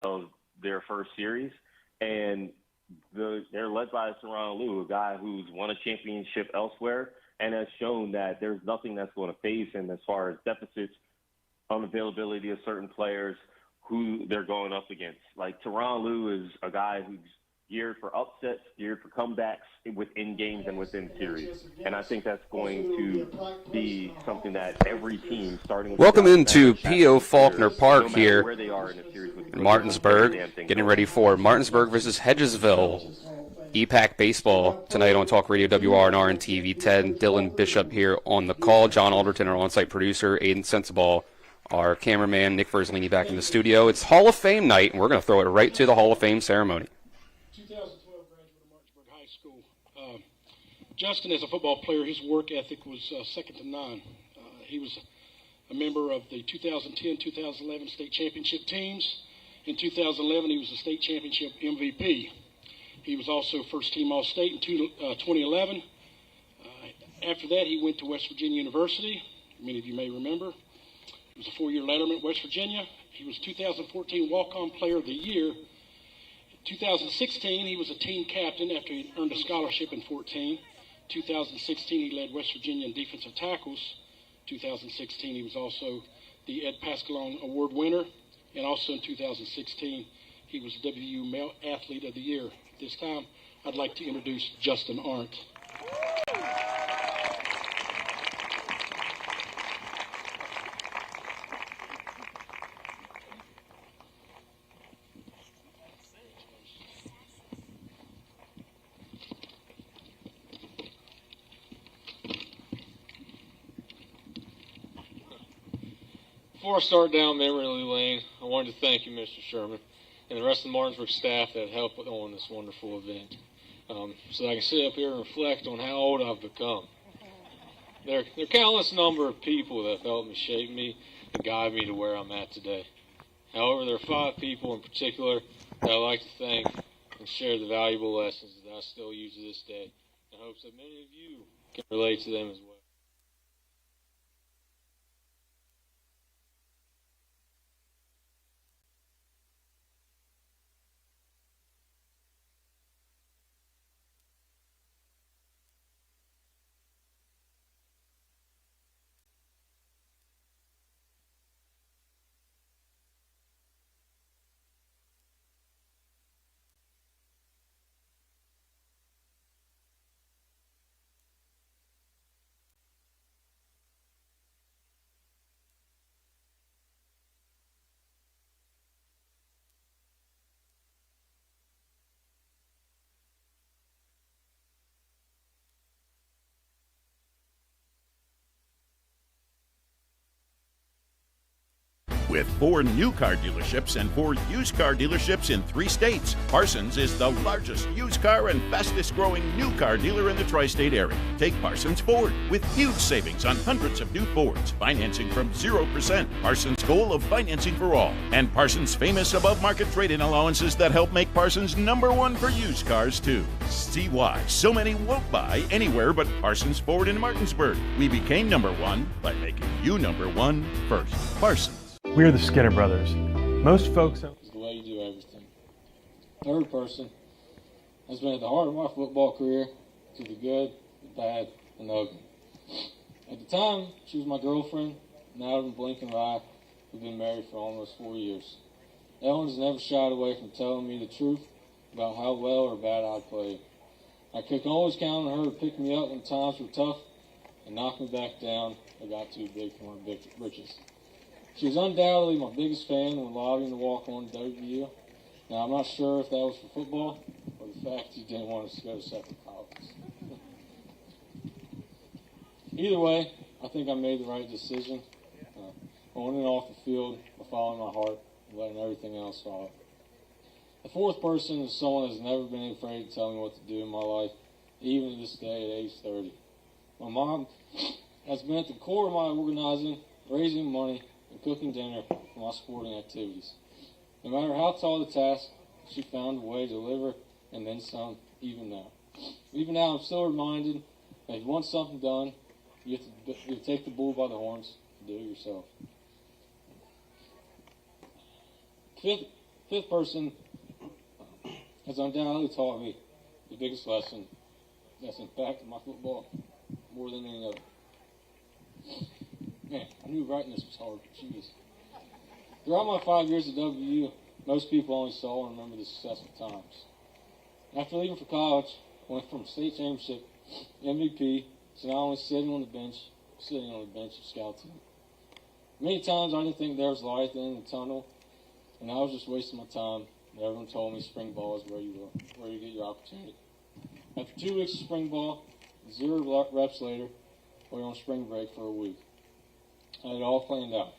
of their first series, and they're led by Teron Liu, a guy who's won a championship elsewhere and has shown that there's nothing that's going to phase him as far as deficits, unavailability of certain players, who they're going up against. Like, Teron Liu is a guy who's geared for upsets, geared for comebacks within games and within series. And I think that's going to be something that every team, starting with Welcome into P.O. Faulkner Park here in Martinsburg, getting ready for Martinsburg versus Hedgesville. EPAC baseball tonight on Talk Radio WRNR and TV10. Dylan Bishop here on the call. John Alderton, our on-site producer. Aiden Sensible, our cameraman. Nick Verzolini back in the studio. It's Hall of Fame night, and we're going to throw it right to the Hall of Fame ceremony. 2012 graduate of Martinsburg High School. Justin, as a football player, his work ethic was second to none. He was a member of the 2010-2011 state championship teams. In 2011, he was the state championship MVP. He was also first-team All-State in 2011. After that, he went to West Virginia University. Many of you may remember. He was a four-year letterman at West Virginia. He was 2014 Walk-On Player of the Year. In 2016, he was a team captain after he earned a scholarship in 2014. 2016, he led West Virginia in defensive tackles. 2016, he was also the Ed Pascalone Award winner. And also in 2016, he was WU Male Athlete of the Year. At this time, I'd like to introduce Justin Arndt. Before I start down memory lane, I wanted to thank you, Mr. Sherman, and the rest of the Martinsburg staff that helped on this wonderful event, so that I can sit up here and reflect on how old I've become. There are countless number of people that have helped me, shape me, and guide me to where I'm at today. However, there are 5 people in particular that I'd like to thank and share the valuable lessons that I still use to this day, in hopes that many of you can relate to them as well. With 4 new car dealerships and 4 used car dealerships in 3 states, Parsons is the largest used car and fastest growing new car dealer in the tri-state area. Take Parsons Ford with huge savings on hundreds of new Fords, financing from 0%, Parsons' goal of financing for all, and Parsons' famous above-market trade-in allowances that help make Parsons #1 for used cars too. See why so many won't buy anywhere but Parsons Ford in Martinsburg. We became #1 by making you #1 first. Parsons. We're the Skinner Brothers. Most folks It's the way you do everything. Third person has been at the heart of my football career, through the good, the bad, and the ugly. At the time, she was my girlfriend. Now, in the blink of an eye, we've been married for almost 4 years. Ellen has never shied away from telling me the truth about how well or bad I played. I could always count on her to pick me up when times were tough and knock me back down I got too big for my britches. She was undoubtedly my biggest fan when lobbying to walk on WVU. Now, I'm not sure if that was for football or the fact you didn't want us to go to separate colleges. Either way, I think I made the right decision. On and off the field, by following my heart and letting everything else follow. The fourth person is someone that's never been afraid to tell me what to do in my life, even to this day at age 30. My mom has been at the core of my organizing, raising money, and cooking dinner for my sporting activities. No matter how tall the task, she found a way to deliver, and then some, even now. Even now, I'm still reminded that if you want something done, you have to take the bull by the horns and do it yourself. Fifth person has undoubtedly taught me the biggest lesson that's impacted my football more than any other. Man, I knew writing this was hard. Jeez. Throughout my 5 years at WU, most people only saw and remember the successful times. After leaving for college, I went from state championship MVP to not only sitting on the bench of scout team. Many times I didn't think there was light at the end of the tunnel, and I was just wasting my time. And everyone told me spring ball is where you get your opportunity. After 2 weeks of spring ball, 0 reps later, we were on spring break for a week. I had it all planned out.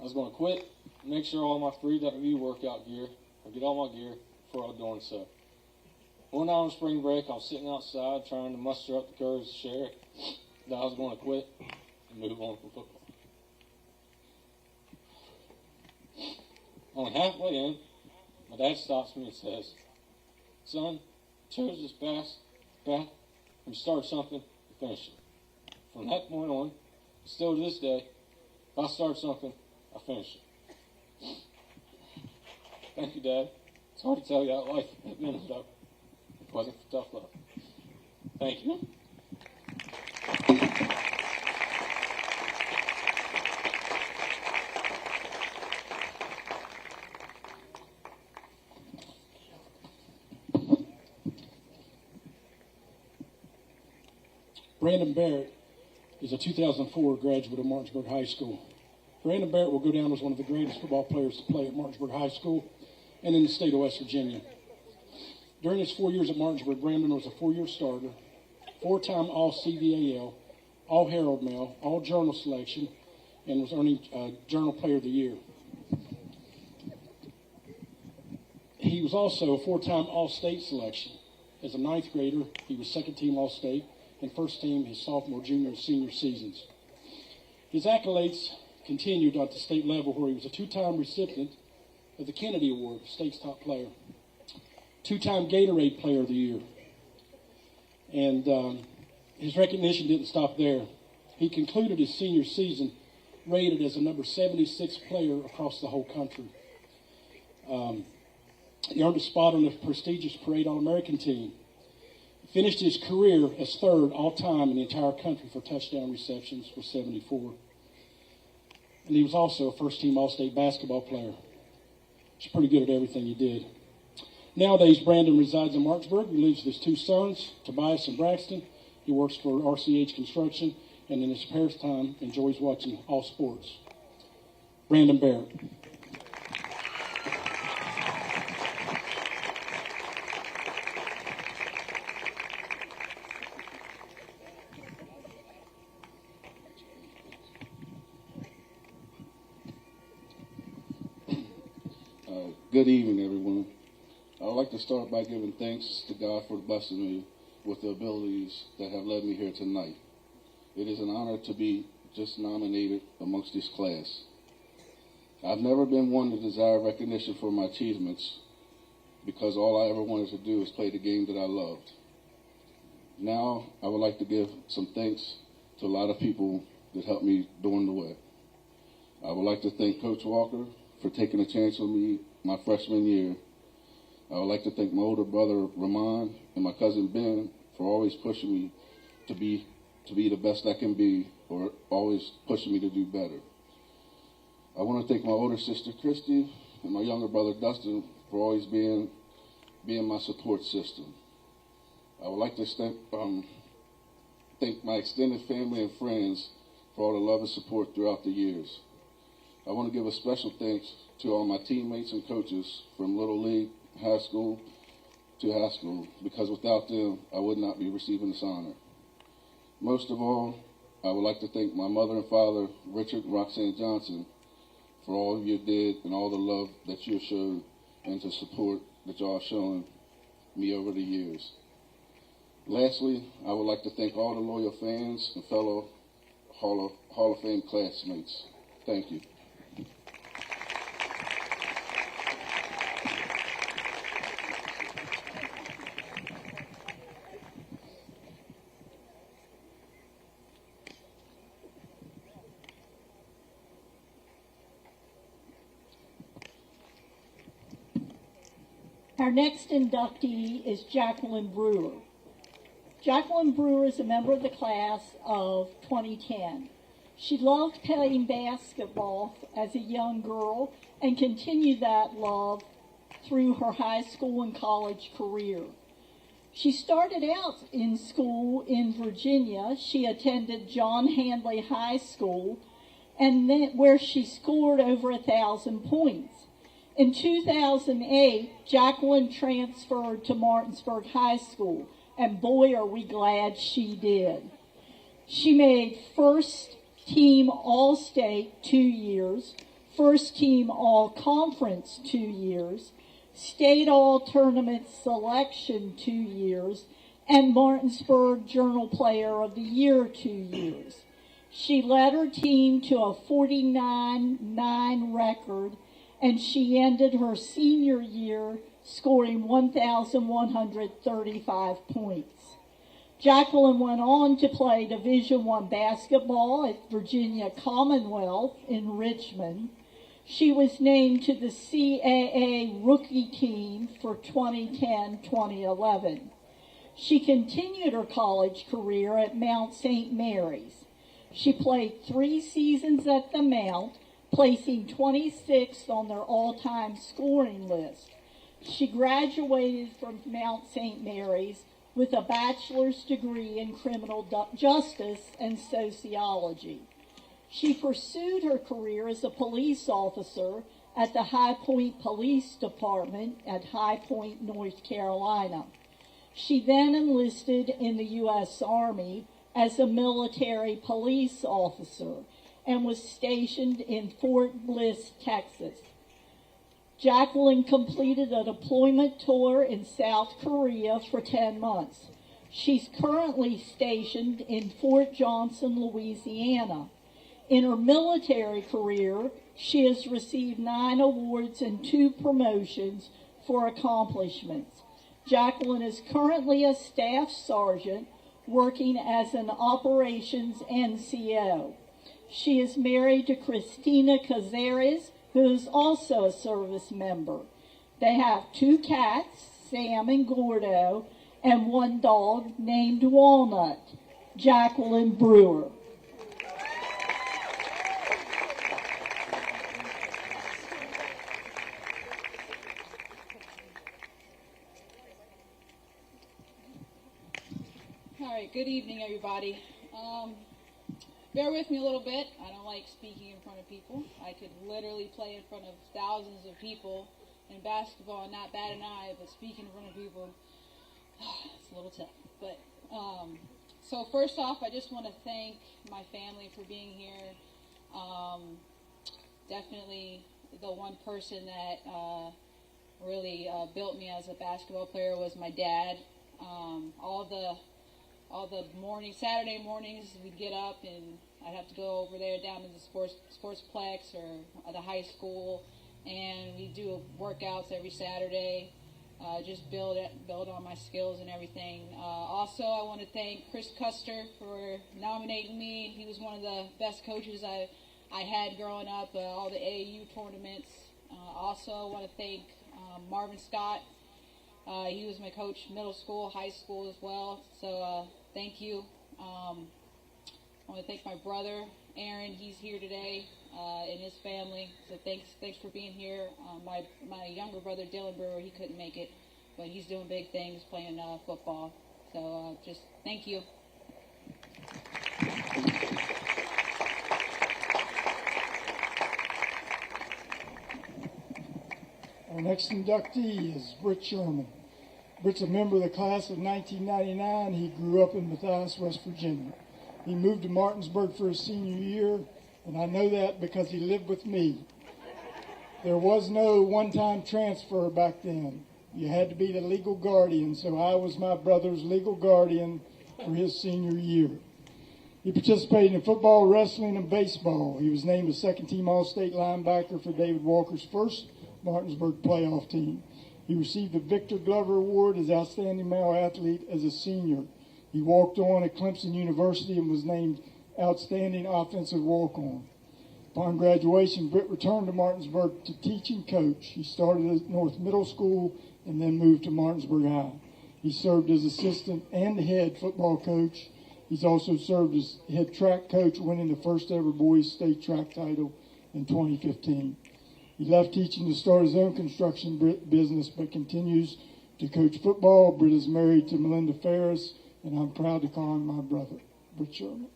I was going to quit, make sure all my free WU workout gear, or get all my gear before I was doing so. One night on spring break, I was sitting outside trying to muster up the courage to share that I was going to quit and move on from football. Only halfway in, my dad stops me and says, "Son, you chose this path, and you start something, you finish it." From that point on, still to this day, if I start something, I finish it. Thank you, Dad. It's hard to tell you how life has been, though. It wasn't for tough love. Thank you. Brandon Barrett is a 2004 graduate of Martinsburg High School. Brandon Barrett will go down as one of the greatest football players to play at Martinsburg High School and in the state of West Virginia. During his 4 years at Martinsburg, Brandon was a 4-year starter, 4-time All-CVAL, All-Herald Mail, All-Journal selection, and was earning Journal Player of the Year. He was also a 4-time All-State selection. As a 9th grader, he was 2nd-team All-State and 1st-team his sophomore, junior, and senior seasons. His accolades continued at the state level, where he was a 2-time recipient of the Kennedy Award, state's top player, 2-time Gatorade Player of the Year. And his recognition didn't stop there. He concluded his senior season rated as a number 76 player across the whole country. He earned a spot on the prestigious Parade All-American team. He finished his career as 3rd all-time in the entire country for touchdown receptions with 74. And he was also a 1st-team All-State basketball player. He's pretty good at everything he did. Nowadays, Brandon resides in Martinsburg. He lives with his 2 sons, Tobias and Braxton. He works for RCH Construction, and in his spare time, enjoys watching all sports. Brandon Barrett. Good evening, everyone. I would like to start by giving thanks to God for blessing me with the abilities that have led me here tonight. It is an honor to be just nominated amongst this class. I've never been one to desire recognition for my achievements, because all I ever wanted to do was play the game that I loved. Now, I would like to give some thanks to a lot of people that helped me during the way. I would like to thank Coach Walker for taking a chance on me my freshman year. I would like to thank my older brother Ramon and my cousin Ben for always pushing me to be the best I can be, or always pushing me to do better. I want to thank my older sister Christy and my younger brother Dustin for always being my support system. I would like to thank my extended family and friends for all the love and support throughout the years. I want to give a special thanks to all my teammates and coaches from Little League, high school to high school, because without them, I would not be receiving this honor. Most of all, I would like to thank my mother and father, Richard and Roxanne Johnson, for all you did and all the love that you showed and the support that y'all have shown me over the years. Lastly, I would like to thank all the loyal fans and fellow Hall of Fame classmates. Thank you. Our next inductee is Jacqueline Brewer. Jacqueline Brewer is a member of the class of 2010. She loved playing basketball as a young girl and continued that love through her high school and college career. She started out in school in Virginia. She attended John Handley High School, and then where she scored over 1,000 points. In 2008, Jacqueline transferred to Martinsburg High School, and boy, are we glad she did. She made first team All-State 2 years, first team All-Conference 2 years, State All-Tournament Selection 2 years, and Martinsburg Journal Player of the Year 2 years. She led her team to a 49-9 record, and she ended her senior year scoring 1,135 points. Jacqueline went on to play Division I basketball at Virginia Commonwealth in Richmond. She was named to the CAA rookie team for 2010-2011. She continued her college career at Mount St. Mary's. She played 3 seasons at the Mount, placing 26th on their all-time scoring list. She graduated from Mount St. Mary's with a bachelor's degree in criminal justice and sociology. She pursued her career as a police officer at the High Point Police Department at High Point, North Carolina. She then enlisted in the U.S. Army as a military police officer and was stationed in Fort Bliss, Texas. Jacqueline completed a deployment tour in South Korea for 10 months. She's currently stationed in Fort Johnson, Louisiana. In her military career, she has received 9 awards and 2 promotions for accomplishments. Jacqueline is currently a staff sergeant working as an operations NCO. She is married to Christina Cazares, who is also a service member. They have 2 cats, Sam and Gordo, and 1 dog named Walnut. Jacqueline Brewer. All right, good evening, everybody. Bear with me a little bit. I don't like speaking in front of people. I could literally play in front of thousands of people in basketball and not bat an eye, but speaking in front of people, it's a little tough. But so first off, I just want to thank my family for being here. Definitely the one person that really built me as a basketball player was my dad. All the mornings, Saturday mornings, we'd get up and I'd have to go over there down to the sportsplex or the high school, and we'd do workouts every Saturday, just build on my skills and everything. Also, I want to thank Chris Custer for nominating me. He was one of the best coaches I had growing up, all the AAU tournaments. Also, I want to thank Marvin Scott. He was my coach middle school, high school as well. So thank you. I want to thank my brother, Aaron. He's here today, and his family. So thanks for being here. My younger brother, Dylan Brewer, he couldn't make it, but he's doing big things playing football. So just thank you. Our next inductee is Britt Sherman. Britt's a member of the class of 1999. He grew up in Matthias, West Virginia. He moved to Martinsburg for his senior year, and I know that because he lived with me. There was no one-time transfer back then. You had to be the legal guardian, so I was my brother's legal guardian for his senior year. He participated in football, wrestling, and baseball. He was named a second-team All-State linebacker for David Walker's first Martinsburg playoff team. He received the Victor Glover Award as Outstanding Male Athlete as a senior. He walked on at Clemson University and was named Outstanding Offensive Walk-On. Upon graduation, Britt returned to Martinsburg to teach and coach. He started at North Middle School and then moved to Martinsburg High. He served as assistant and head football coach. He's also served as head track coach, winning the first ever boys state track title in 2015. He left teaching to start his own construction business, but continues to coach football. Britt is married to Melinda Ferris, and I'm proud to call him my brother, Britt Sherman.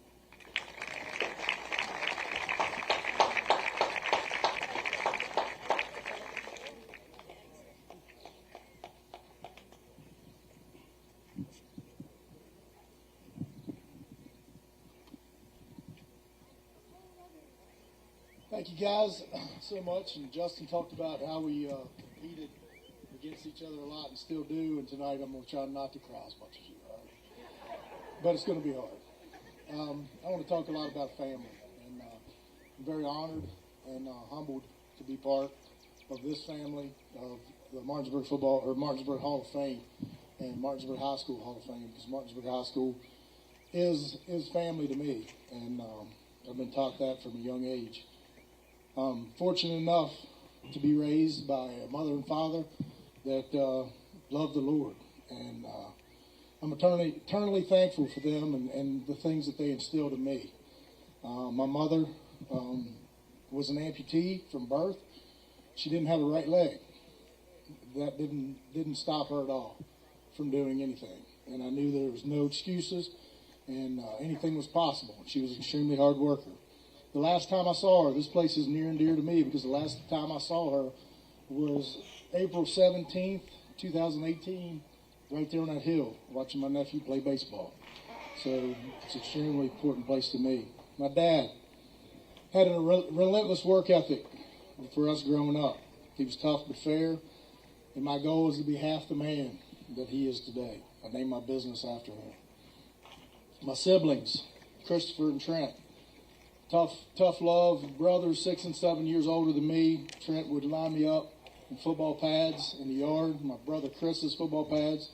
Thank you guys so much. And Justin talked about how we competed against each other a lot and still do. And tonight I'm going to try not to cry as much as you are. But it's going to be hard. I want to talk a lot about family. And I'm very honored and humbled to be part of this family, of the Martinsburg Martinsburg Hall of Fame and Martinsburg High School Hall of Fame. Because Martinsburg High School is family to me. And I've been taught that from a young age. Fortunate enough to be raised by a mother and father that love the Lord. And I'm eternally thankful for them and the things that they instilled in me. My mother was an amputee from birth. She didn't have a right leg. That didn't stop her at all from doing anything. And I knew there was no excuses and anything was possible. She was an extremely hard worker. The last time I saw her, this place is near and dear to me because the last time I saw her was April 17th, 2018, right there on that hill, watching my nephew play baseball. So it's an extremely important place to me. My dad had a relentless work ethic for us growing up. He was tough but fair, and my goal is to be half the man that he is today. I named my business after him. My siblings, Christopher and Trent, tough love, brothers 6 and 7 years older than me. Trent would line me up in football pads in the yard, my brother Chris's football pads,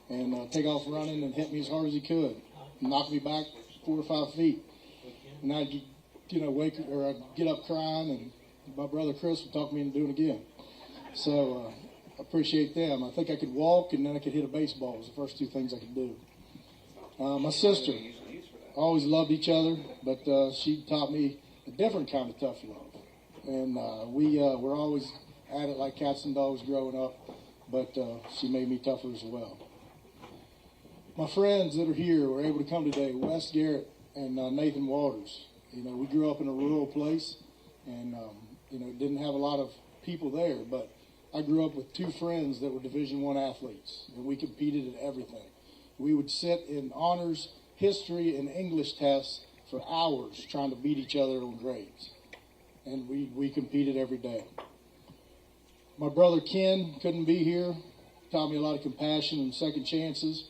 and take off running and hit me as hard as he could, and knock me back 4 or 5 feet. And I'd I'd get up crying, and my brother Chris would talk me into doing it again. So I appreciate them. I think I could walk, and then I could hit a baseball. It was the first 2 things I could do. My sister, always loved each other, but she taught me a different kind of tough love. And we were always at it like cats and dogs growing up, but she made me tougher as well. My friends that are here were able to come today, Wes Garrett and Nathan Waters. We grew up in a rural place and, didn't have a lot of people there, but I grew up with 2 friends that were Division I athletes, and we competed at everything. We would sit in honors, history, and English tests for hours trying to beat each other on grades. And we competed every day. My brother Ken couldn't be here. Taught me a lot of compassion and second chances.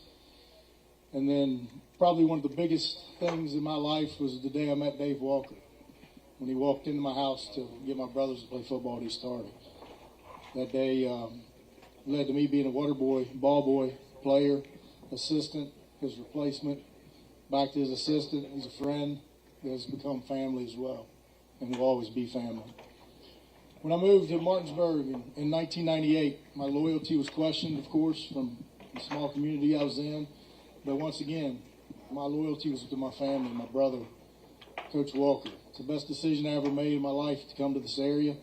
And then probably one of the biggest things in my life was the day I met Dave Walker, when he walked into my house to get my brothers to play football at East Hardy. That day led to me being a water boy, ball boy, player, assistant, his replacement, back to his assistant. He's a friend that has become family as well, and will always be family. When I moved to Martinsburg in 1998, my loyalty was questioned, of course, from the small community I was in. But once again, my loyalty was to my family, my brother, Coach Walker. It's the best decision I ever made in my life to come to this area.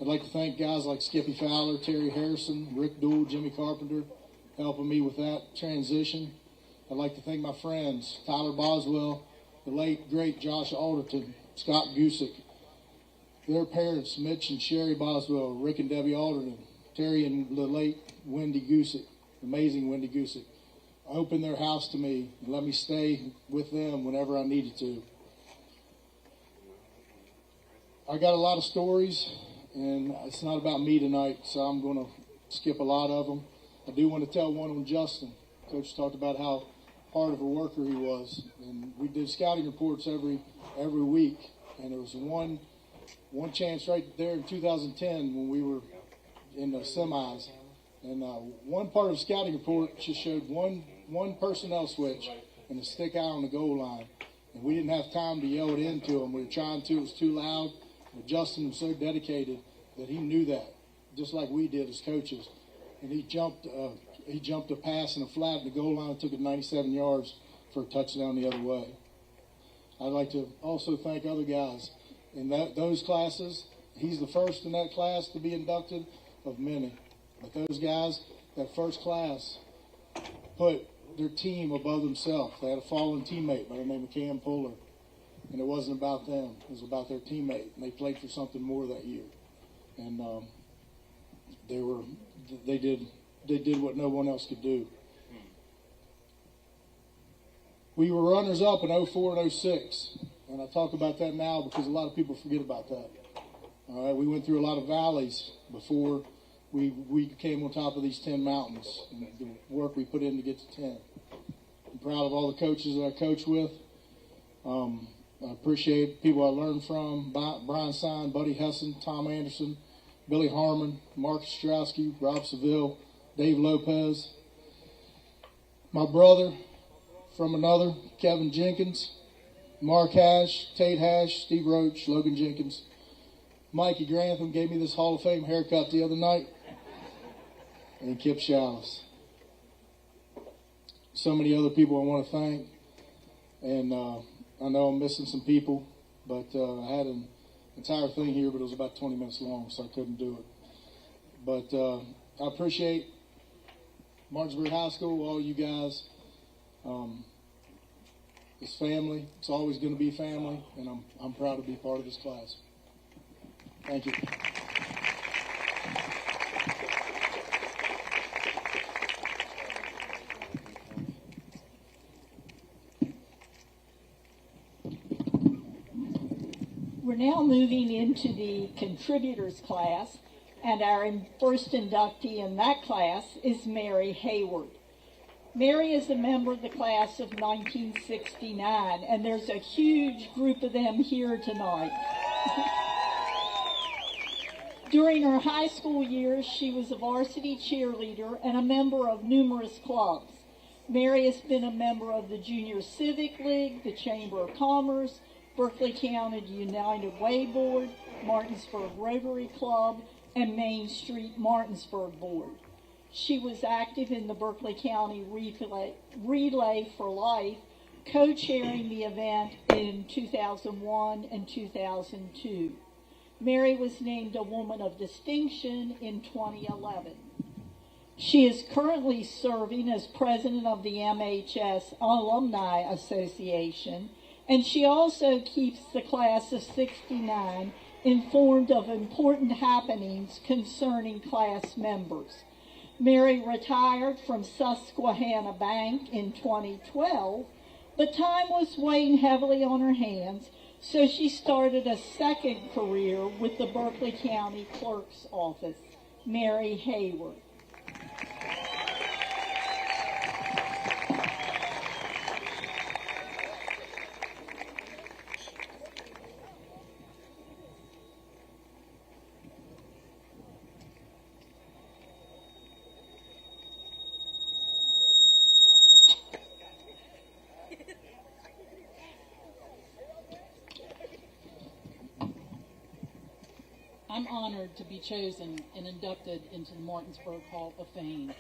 I'd like to thank guys like Skippy Fowler, Terry Harrison, Rick Dool, Jimmy Carpenter, helping me with that transition. I'd like to thank my friends, Tyler Boswell, the late, great Josh Alderton, Scott Gusick, their parents, Mitch and Sherry Boswell, Rick and Debbie Alderton, Terry and the late Wendy Gusick, amazing Wendy Gusick, opened their house to me and let me stay with them whenever I needed to. I got a lot of stories, and it's not about me tonight, so I'm going to skip a lot of them. I do want to tell one on Justin. Coach talked about how hard of a worker he was, and we did scouting reports every week, and there was one chance right there in 2010 when we were in the semis, and one part of the scouting report just showed one personnel switch and a stick out on the goal line, And we didn't have time to yell it into him. We were trying to. It was too loud. But Justin was so dedicated that he knew that, just like we did as coaches. And he jumped a pass and a flat in the goal line and took it 97 yards for a touchdown the other way. I'd like to also thank other guys in those classes. He's the first in that class to be inducted of many. But those guys, that first class, put their team above themselves. They had a fallen teammate by the name of Cam Puller. And it wasn't about them. It was about their teammate. And they played for something more that year. And they did what no one else could do. We were runners-up in 04 and 06. And I talk about that now because a lot of people forget about that. All right, we went through a lot of valleys before we came on top of these 10 mountains and the work we put in to get to 10. I'm proud of all the coaches that I coach with. I appreciate people I learned from, Brian Sine, Buddy Hessen, Tom Anderson, Billy Harmon, Mark Ostrowski, Rob Seville, Dave Lopez. My brother from another, Kevin Jenkins, Mark Hash, Tate Hash, Steve Roach, Logan Jenkins. Mikey Grantham gave me this Hall of Fame haircut the other night. And Kip Shallis. So many other people I want to thank. And I know I'm missing some people, but I had an entire thing here, but it was about 20 minutes long, so I couldn't do it. But I appreciate Martinsburg High School, all you guys. It's family. It's always going to be family, and I'm proud to be part of this class. Thank you. We're now moving into the contributors class, and our first inductee in that class is Mary Hayward. Mary is a member of the class of 1969, and there's a huge group of them here tonight. During her high school years, she was a varsity cheerleader and a member of numerous clubs. Mary has been a member of the Junior Civic League, the Chamber of Commerce, Berkeley County United Way Board, Martinsburg Rotary Club, and Main Street Martinsburg Board. She was active in the Berkeley County Relay for Life, co-chairing the event in 2001 and 2002. Mary was named a Woman of Distinction in 2011. She is currently serving as president of the MHS Alumni Association, and she also keeps the class of 69 informed of important happenings concerning class members. Mary retired from Susquehanna Bank in 2012, but time was weighing heavily on her hands, so she started a second career with the Berkeley County Clerk's Office. Mary Hayward. I'm honored to be chosen and inducted into the Martinsburg Hall of Fame.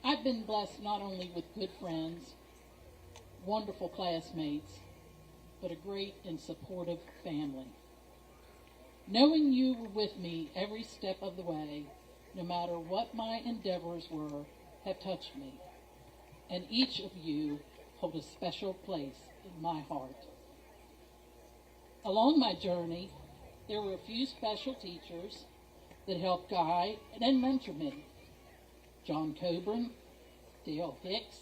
I've been blessed not only with good friends, wonderful classmates, but a great and supportive family. Knowing you were with me every step of the way, no matter what my endeavors were, have touched me, and each of you hold a special place in my heart. Along my journey, there were a few special teachers that helped guide and mentor me. John Coburn, Dale Hicks,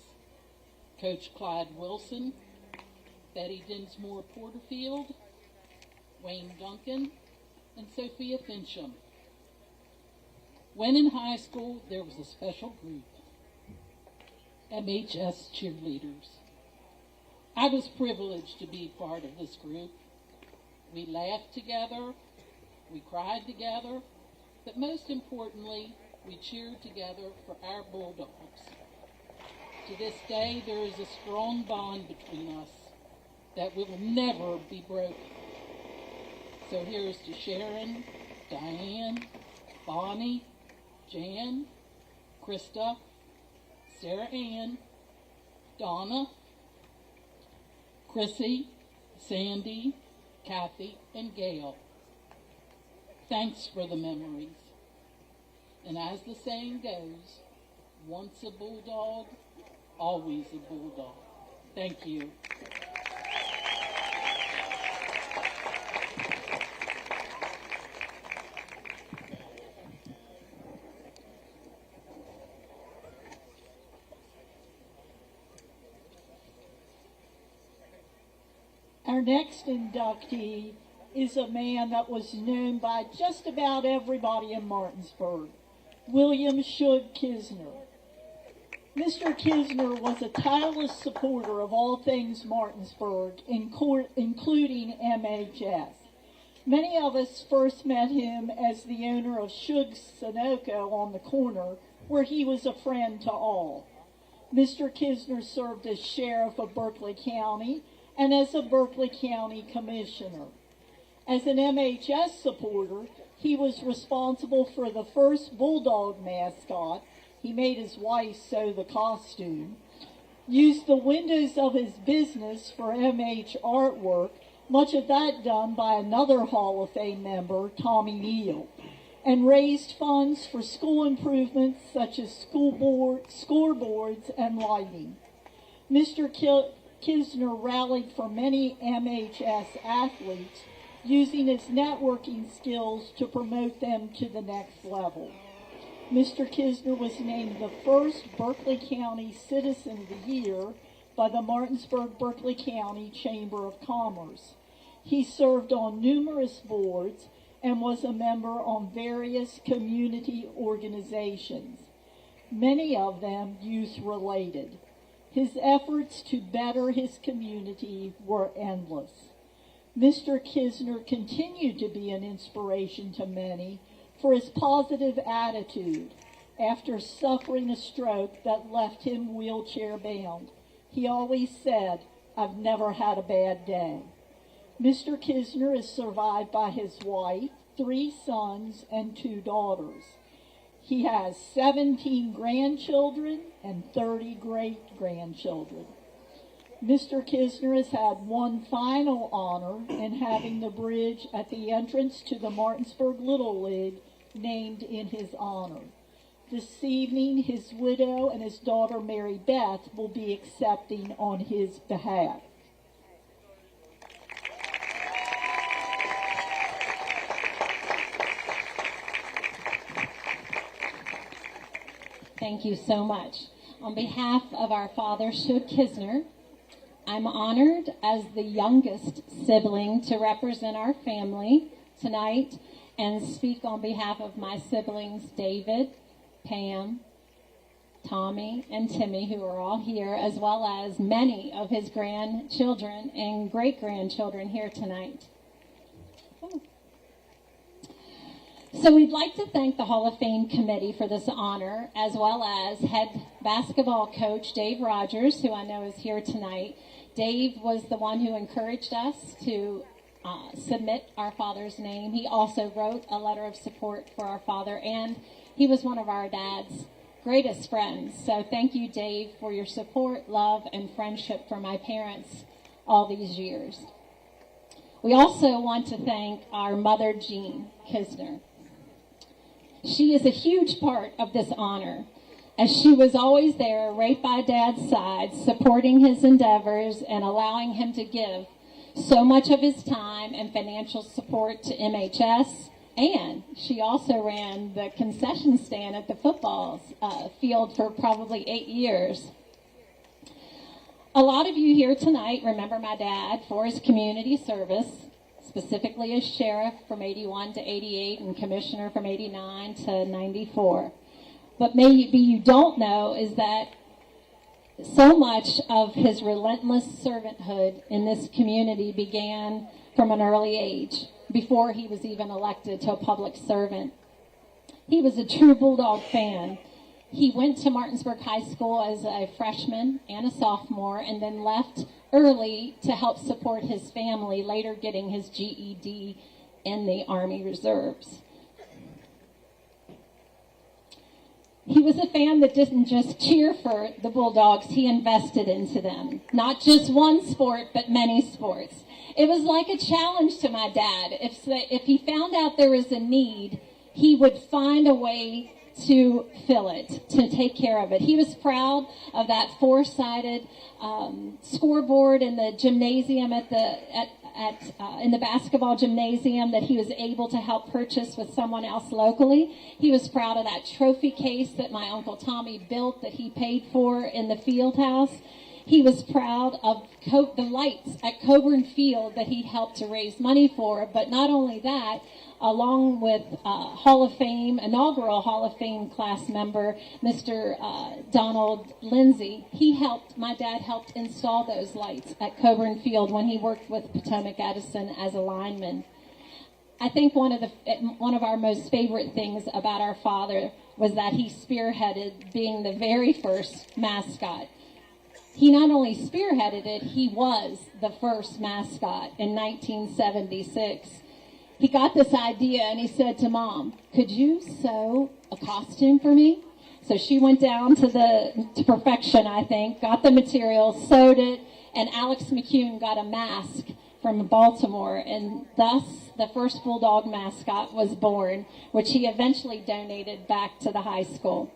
Coach Clyde Wilson, Betty Dinsmore Porterfield, Wayne Duncan, and Sophia Fincham. When in high school, there was a special group, MHS cheerleaders. I was privileged to be part of this group. We laughed together, we cried together, but most importantly, we cheered together for our Bulldogs. To this day, there is a strong bond between us, that will never be broken. So here's to Sharon, Diane, Bonnie, Jan, Krista, Sarah Ann, Donna, Chrissy, Sandy, Kathy, and Gail. Thanks for the memories. And as the saying goes, once a bulldog, always a bulldog. Thank you. Our next inductee is a man that was known by just about everybody in Martinsburg, William Shug Kisner. Mr. Kisner was a tireless supporter of all things Martinsburg, including MHS. Many of us first met him as the owner of Shug's Sunoco on the corner, where he was a friend to all. Mr. Kisner served as sheriff of Berkeley County and as a Berkeley County commissioner. As an MHS supporter, he was responsible for the first Bulldog mascot. He made his wife sew the costume, used the windows of his business for MH artwork, much of that done by another Hall of Fame member, Tommy Neal, and raised funds for school improvements such as scoreboards and lighting. Mr. Kisner rallied for many MHS athletes, using his networking skills to promote them to the next level. Mr. Kisner was named the first Berkeley County Citizen of the Year by the Martinsburg-Berkeley County Chamber of Commerce. He served on numerous boards and was a member on various community organizations, many of them youth-related. His efforts to better his community were endless. Mr. Kisner continued to be an inspiration to many for his positive attitude after suffering a stroke that left him wheelchair-bound. He always said, "I've never had a bad day." Mr. Kisner is survived by his wife, 3 sons, and 2 daughters. He has 17 grandchildren and 30 great-grandchildren. Mr. Kisner has had one final honor in having the bridge at the entrance to the Martinsburg Little League named in his honor. This evening, his widow and his daughter Mary Beth will be accepting on his behalf. Thank you so much. On behalf of our father, Shug Kisner, I'm honored as the youngest sibling to represent our family tonight and speak on behalf of my siblings, David, Pam, Tommy, and Timmy, who are all here, as well as many of his grandchildren and great-grandchildren here tonight. So we'd like to thank the Hall of Fame committee for this honor, as well as head basketball coach Dave Rogers, who I know is here tonight. Dave was the one who encouraged us to submit our father's name. He also wrote a letter of support for our father, and he was one of our dad's greatest friends. So thank you, Dave, for your support, love, and friendship for my parents all these years. We also want to thank our mother, Jean Kisner. She is a huge part of this honor, as she was always there right by Dad's side, supporting his endeavors and allowing him to give so much of his time and financial support to MHS. And she also ran the concession stand at the football field for probably 8 years. A lot of you here tonight remember my dad for his community service, specifically as sheriff from 81 to 88 and commissioner from 89 to 94. But maybe you don't know is that so much of his relentless servanthood in this community began from an early age, before he was even elected to a public servant. He was a true Bulldog fan He went to Martinsburg High School as a freshman and a sophomore, and then left early to help support his family, later getting his GED in the Army Reserves. He was a fan that didn't just cheer for the Bulldogs, he invested into them. Not just one sport, but many sports. It was like a challenge to my dad. If he found out there was a need, he would find a way to fill it, to take care of it. He was proud of that four-sided scoreboard in the gymnasium in the basketball gymnasium that he was able to help purchase with someone else locally. He was proud of that trophy case that my Uncle Tommy built that he paid for in the field house. He was proud of the lights at Coburn Field that he helped to raise money for. But not only that, along with inaugural Hall of Fame class member, Mr. Donald Lindsay, my dad helped install those lights at Coburn Field when he worked with Potomac Edison as a lineman. I think one of our most favorite things about our father was that he spearheaded being the very first mascot. He not only spearheaded it, he was the first mascot in 1976. He got this idea and he said to Mom, "Could you sew a costume for me?" So she went down to Perfection, I think, got the material, sewed it, and Alex McCune got a mask from Baltimore, and thus the first Bulldog mascot was born, which he eventually donated back to the high school.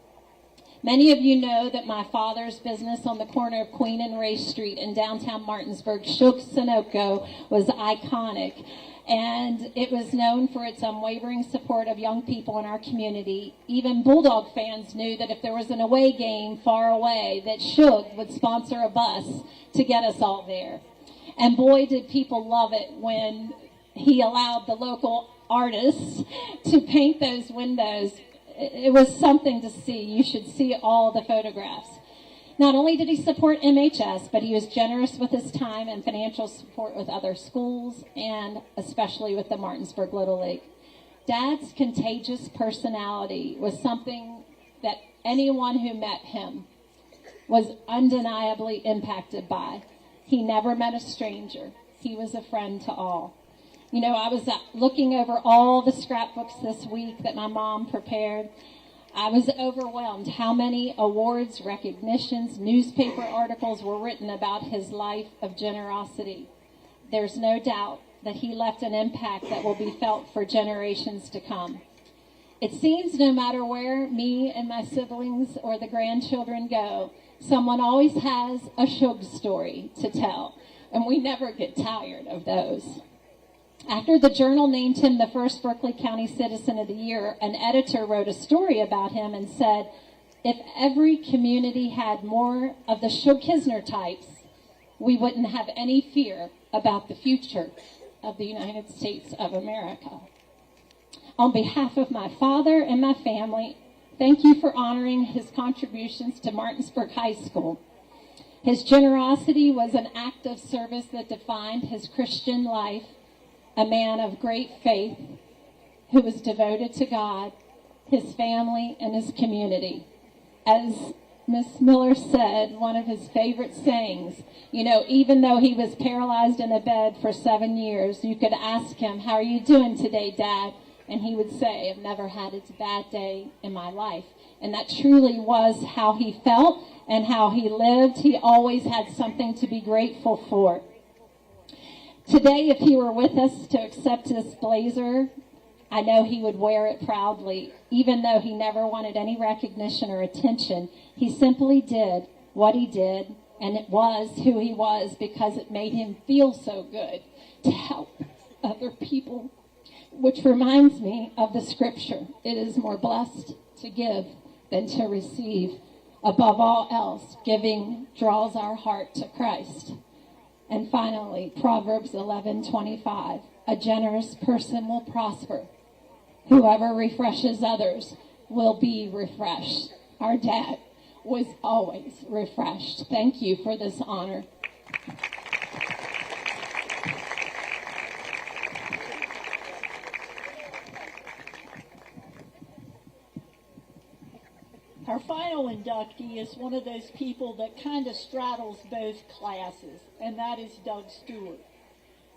Many of you know that my father's business on the corner of Queen and Ray Street in downtown Martinsburg, Shook Sunoco, was iconic. And it was known for its unwavering support of young people in our community. Even Bulldog fans knew that if there was an away game far away, that Shook would sponsor a bus to get us all there. And boy, did people love it when he allowed the local artists to paint those windows. It was something to see. You should see all the photographs. Not only did he support MHS, but he was generous with his time and financial support with other schools, and especially with the Martinsburg Little League. Dad's contagious personality was something that anyone who met him was undeniably impacted by. He never met a stranger. He was a friend to all. You know, I was looking over all the scrapbooks this week that my mom prepared. I was overwhelmed how many awards, recognitions, newspaper articles were written about his life of generosity. There's no doubt that he left an impact that will be felt for generations to come. It seems no matter where me and my siblings or the grandchildren go, someone always has a Shug story to tell, and we never get tired of those. After the Journal named him the first Berkeley County Citizen of the Year, an editor wrote a story about him and said, if every community had more of the Shug Kisner types, we wouldn't have any fear about the future of the United States of America. On behalf of my father and my family, thank you for honoring his contributions to Martinsburg High School. His generosity was an act of service that defined his Christian life, a man of great faith who was devoted to God, his family, and his community. As Miss Miller said, one of his favorite sayings, you know, even though he was paralyzed in a bed for 7 years, you could ask him, "How are you doing today, Dad?" And he would say, "I've never had a bad day in my life." And that truly was how he felt and how he lived. He always had something to be grateful for. Today, if he were with us to accept this blazer, I know he would wear it proudly. Even though he never wanted any recognition or attention, he simply did what he did, and it was who he was because it made him feel so good to help other people. Which reminds me of the scripture, it is more blessed to give than to receive. Above all else, giving draws our heart to Christ. And finally, Proverbs 11:25, a generous person will prosper. Whoever refreshes others will be refreshed. Our dad was always refreshed. Thank you for this honor. Our final inductee is one of those people that kind of straddles both classes, and that is Doug Stewart.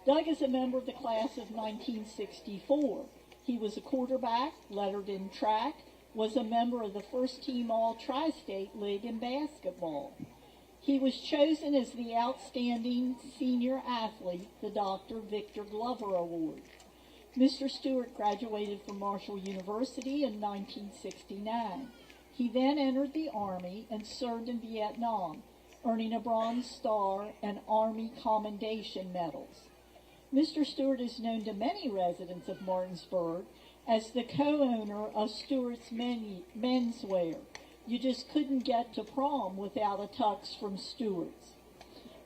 Doug is a member of the class of 1964. He was a quarterback, lettered in track, was a member of the first team All-Tri-State League in basketball. He was chosen as the Outstanding Senior Athlete, the Dr. Victor Glover Award. Mr. Stewart graduated from Marshall University in 1969. He then entered the Army and served in Vietnam, earning a Bronze Star and Army Commendation Medals. Mr. Stewart is known to many residents of Martinsburg as the co-owner of Stewart's Menswear. You just couldn't get to prom without a tux from Stewart's.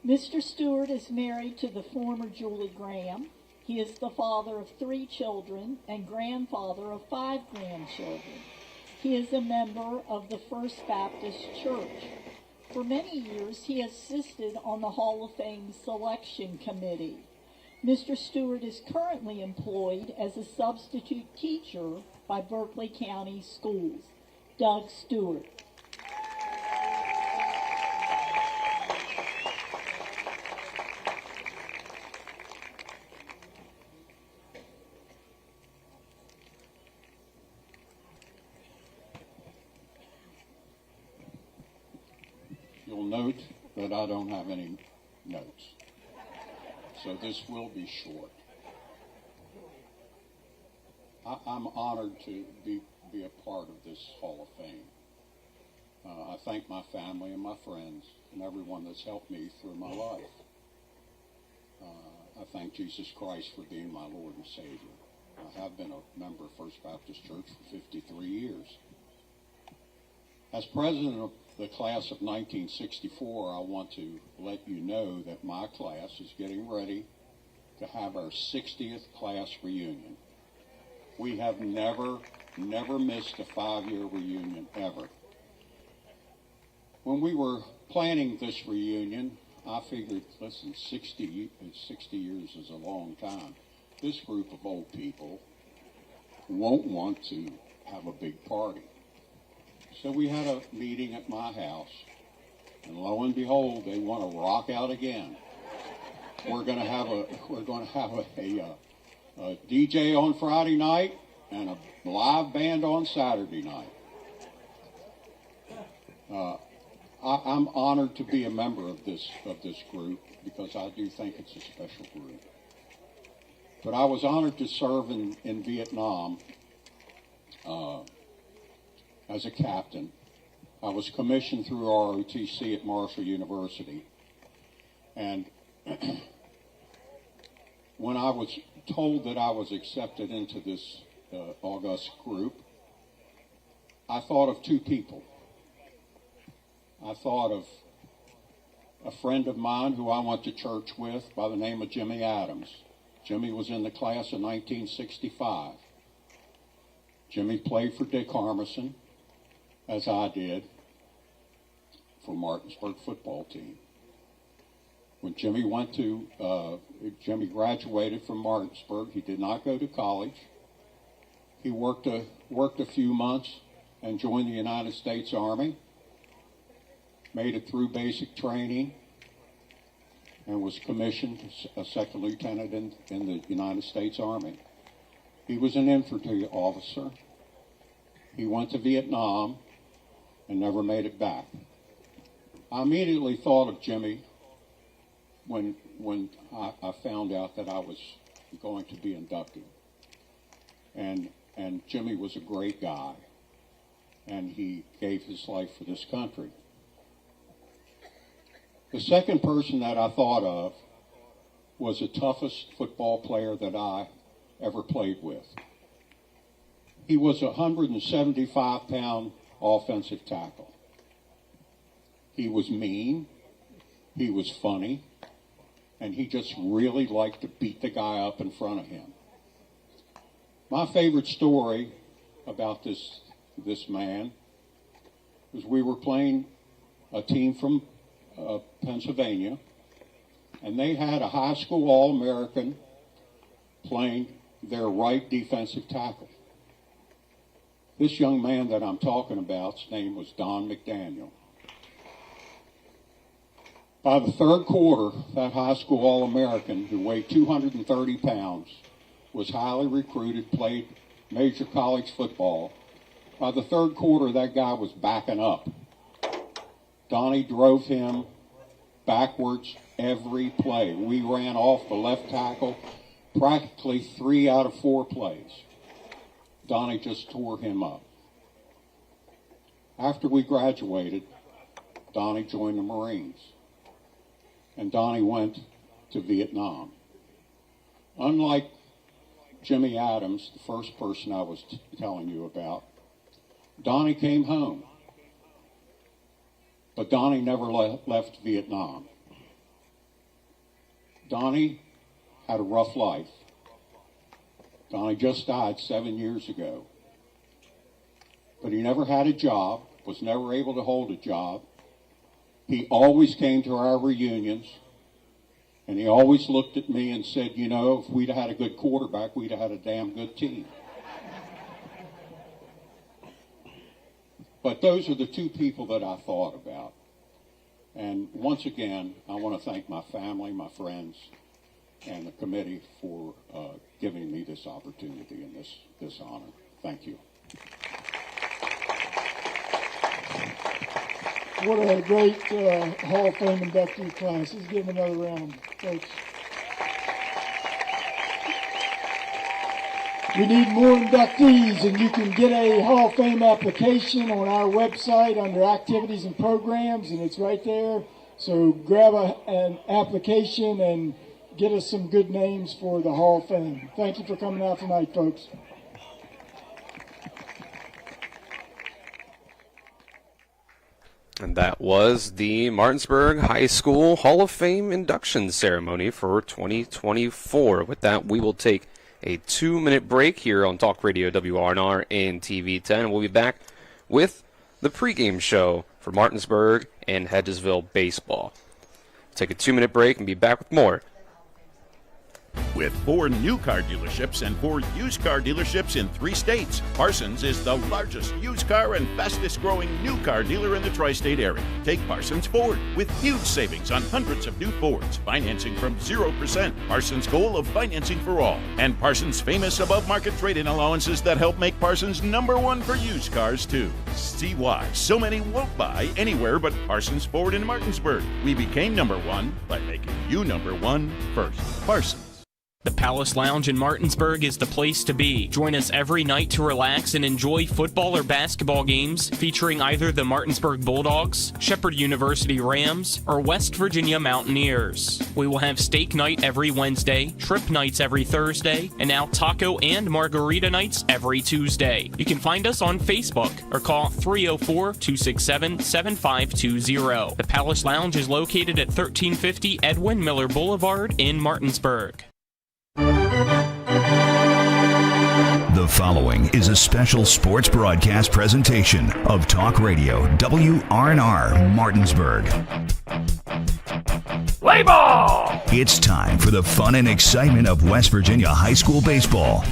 Mr. Stewart is married to the former Julie Graham. He is the father of 3 children and grandfather of 5 grandchildren. He is a member of the First Baptist Church. For many years, he assisted on the Hall of Fame Selection Committee. Mr. Stewart is currently employed as a substitute teacher by Berkeley County Schools. Doug Stewart. You'll note that I don't have any notes, so this will be short. I'm honored to be a part of this Hall of Fame. I thank my family and my friends and everyone that's helped me through my life. I thank Jesus Christ for being my Lord and Savior. I have been a member of First Baptist Church for 53 years. As president of the class of 1964, I want to let you know that my class is getting ready to have our 60th class reunion. We have never missed a 5-year reunion ever. When we were planning this reunion, I figured, listen, 60 years is a long time. This group of old people won't want to have a big party. So we had a meeting at my house, and lo and behold, they want to rock out again. We're going to have a DJ on Friday night and a live band on Saturday night. I'm honored to be a member of this group because I do think it's a special group. But I was honored to serve in Vietnam as a captain. I was commissioned through ROTC at Marshall University. And when I was told that I was accepted into this august group, I thought of 2 people. I thought of a friend of mine who I went to church with by the name of Jimmy Adams. Jimmy was in the class of 1965. Jimmy played for Dick Harmison, as I did, for Martinsburg football team. When Jimmy Jimmy graduated from Martinsburg, he did not go to college. He worked a few months and joined the United States Army, made it through basic training, and was commissioned a second lieutenant in the United States Army. He was an infantry officer. He went to Vietnam and never made it back. I immediately thought of Jimmy when I found out that I was going to be inducted. And Jimmy was a great guy, and he gave his life for this country. The second person that I thought of was the toughest football player that I ever played with. He was a 175-pound offensive tackle. He was mean, he was funny, and he just really liked to beat the guy up in front of him. My favorite story about this man was we were playing a team from Pennsylvania, and they had a high school All-American playing their right defensive tackle. This young man that I'm talking about's name was Don McDaniel. By the third quarter, that high school All-American who weighed 230 pounds was highly recruited, played major college football. By the third quarter, that guy was backing up. Donnie drove him backwards every play. We ran off the left tackle practically 3 out of 4 plays. Donnie just tore him up. After we graduated, Donnie joined the Marines. And Donnie went to Vietnam. Unlike Jimmy Adams, the first person I was telling you about, Donnie came home. But Donnie never left Vietnam. Donnie had a rough life. Donnie just died 7 years ago. But he never had a job, was never able to hold a job. He always came to our reunions, and he always looked at me and said, you know, if we'd had a good quarterback, we'd have had a damn good team. But those are the two people that I thought about. And once again, I want to thank my family, my friends, and the committee for giving me this opportunity and this honor. Thank you. What a great Hall of Fame inductee class. Let's give them another round, folks. We need more inductees, and you can get a Hall of Fame application on our website under activities and programs, and it's right there. So grab an application and get us some good names for the Hall of Fame. Thank you for coming out tonight, folks. And that was the Martinsburg High School Hall of Fame induction ceremony for 2024. With that, we will take a 2-minute break here on Talk Radio WRNR and TV 10. We'll be back with the pregame show for Martinsburg and Hedgesville baseball. Take a 2-minute break and be back with more. With 4 new car dealerships and 4 used car dealerships in 3 states, Parsons is the largest used car and fastest growing new car dealer in the tri-state area. Take Parsons Ford with huge savings on hundreds of new Fords, financing from 0%, Parsons' goal of financing for all, and Parsons' famous above-market trade-in allowances that help make Parsons #1 for used cars too. See why so many won't buy anywhere but Parsons Ford in Martinsburg. We became #1 by making you #1 first. Parsons. The Palace Lounge in Martinsburg is the place to be. Join us every night to relax and enjoy football or basketball games featuring either the Martinsburg Bulldogs, Shepherd University Rams, or West Virginia Mountaineers. We will have steak night every Wednesday, shrimp nights every Thursday, and now taco and margarita nights every Tuesday. You can find us on Facebook or call 304-267-7520. The Palace Lounge is located at 1350 Edwin Miller Boulevard in Martinsburg. The following is a special sports broadcast presentation of Talk Radio WRNR Martinsburg. Play ball! It's time for the fun and excitement of West Virginia high school baseball.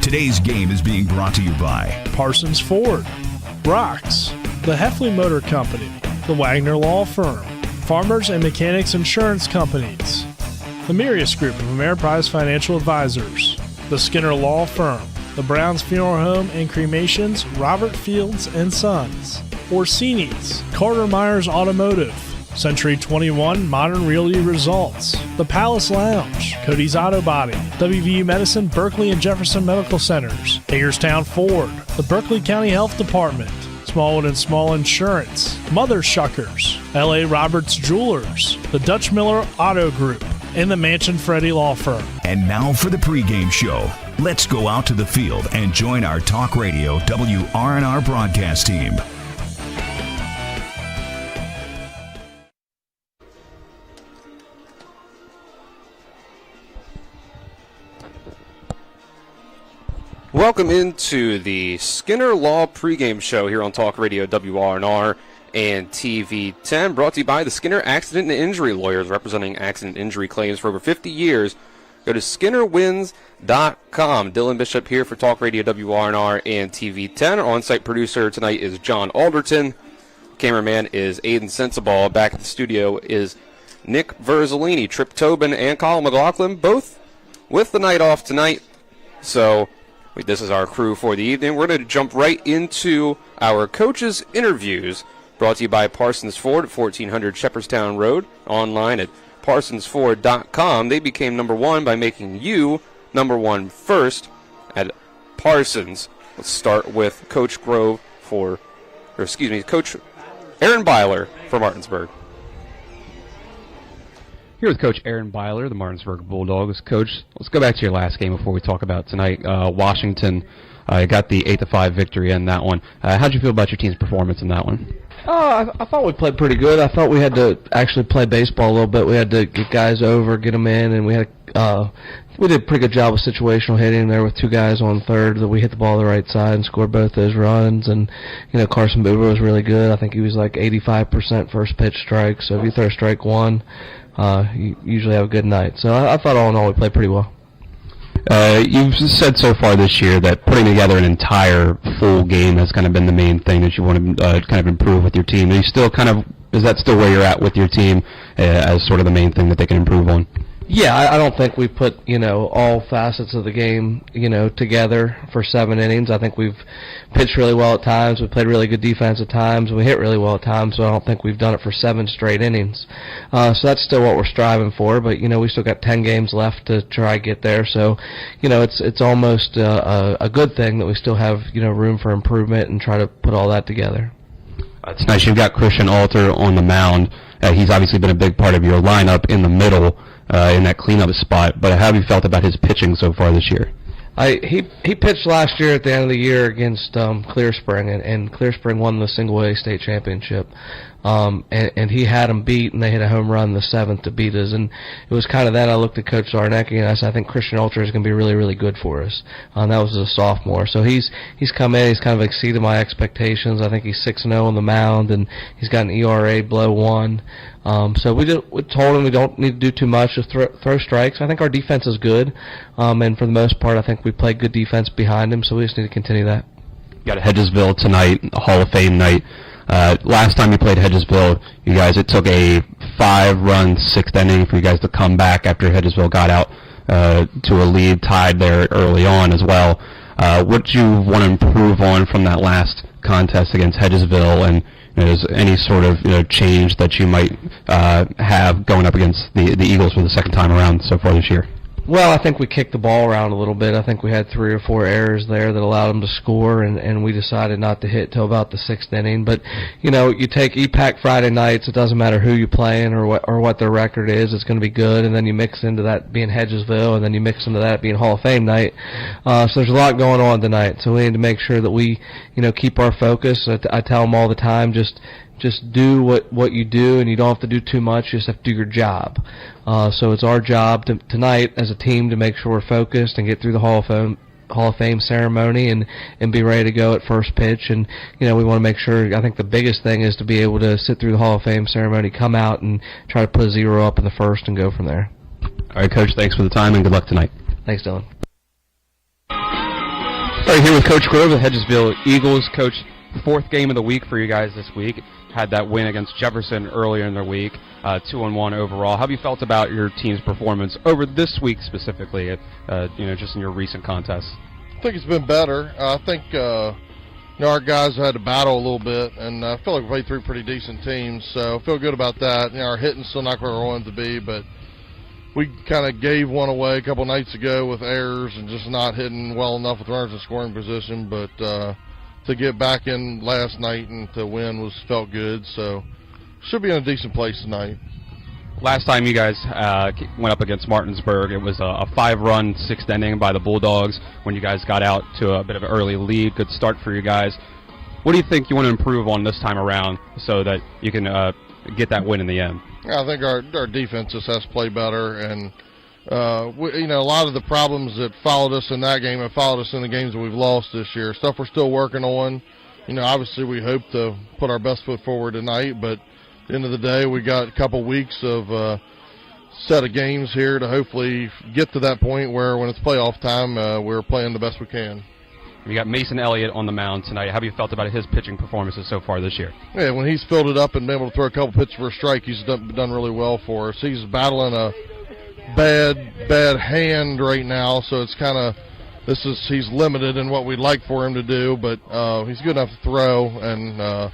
Today's game is being brought to you by Parsons Ford, Rocks, the Heffley Motor Company, the Wagner Law Firm, Farmers and Mechanics Insurance Companies, the Mirius Group of Ameriprise Financial Advisors, the Skinner Law Firm, the Browns Funeral Home and Cremations, Robert Fields and Sons, Orsini's, Carter Myers Automotive, Century 21 Modern Realty Results, the Palace Lounge, Cody's Auto Body, WVU Medicine, Berkeley and Jefferson Medical Centers, Hagerstown Ford, the Berkeley County Health Department, Smallwood and Small Insurance, Mother Shuckers, L.A. Roberts Jewelers, the Dutch Miller Auto Group, and the Mansion Freddie Law Firm. And now for the pregame show. Let's go out to the field and join our Talk Radio WRNR broadcast team. Welcome into the Skinner Law pregame show here on Talk Radio WRNR and TV 10, brought to you by the Skinner Accident and Injury Lawyers, representing accident injury claims for over 50 years. Go to skinnerwins.com Dylan Bishop here for Talk Radio WRNR and TV10. Our on-site producer tonight is John Alderton. Cameraman is Aiden Sensabaugh. Back at the studio is Nick Verzolini, Trip Tobin, and Colin McLaughlin, both with the night off tonight. So this is our crew for the evening. We're going to jump right into our coaches' interviews, brought to you by Parsons Ford at 1400 Shepherdstown Road, online at parsonsford.com. They became number one by making you number one first at Parsons. Let's start with Coach Coach Aaron Byler for Martinsburg. Here with Coach Aaron Byler, the Martinsburg Bulldogs. Coach, let's go back to your last game before we talk about tonight. Washington got the 8-5 victory in that one. How'd you feel about your team's performance in that one? I thought we played pretty good. I thought we had to actually play baseball a little bit. We had to get guys over, get them in, and we did a pretty good job of situational hitting there with two guys on third. That we hit the ball the right side and scored both those runs. And Carson Boober was really good. I think he was like 85% first pitch strike. So if you throw strike one, you usually have a good night. So I thought all in all we played pretty well. You've said so far this year that putting together an entire full game has kind of been the main thing that you want to kind of improve with your team. Are you still is that still where you're at with your team as sort of the main thing that they can improve on? Yeah, I don't think we put, all facets of the game, together for 7 innings. I think we've pitched really well at times. We played really good defense at times. We hit really well at times, so I don't think we've done it for 7 straight innings. So that's still what we're striving for, but, we still got 10 games left to try to get there. So, it's almost a good thing that we still have, room for improvement and try to put all that together. It's nice you've got Christian Alter on the mound. He's obviously been a big part of your lineup in the middle. In that cleanup spot, but how have you felt about his pitching so far this year? He pitched last year at the end of the year against Clear Spring, and Clear Spring won the single-A state championship. And he had them beat, and they hit a home run in the 7th to beat us. And it was kind of then I looked at Coach Zarnecki, and I said, I think Christian Ultra is going to be really, really good for us. That was a sophomore. So he's come in, he's kind of exceeded my expectations. I think he's 6-0 on the mound, and he's got an ERA below 1. So we told him we don't need to do too much, just throw strikes. I think our defense is good, and for the most part, I think we played good defense behind him, so we just need to continue that. You got Hedgesville tonight, a Hall of Fame night. Last time you played Hedgesville, it took a 5-run 6th inning for you guys to come back after Hedgesville got out to a lead, tied there early on as well. What do you want to improve on from that last contest against Hedgesville, and is any sort of change that you might have going up against the Eagles for the second time around so far this year? Well, I think we kicked the ball around a little bit. I think we had 3 or 4 errors there that allowed them to score, and we decided not to hit till about the 6th inning. But, you take EPAC Friday nights, it doesn't matter who you're playing or what their record is, it's going to be good, and then you mix into that being Hedgesville, and then you mix into that being Hall of Fame night. So there's a lot going on tonight, so we need to make sure that we, keep our focus. I tell them all the time, just do what you do, and you don't have to do too much. You just have to do your job. So it's our job tonight as a team to make sure we're focused and get through the Hall of Fame ceremony and be ready to go at first pitch. And we want to make sure. I think the biggest thing is to be able to sit through the Hall of Fame ceremony, come out, and try to put a 0 up in the first and go from there. All right, Coach. Thanks for the time and good luck tonight. Thanks, Dylan. All right, here with Coach Grove, the Hedgesville Eagles. Coach, 4th game of the week for you guys this week. Had that win against Jefferson earlier in the week, 2-1 overall. How have you felt about your team's performance over this week specifically, just in your recent contests? I think it's been better. I think our guys had to battle a little bit, and I feel like we played 3 pretty decent teams, so I feel good about that. Our hitting's still not where we want it to be, but we kind of gave one away a couple nights ago with errors and just not hitting well enough with runners in scoring position, but to get back in last night and to win felt good, so should be in a decent place tonight. Last time you guys went up against Martinsburg, it was a 5-run 6th inning by the Bulldogs when you guys got out to a bit of an early lead. Good start for you guys. What do you think you want to improve on this time around so that you can get that win in the end? I think our defense just has to play better, and a lot of the problems that followed us in that game have followed us in the games that we've lost this year. Stuff we're still working on. Obviously we hope to put our best foot forward tonight, but at the end of the day, we got a couple weeks of set of games here to hopefully get to that point where when it's playoff time, we're playing the best we can. You got Mason Elliott on the mound tonight. How have you felt about his pitching performances so far this year? Yeah, when he's filled it up and been able to throw a couple pitches for a strike, he's done really well for us. He's battling a bad hand right now, so it's kind of he's limited in what we'd like for him to do, but he's good enough to throw, and I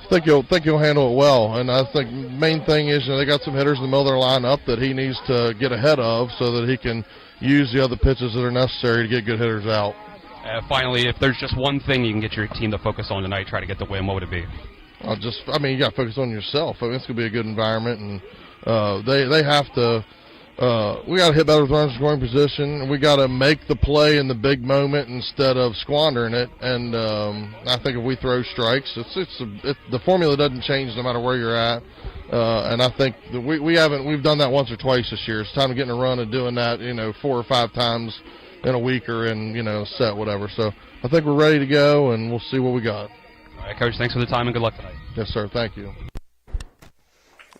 think he'll handle it well. And I think the main thing is they got some hitters in the middle of their lineup that he needs to get ahead of so that he can use the other pitches that are necessary to get good hitters out. Finally, if there's just one thing you can get your team to focus on tonight, try to get the win, what would it be? You got to focus on yourself. I mean, it's going to be a good environment, and they have to. We got to hit better with runners in scoring position. We got to make the play in the big moment instead of squandering it. And I think if we throw strikes, the formula doesn't change no matter where you're at. And I think that we've done that once or twice this year. It's time to get in a run and doing that, 4 or 5 times in a week or in, set, whatever. So I think we're ready to go, and we'll see what we got. All right, Coach, thanks for the time and good luck tonight. Yes, sir. Thank you.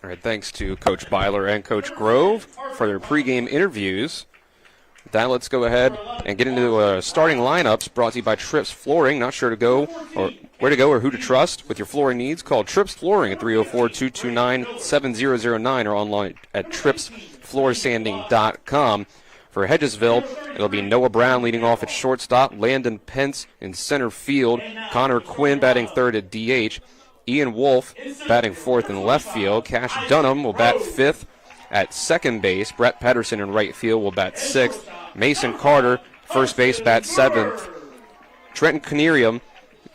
All right, thanks to Coach Byler and Coach Grove for their pregame interviews. With that, let's go ahead and get into starting lineups brought to you by Trips Flooring. Not sure to go or where to go or who to trust with your flooring needs? Call Trips Flooring at 304-229-7009 or online at tripsfloorsanding.com. For Hedgesville, it'll be Noah Brown leading off at shortstop, Landon Pence in center field, Connor Quinn batting third at DH, Ian Wolf batting fourth in left field, Cash Dunham will bat fifth at second base, Brett Pedersen in right field will bat sixth, Mason Carter, first base, bats seventh, Trenton Canerium,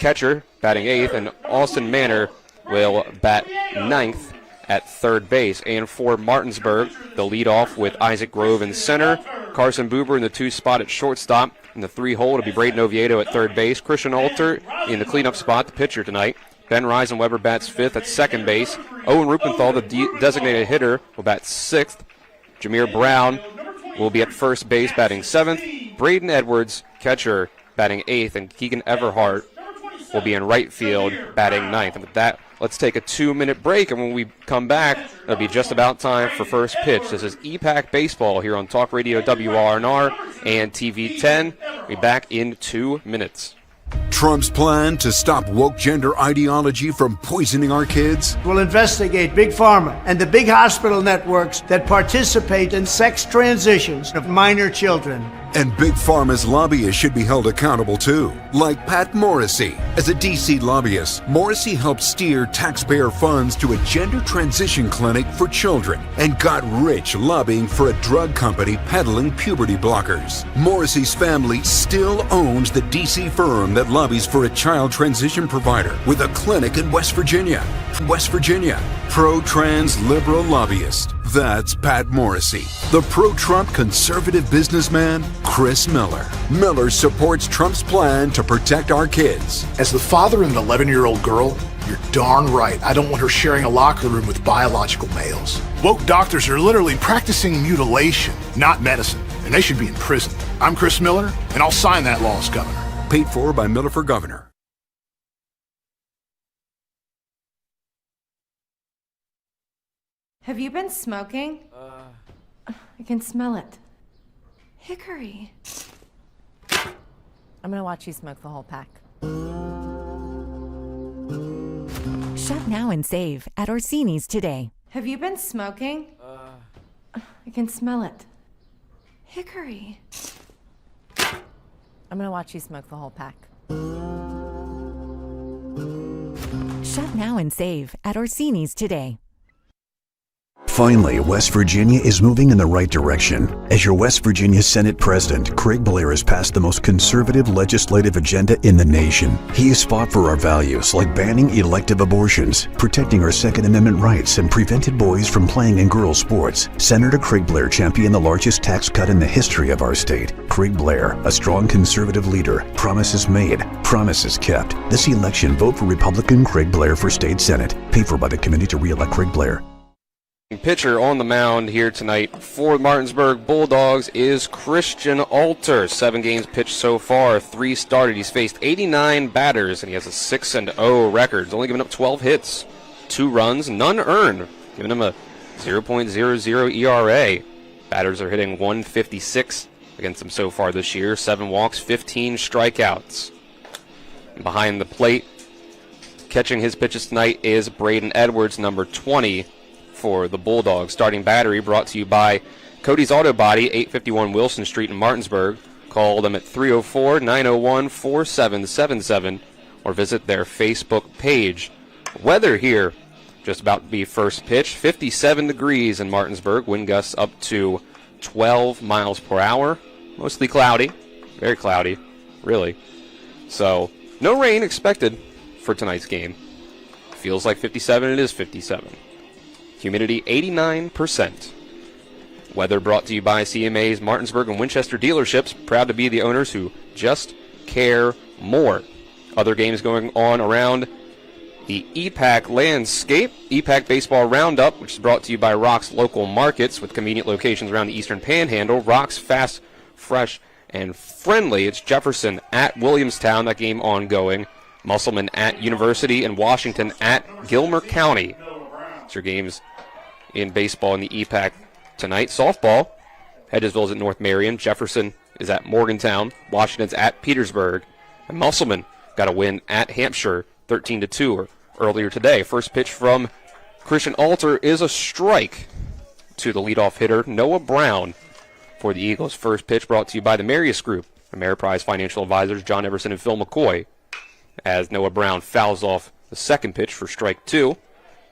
catcher, batting eighth, and Austin Manor will bat ninth at third base. And for Martinsburg, they'll lead off with Isaac Grove in center, Carson Buber in the 2 spot at shortstop. In the 3 hole, it'll be Braden Oviedo at third base, Christian Alter in the cleanup spot, the pitcher tonight. Ben Reisenweber bats fifth at second base. Owen Rupenthal, the designated hitter, will bat sixth. Jameer Brown will be at first base batting seventh. Braden Edwards, catcher, batting eighth, and Keegan Everhart will be in right field batting ninth. And with that, let's take a 2-minute break, and when we come back, it'll be just about time for first pitch. This is EPAC Baseball here on Talk Radio WRNR and TV 10. We'll be back in 2 minutes. Trump's plan to stop woke gender ideology from poisoning our kids? We'll investigate Big Pharma and the big hospital networks that participate in sex transitions of minor children. And Big Pharma's lobbyists should be held accountable too, like Pat Morrissey. As a D.C. lobbyist, Morrissey helped steer taxpayer funds to a gender transition clinic for children and got rich lobbying for a drug company peddling puberty blockers. Morrissey's family still owns the D.C. firm that lobbies for a child transition provider with a clinic in West Virginia. West Virginia, pro-trans liberal lobbyist. That's Pat Morrissey. The pro-Trump conservative businessman, Chris Miller. Miller supports Trump's plan to protect our kids. As the father of an 11-year-old girl, you're darn right. I don't want her sharing a locker room with biological males. Woke doctors are literally practicing mutilation, not medicine, and they should be in prison. I'm Chris Miller, and I'll sign that law as governor. Paid for by Miller for Governor. Have you been smoking? I can smell it. Hickory. I'm gonna watch you smoke the whole pack. Shop now and save at Orsini's today. Have you been smoking? I can smell it. Hickory. I'm gonna watch you smoke the whole pack. Shop now and save at Orsini's today. Finally, West Virginia is moving in the right direction. As your West Virginia Senate President, Craig Blair has passed the most conservative legislative agenda in the nation. He has fought for our values like banning elective abortions, protecting our Second Amendment rights, and prevented boys from playing in girls' sports. Senator Craig Blair championed the largest tax cut in the history of our state. Craig Blair, a strong conservative leader. Promises made, promises kept. This election, vote for Republican Craig Blair for State Senate. Paid for by the Committee to Re-elect Craig Blair. Pitcher on the mound here tonight for Martinsburg Bulldogs is Christian Alter. 7 games pitched so far, 3 started. He's faced 89 batters, and he has a 6-0 record. He's only given up 12 hits, 2 runs, none earned, giving him a 0.00 ERA. Batters are hitting 156 against them so far this year. 7 walks, 15 strikeouts. And behind the plate, catching his pitches tonight is Braden Edwards, number 20 for the Bulldogs. Starting battery brought to you by Cody's Auto Body, 851 Wilson Street in Martinsburg. Call them at 304-901-4777 or visit their Facebook page. Weather here, just about to be first pitch. 57 degrees in Martinsburg. Wind gusts up to 12 miles per hour. Mostly cloudy. Very cloudy, really. So, no rain expected for tonight's game. Feels like 57. It is 57. Humidity 89%. Weather brought to you by CMA's Martinsburg and Winchester dealerships. Proud to be the owners who just care more. Other games going on around the EPAC landscape. EPAC Baseball Roundup, which is brought to you by Rock's Local Markets with convenient locations around the Eastern Panhandle. Rock's fast, fresh, and friendly. It's Jefferson at Williamstown, that game ongoing. Musselman at University, and Washington at Gilmer County. It's your games in baseball in the EPAC tonight. Softball, Hedgesville's at North Marion. Jefferson is at Morgantown. Washington's at Petersburg. And Musselman got a win at Hampshire, 13-2 earlier today. First pitch from Christian Alter is a strike to the leadoff hitter, Noah Brown, for the Eagles. First pitch brought to you by the Marius Group, Ameriprise Financial Advisors, John Everson and Phil McCoy. As Noah Brown fouls off the second pitch for strike 2. You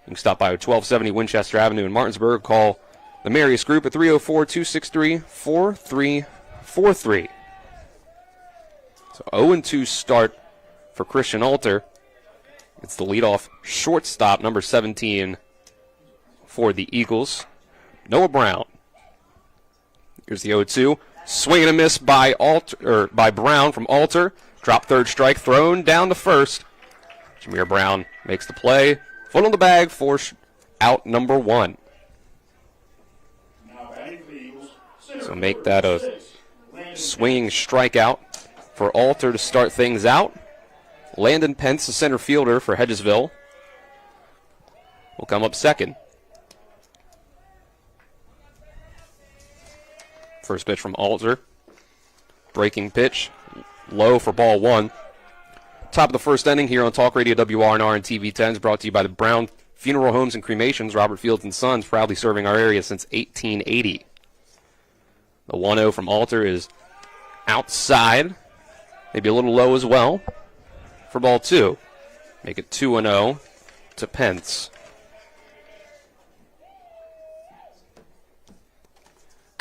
can stop by 1270 Winchester Avenue in Martinsburg. Call the Marius Group at 304-263-4343. So 0-2 start for Christian Alter. It's the leadoff shortstop, number 17 for the Eagles, Noah Brown. Here's the 0-2. Swing and a miss by Brown from Alter. Drop third strike, thrown down to first. Jameer Brown makes the play. Foot on the bag for out number 1. So make that a swinging strikeout for Alter to start things out. Landon Pence, the center fielder for Hedgesville, will come up second. First pitch from Alter. Breaking pitch. Low for ball 1. Top of the first inning here on Talk Radio WRNR and TV 10 is brought to you by the Brown Funeral Homes and Cremations, Robert Fields and Sons, proudly serving our area since 1880. The 1-0 from Alter is outside, maybe a little low as well for ball 2. Make it 2-0 to Pence.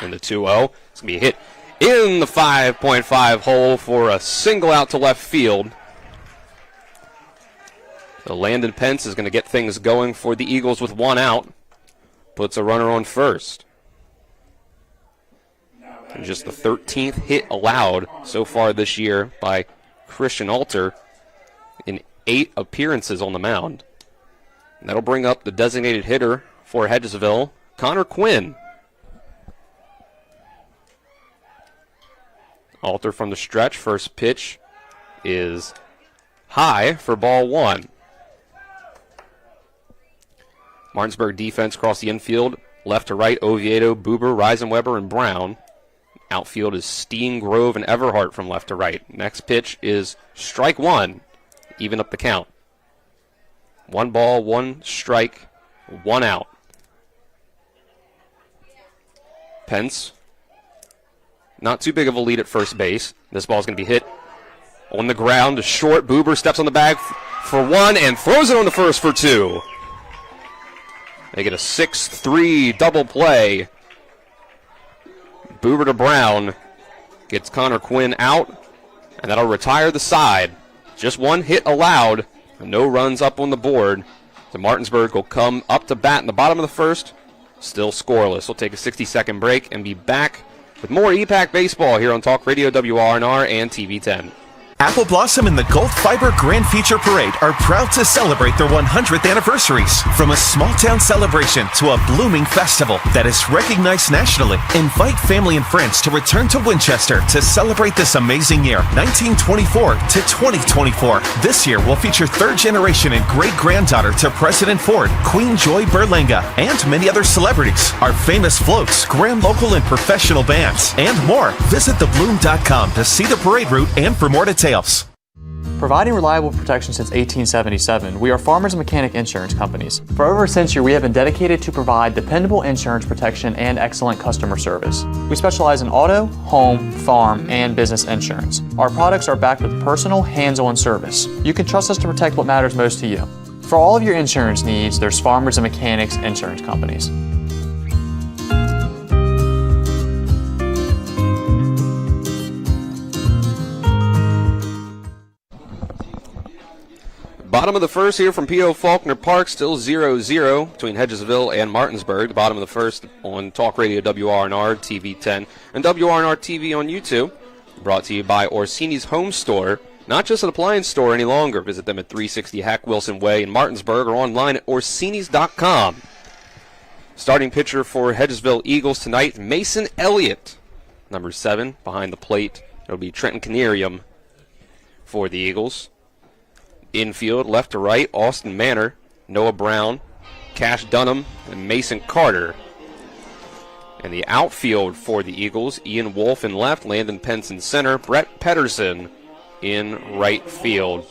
And the 2-0 is going to be hit in the 5.5 hole for a single out to left field. So Landon Pence is going to get things going for the Eagles with 1 out. Puts a runner on first. And just the 13th hit allowed so far this year by Christian Alter in 8 appearances on the mound. And that'll bring up the designated hitter for Hedgesville, Connor Quinn. Alter from the stretch. First pitch is high for ball 1. Martinsburg defense across the infield. Left to right, Oviedo, Buber, Reisenweber, and Brown. Outfield is Steen, Grove, and Everhart from left to right. Next pitch is strike 1. Even up the count. 1 ball, 1 strike, 1 out. Pence. Not too big of a lead at first base. This ball's going to be hit on the ground to short. Buber steps on the bag for 1 and throws it on the first for 2. They get a 6-3 double play. Buber to Brown gets Connor Quinn out, and that'll retire the side. Just 1 hit allowed, and no runs up on the board. So Martinsburg will come up to bat in the bottom of the first, still scoreless. We'll take a 60-second break and be back with more EPAC baseball here on Talk Radio WRNR and TV 10. Apple Blossom and the Gold Fiber Grand Feature Parade are proud to celebrate their 100th anniversaries. From a small-town celebration to a blooming festival that is recognized nationally, invite family and friends to return to Winchester to celebrate this amazing year, 1924 to 2024. This year will feature third generation and great-granddaughter to President Ford, Queen Joy Berlanga, and many other celebrities. Our famous floats, grand local and professional bands, and more. Visit thebloom.com to see the parade route and for more details. Providing reliable protection since 1877, we are Farmers and Mechanic Insurance Companies. For over a century, we have been dedicated to provide dependable insurance protection and excellent customer service. We specialize in auto, home, farm, and business insurance. Our products are backed with personal, hands-on service. You can trust us to protect what matters most to you. For all of your insurance needs, there's Farmers and Mechanics Insurance Companies. Bottom of the first here from P.O. Faulkner Park, still 0-0 between Hedgesville and Martinsburg. The bottom of the first on Talk Radio WRNR TV 10 and WRNR TV on YouTube. Brought to you by Orsini's Home Store. Not just an appliance store any longer. Visit them at 360 Hack Wilson Way in Martinsburg or online at Orsinis.com. Starting pitcher for Hedgesville Eagles tonight, Mason Elliott, number 7, behind the plate. It'll be Trenton Canarium for the Eagles. Infield, left to right, Austin Manor, Noah Brown, Cash Dunham, and Mason Carter. And the outfield for the Eagles, Ian Wolf in left, Landon Pence in center, Brett Pedersen in right field.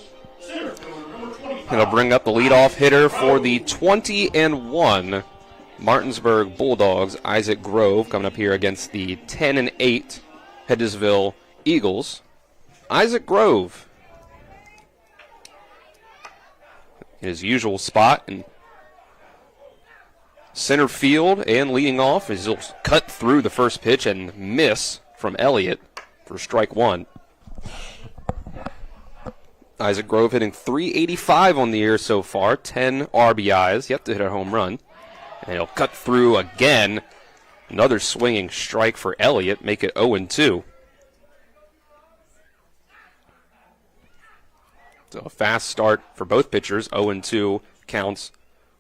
It'll bring up the leadoff hitter for the 20-1 Martinsburg Bulldogs, Isaac Grove, coming up here against the 10-8 Hedgesville Eagles. Isaac Grove, in his usual spot in center field, and leading off is he'll cut through the first pitch and miss from Elliott for strike one. Isaac Grove hitting .385 on the year so far, 10 RBIs, yet to hit a home run. And he'll cut through again. Another swinging strike for Elliott, make it 0-2. So a fast start for both pitchers, 0-2 counts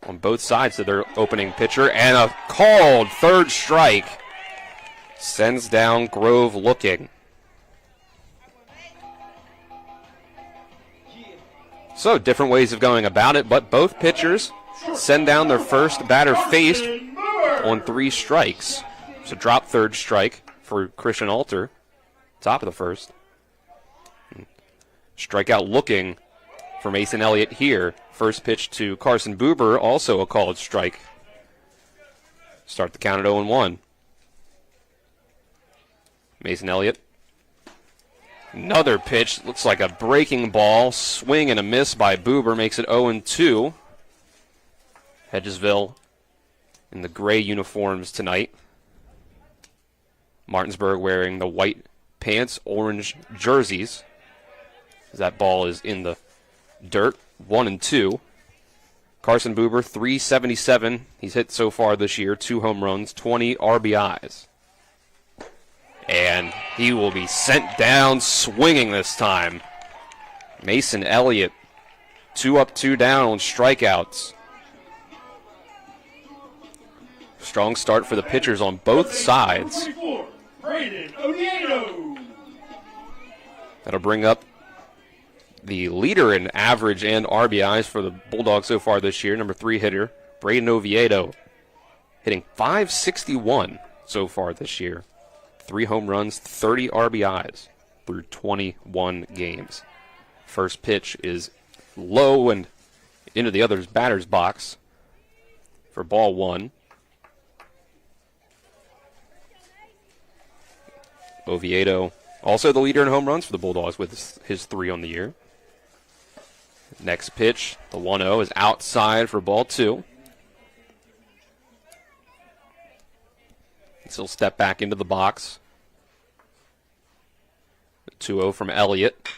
on both sides of their opening pitcher, and a called third strike sends down Grove looking. So different ways of going about it, but both pitchers send down their first batter faced on 3 strikes. So drop third strike for Christian Alter, top of the first. Strikeout looking for Mason Elliott here. First pitch to Carson Buber, also a called strike. Start the count at 0-1. Mason Elliott. Another pitch, looks like a breaking ball. Swing and a miss by Buber makes it 0-2. Hedgesville in the gray uniforms tonight. Martinsburg wearing the white pants, orange jerseys. That ball is in the dirt, 1-2. Carson Buber, .377. He's hit so far this year, 2 home runs, 20 RBIs. And he will be sent down swinging this time. Mason Elliott, 2 up, 2 down on strikeouts. Strong start for the pitchers on both sides. That'll bring up the leader in average and RBIs for the Bulldogs so far this year, number 3 hitter, Braden Oviedo, hitting .561 so far this year. 3 home runs, 30 RBIs through 21 games. First pitch is low and into the other batter's box for ball 1. Oviedo, also the leader in home runs for the Bulldogs with his 3 on the year. Next pitch, the 1-0, is outside for ball 2. He'll step back into the box. The 2-0 from Elliott.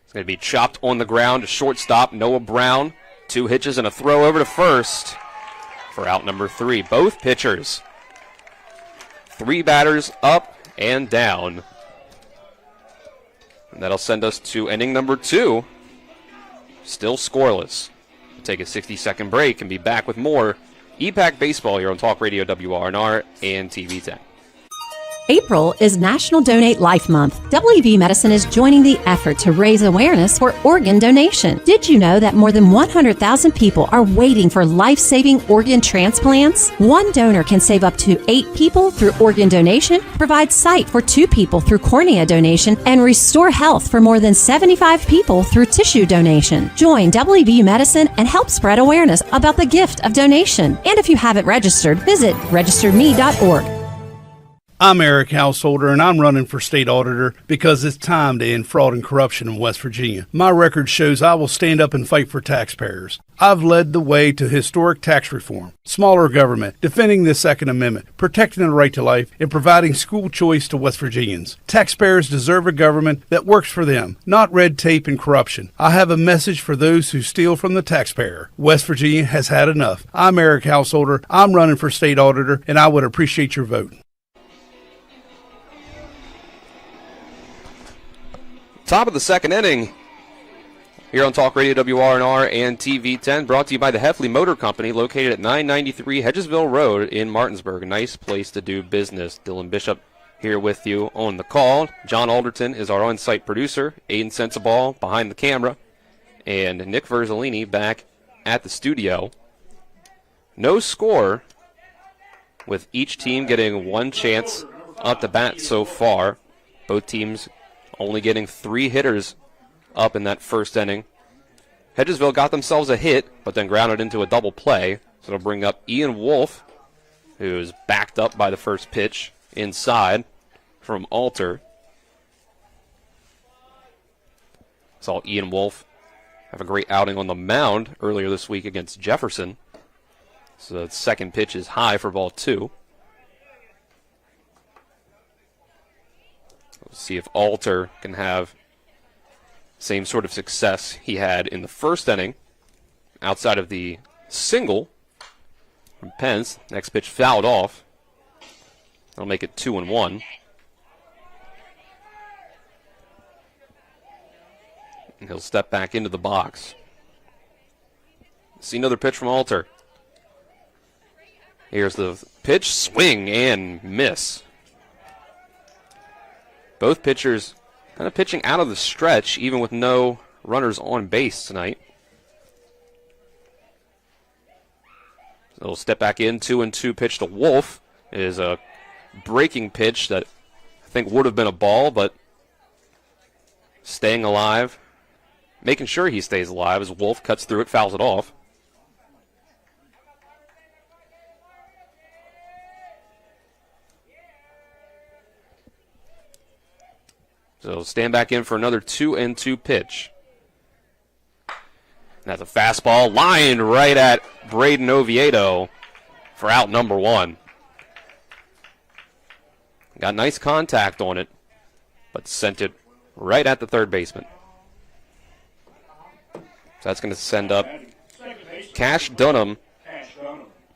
It's going to be chopped on the ground to shortstop, Noah Brown. 2 hitches and a throw over to first for out number 3. Both pitchers. 3 batters up and down. And that'll send us to inning number 2. Still scoreless. We'll take a 60-second break and be back with more EPAC baseball here on Talk Radio WRNR and TV 10. April is National Donate Life Month. WV Medicine is joining the effort to raise awareness for organ donation. Did you know that more than 100,000 people are waiting for life-saving organ transplants? One donor can save up to 8 people through organ donation, provide sight for 2 people through cornea donation, and restore health for more than 75 people through tissue donation. Join WV Medicine and help spread awareness about the gift of donation. And if you haven't registered, visit registerme.org. I'm Eric Householder, and I'm running for state auditor because it's time to end fraud and corruption in West Virginia. My record shows I will stand up and fight for taxpayers. I've led the way to historic tax reform, smaller government, defending the Second Amendment, protecting the right to life, and providing school choice to West Virginians. Taxpayers deserve a government that works for them, not red tape and corruption. I have a message for those who steal from the taxpayer. West Virginia has had enough. I'm Eric Householder. I'm running for state auditor, and I would appreciate your vote. Top of the second inning here on Talk Radio WRNR and TV 10, brought to you by the Hedgesville Motor Company, located at 993 Hedgesville Road in Martinsburg. A nice place to do business. Dylan Bishop here with you on the call. John Alderton is our on-site producer. Aiden Sensabaugh behind the camera. And Nick Verzolini back at the studio. No score, with each team getting one chance up to bat so far. Both teams only getting 3 hitters up in that first inning. Hedgesville got themselves a hit, but then grounded into a double play. So it'll bring up Ian Wolf, who's backed up by the first pitch inside from Alter. Saw Ian Wolf have a great outing on the mound earlier this week against Jefferson. So the second pitch is high for ball 2. We'll see if Alter can have same sort of success he had in the first inning. Outside of the single from Pence, next pitch fouled off. That'll make it 2-1. And he'll step back into the box. See another pitch from Alter. Here's the pitch, swing and miss. Both pitchers kind of pitching out of the stretch, even with no runners on base tonight. So he'll step back in, 2-2 pitch to Wolf. It is a breaking pitch that I think would have been a ball, but staying alive, making sure he stays alive as Wolf cuts through it, fouls it off. So stand back in for another 2-2 pitch. That's a fastball lined right at Braden Oviedo for out number 1. Got nice contact on it, but sent it right at the third baseman. So that's going to send up Cash Dunham,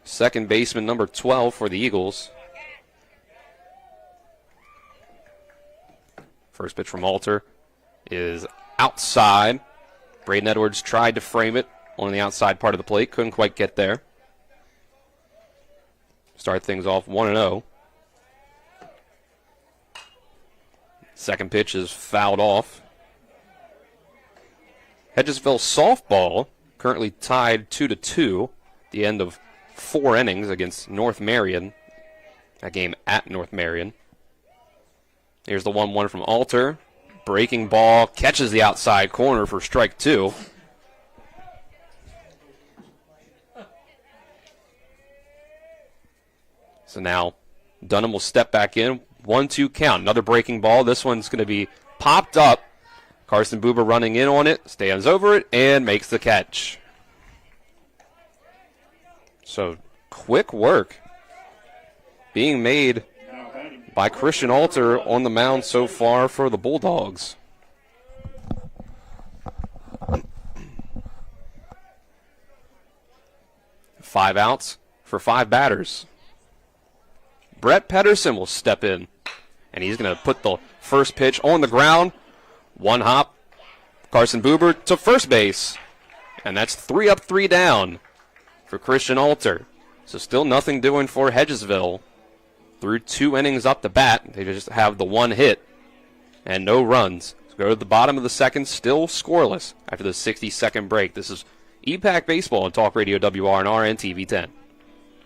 second baseman number 12 for the Eagles. First pitch from Alter is outside. Braden Edwards tried to frame it on the outside part of the plate. Couldn't quite get there. Start things off 1-0. Second pitch is fouled off. Hedgesville softball currently tied 2-2 at the end of 4 innings against North Marion. That game at North Marion. Here's the 1-1 from Alter. Breaking ball, catches the outside corner for strike 2. So now Dunham will step back in. 1-2 count. Another breaking ball. This one's going to be popped up. Carson Buber running in on it, stands over it, and makes the catch. So quick work being made by Christian Alter on the mound so far for the Bulldogs. Five outs for 5 batters. Brett Pedersen will step in, and he's going to put the first pitch on the ground. One hop. Carson Buber to first base. And that's 3 up, 3 down for Christian Alter. So still nothing doing for Hedgesville. Through 2 innings up the bat. They just have the 1 hit and no runs. So go to the bottom of the second, still scoreless after the 60-second break. This is EPAC Baseball on Talk Radio WRNR and TV 10.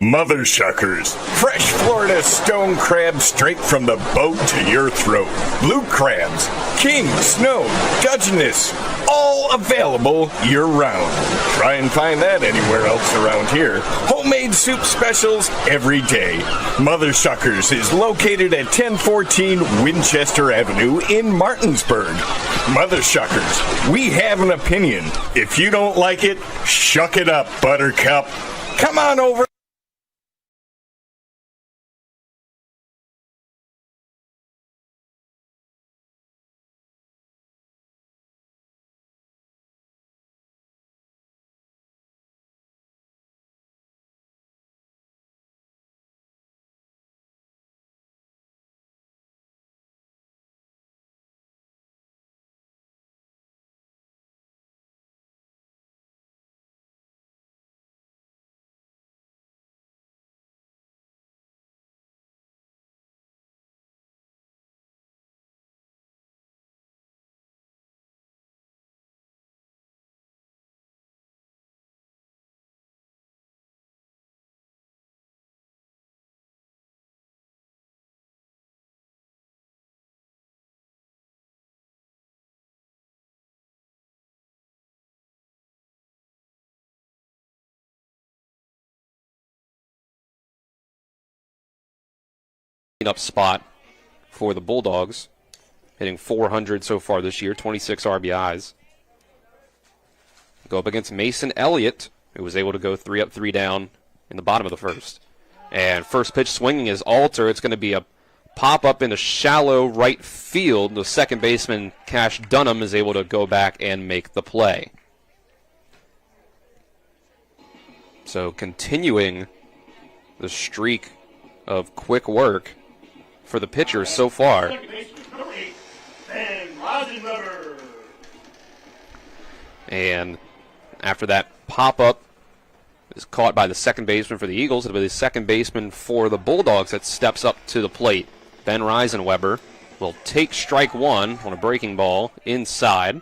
Mother suckers, fresh Florida stone crab straight from the boat to your throat. Blue crabs, king, snow, Dungeness, all available year-round. Try and find that anywhere else around here. Homemade soup specials every day. Mother Suckers is located at 1014 Winchester Avenue in Martinsburg. Mother Suckers, we have an opinion. If you don't like it, shuck it up, Buttercup. Come on over. Up spot for the Bulldogs, hitting 400 so far this year, 26 RBIs. Go up against Mason Elliott, who was able to go 3 up, 3 down in the bottom of the first. And first pitch swinging is Alter. It's going to be a pop-up in the shallow right field. The second baseman, Cash Dunham, is able to go back and make the play. So continuing the streak of quick work for the pitchers so far. And after that pop-up is caught by the second baseman for the Eagles, it'll be the second baseman for the Bulldogs that steps up to the plate. Ben Reisenweber will take strike 1 on a breaking ball inside.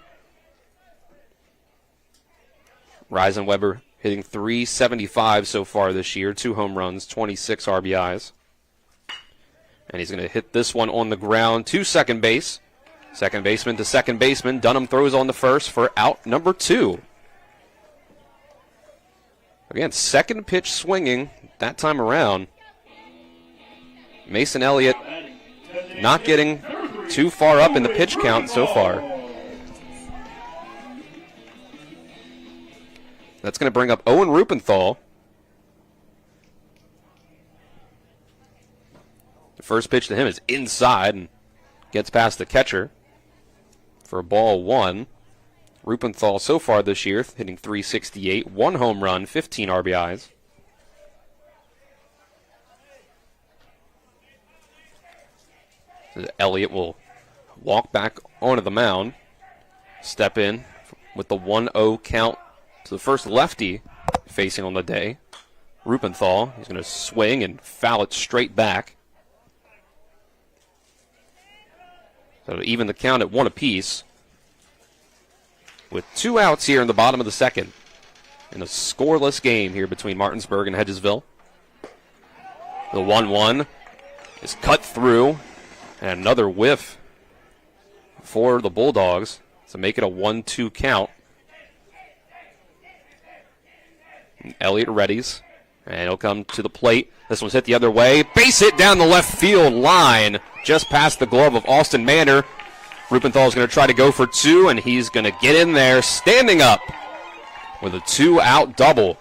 Reisenweber hitting .375 so far this year, 2 home runs, 26 RBIs. And he's going to hit this one on the ground to second base. Second baseman to second baseman. Dunham throws on the first for out number 2. Again, second pitch swinging that time around. Mason Elliott not getting too far up in the pitch count so far. That's going to bring up Owen Rupenthal. The first pitch to him is inside and gets past the catcher for a ball 1. Rupenthal so far this year hitting .368, 1 home run, 15 RBIs. So Elliott will walk back onto the mound, step in with the 1-0 count to the first lefty facing on the day. Rupenthal, he's going to swing and foul it straight back. So even the count at 1 apiece. With 2 outs here in the bottom of the second. In a scoreless game here between Martinsburg and Hedgesville. The 1-1 is cut through. And another whiff for the Bulldogs to make it a 1-2 count. And Elliott readies. And he'll come to the plate. This one's hit the other way. Base hit down the left field line. Just past the glove of Austin Manor. Rupenthal is going to try to go for 2, and he's going to get in there standing up with a 2-out double.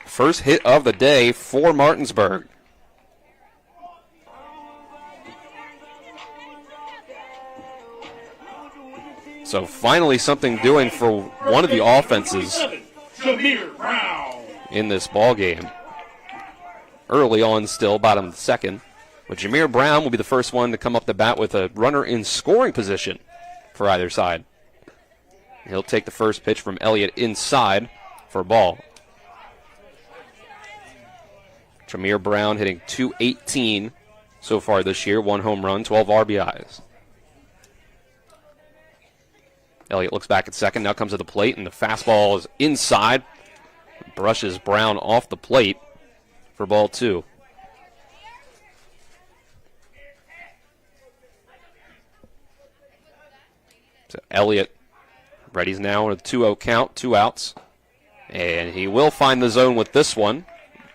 First hit of the day for Martinsburg. So finally something doing for one of the offenses in this ball game. Early on still, bottom of the second. But Jameer Brown will be the first one to come up the bat with a runner in scoring position for either side. He'll take the first pitch from Elliott inside for a ball. Jameer Brown hitting .218 so far this year. 1 home run, 12 RBIs. Elliott looks back at second, now comes to the plate, and the fastball is inside. Brushes Brown off the plate for ball 2. So Elliott readies now with a 2-0 count, 2 outs. And he will find the zone with this one.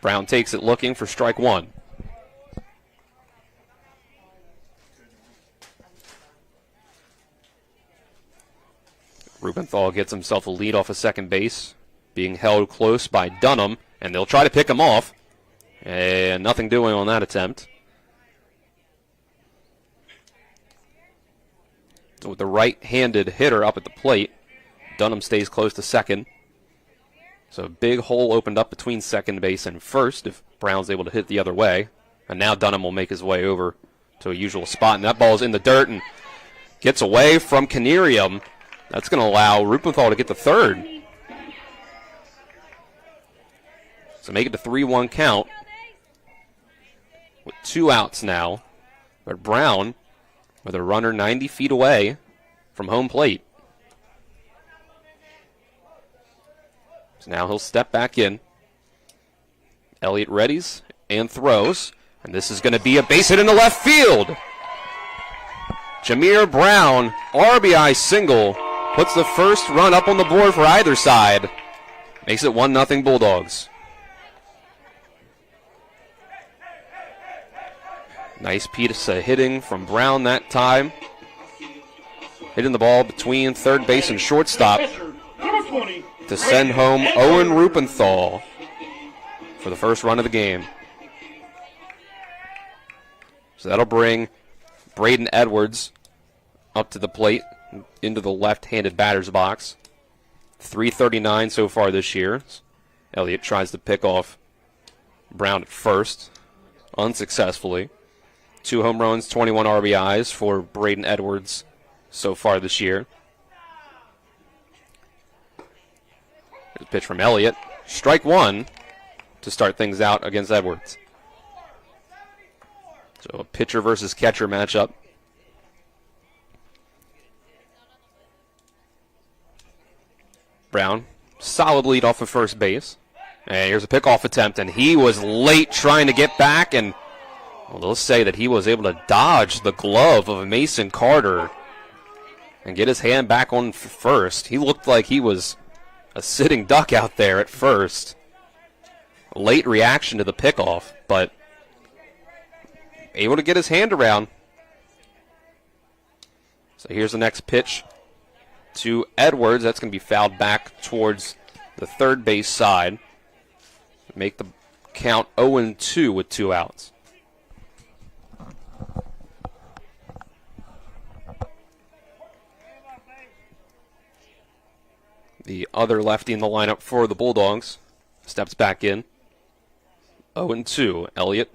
Brown takes it looking for strike 1. Rubenthal gets himself a lead off of second base, being held close by Dunham, and they'll try to pick him off. And nothing doing on that attempt. So with the right-handed hitter up at the plate, Dunham stays close to second. So a big hole opened up between second base and first if Brown's able to hit the other way. And now Dunham will make his way over to a usual spot. And that ball's in the dirt and gets away from Canerium. That's going to allow Rubenthal to get the third. So make it a 3-1 count with 2 outs now. But Brown with a runner 90 feet away from home plate. So now he'll step back in. Elliott readies and throws. And this is going to be a base hit in the left field. Jameer Brown, RBI single, puts the first run up on the board for either side. Makes it 1-0 Bulldogs. Nice piece of hitting from Brown that time. Hitting the ball between third base and shortstop to send home Owen Rubenthal for the first run of the game. So that'll bring Braden Edwards up to the plate into the left-handed batter's box. 339 so far this year. Elliott tries to pick off Brown at first, unsuccessfully. 2 home runs, 21 RBIs for Braden Edwards so far this year. Here's a pitch from Elliott. Strike 1 to start things out against Edwards. So a pitcher versus catcher matchup. Brown, solid lead off of first base. And here's a pickoff attempt, and he was late trying to get back, and well, let's say that he was able to dodge the glove of Mason Carter and get his hand back on first. He looked like he was a sitting duck out there at first. Late reaction to the pickoff, but able to get his hand around. So here's the next pitch to Edwards. That's going to be fouled back towards the third base side. Make the count 0-2 with 2 outs. The other lefty in the lineup for the Bulldogs steps back in. 0-2. Elliott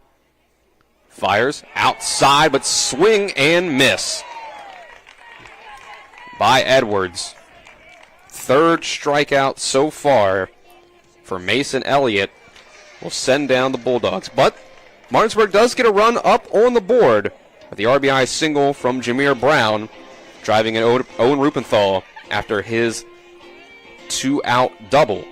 fires outside, but swing and miss by Edwards. Third strikeout so far for Mason Elliott will send down the Bulldogs. But Martinsburg does get a run up on the board with the RBI single from Jameer Brown, driving in Owen Rubenthal after his 2-out double.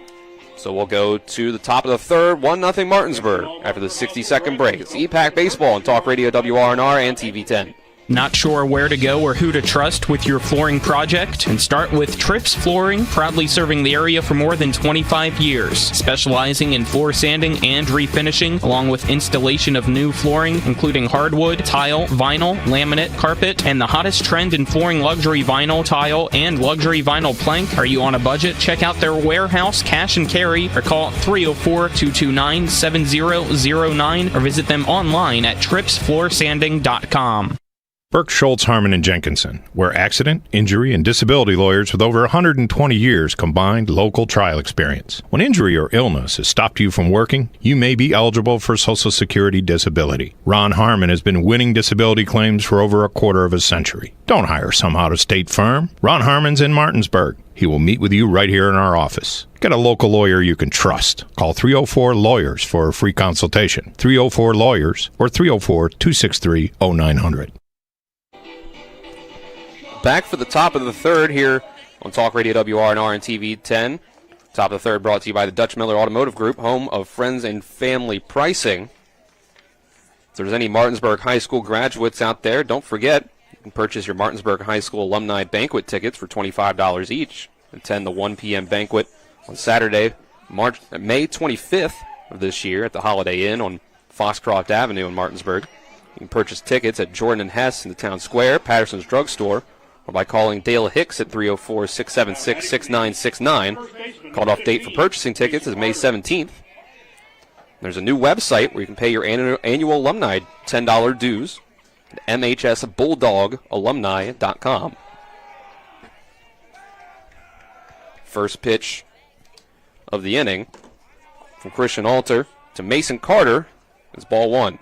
So we'll go to the top of the third, 1-0 Martinsburg after the 60-second break. It's EPAC Baseball on Talk Radio WRNR and TV 10. Not sure where to go or who to trust with your flooring project? And start with Trips Flooring, proudly serving the area for more than 25 years, specializing in floor sanding and refinishing, along with installation of new flooring, including hardwood, tile, vinyl, laminate, carpet, and the hottest trend in flooring, luxury vinyl, tile, and luxury vinyl plank. Are you on a budget? Check out their warehouse, cash and carry, or call 304-229-7009, or visit them online at tripsfloorsanding.com. Burke, Schultz, Harmon, and Jenkinson, where accident, injury, and disability lawyers with over 120 years combined local trial experience. When injury or illness has stopped you from working, you may be eligible for Social Security disability. Ron Harmon has been winning disability claims for over a quarter of a century. Don't hire some out-of-state firm. Ron Harmon's in Martinsburg. He will meet with you right here in our office. Get a local lawyer you can trust. Call 304-LAWYERS for a free consultation. 304-LAWYERS or 304-263-0900. Back for the top of the third here on Talk Radio WRNR and TV 10. Top of the third brought to you by the Dutch Miller Automotive Group, home of friends and family pricing. If there's any Martinsburg High School graduates out there, don't forget, you can purchase your Martinsburg High School alumni banquet tickets for $25 each. Attend the 1 p.m. banquet on Saturday, May 25th of this year at the Holiday Inn on Foxcroft Avenue in Martinsburg. You can purchase tickets at Jordan and Hess in the town square, Patterson's Drugstore, or by calling Dale Hicks at 304-676-6969. Called-off date for purchasing tickets is May 17th. There's a new website where you can pay your annual alumni $10 dues at mhsbulldogalumni.com. First pitch of the inning from Christian Alter to Mason Carter is ball one.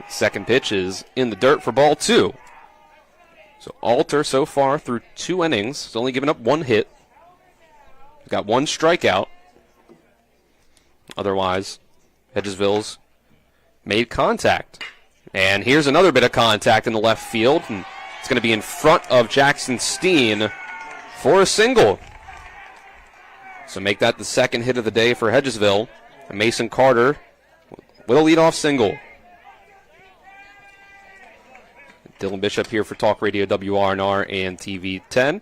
Second pitch is in the dirt for ball two. So Alter so far through 2 innings has only given up 1 hit. He's got 1 strikeout. Otherwise, Hedgesville's made contact. And here's another bit of contact in the left field. And it's going to be in front of Jackson Steen for a single. So make that the second hit of the day for Hedgesville. And Mason Carter with a leadoff single. Dylan Bishop here for Talk Radio WRNR and TV 10.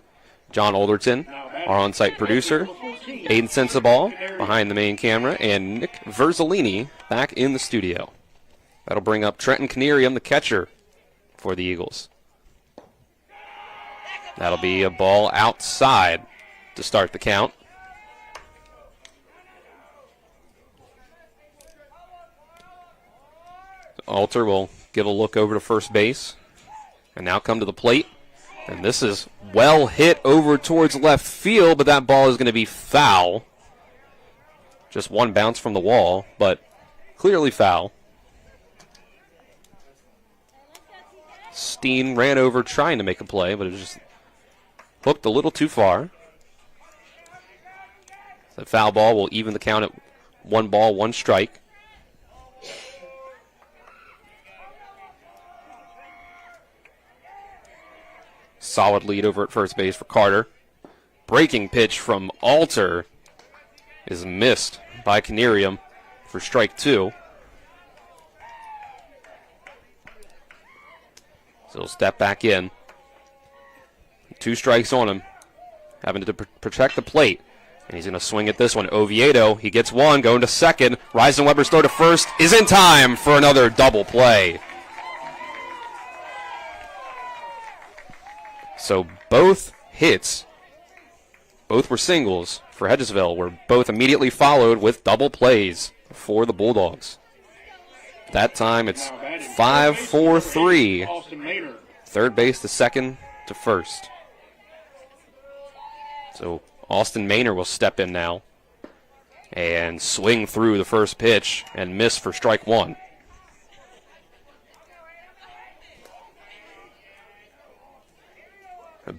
John Olderton, our on-site producer. Aiden Sensabaugh behind the main camera. And Nick Verzolini back in the studio. That'll bring up Trenton Canerium, the catcher for the Eagles. That'll be a ball outside to start the count. Alter will give a look over to first base. And now come to the plate. And this is well hit over towards left field, but that ball is going to be foul. Just 1 bounce from the wall, but clearly foul. Steen ran over trying to make a play, but it just hooked a little too far. The foul ball will even the count at 1 ball, 1 strike. Solid lead over at first base for Carter. Breaking pitch from Alter is missed by Canerium for strike 2. So he'll step back in. 2 strikes on him. Having to protect the plate. And he's going to swing at this one. Oviedo, he gets 1, going to second. Reisenweber's throw to first is in time for another double play. So both hits, both were singles for Hedgesville, were both immediately followed with double plays for the Bulldogs. That time it's 5-4-3. Third base to second to first. So Austin Maynard will step in now and swing through the first pitch and miss for strike 1.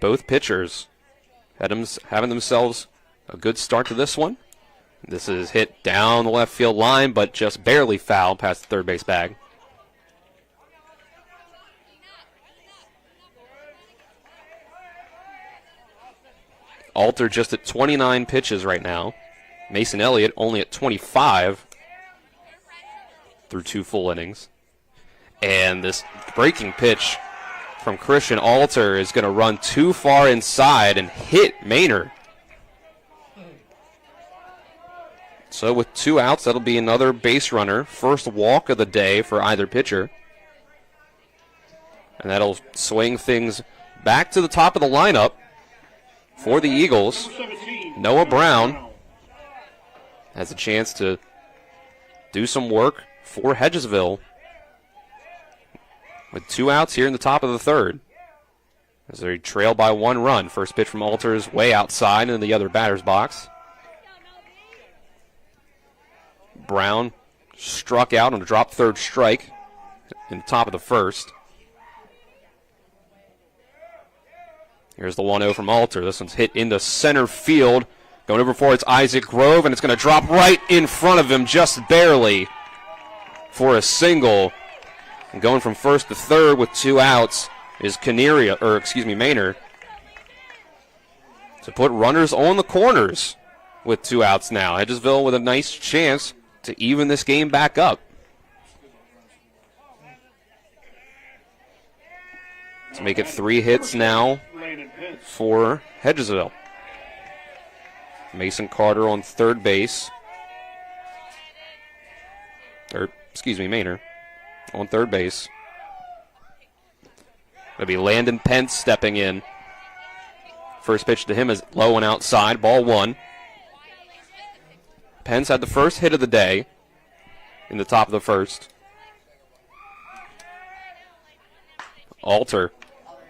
Both pitchers having themselves a good start to this one. This is hit down the left field line, but just barely foul past the third base bag. Alter just at 29 pitches right now. Mason Elliott only at 25 through 2 full innings. And this breaking pitch from Christian Alter is going to run too far inside and hit Maynard. So with 2 outs, that'll be another base runner. First walk of the day for either pitcher. And that'll swing things back to the top of the lineup for the Eagles. Noah Brown has a chance to do some work for Hedgesville. With 2 outs here in the top of the third. As they trail by 1 run. First pitch from Alter is way outside in the other batter's box. Brown struck out on a drop third strike in the top of the first. Here's the 1-0 from Alter. This one's hit into center field. Going over for it's Isaac Grove, and it's going to drop right in front of him just barely for a single. And going from first to third with 2 outs is Maynard. To put runners on the corners with 2 outs now. Hedgesville with a nice chance to even this game back up. To make it 3 hits now for Hedgesville. Mason Carter on third base. Maynard on third base. It'll be Landon Pence stepping in. First pitch to him is low and outside, ball 1. Pence had the first hit of the day in the top of the first. Alter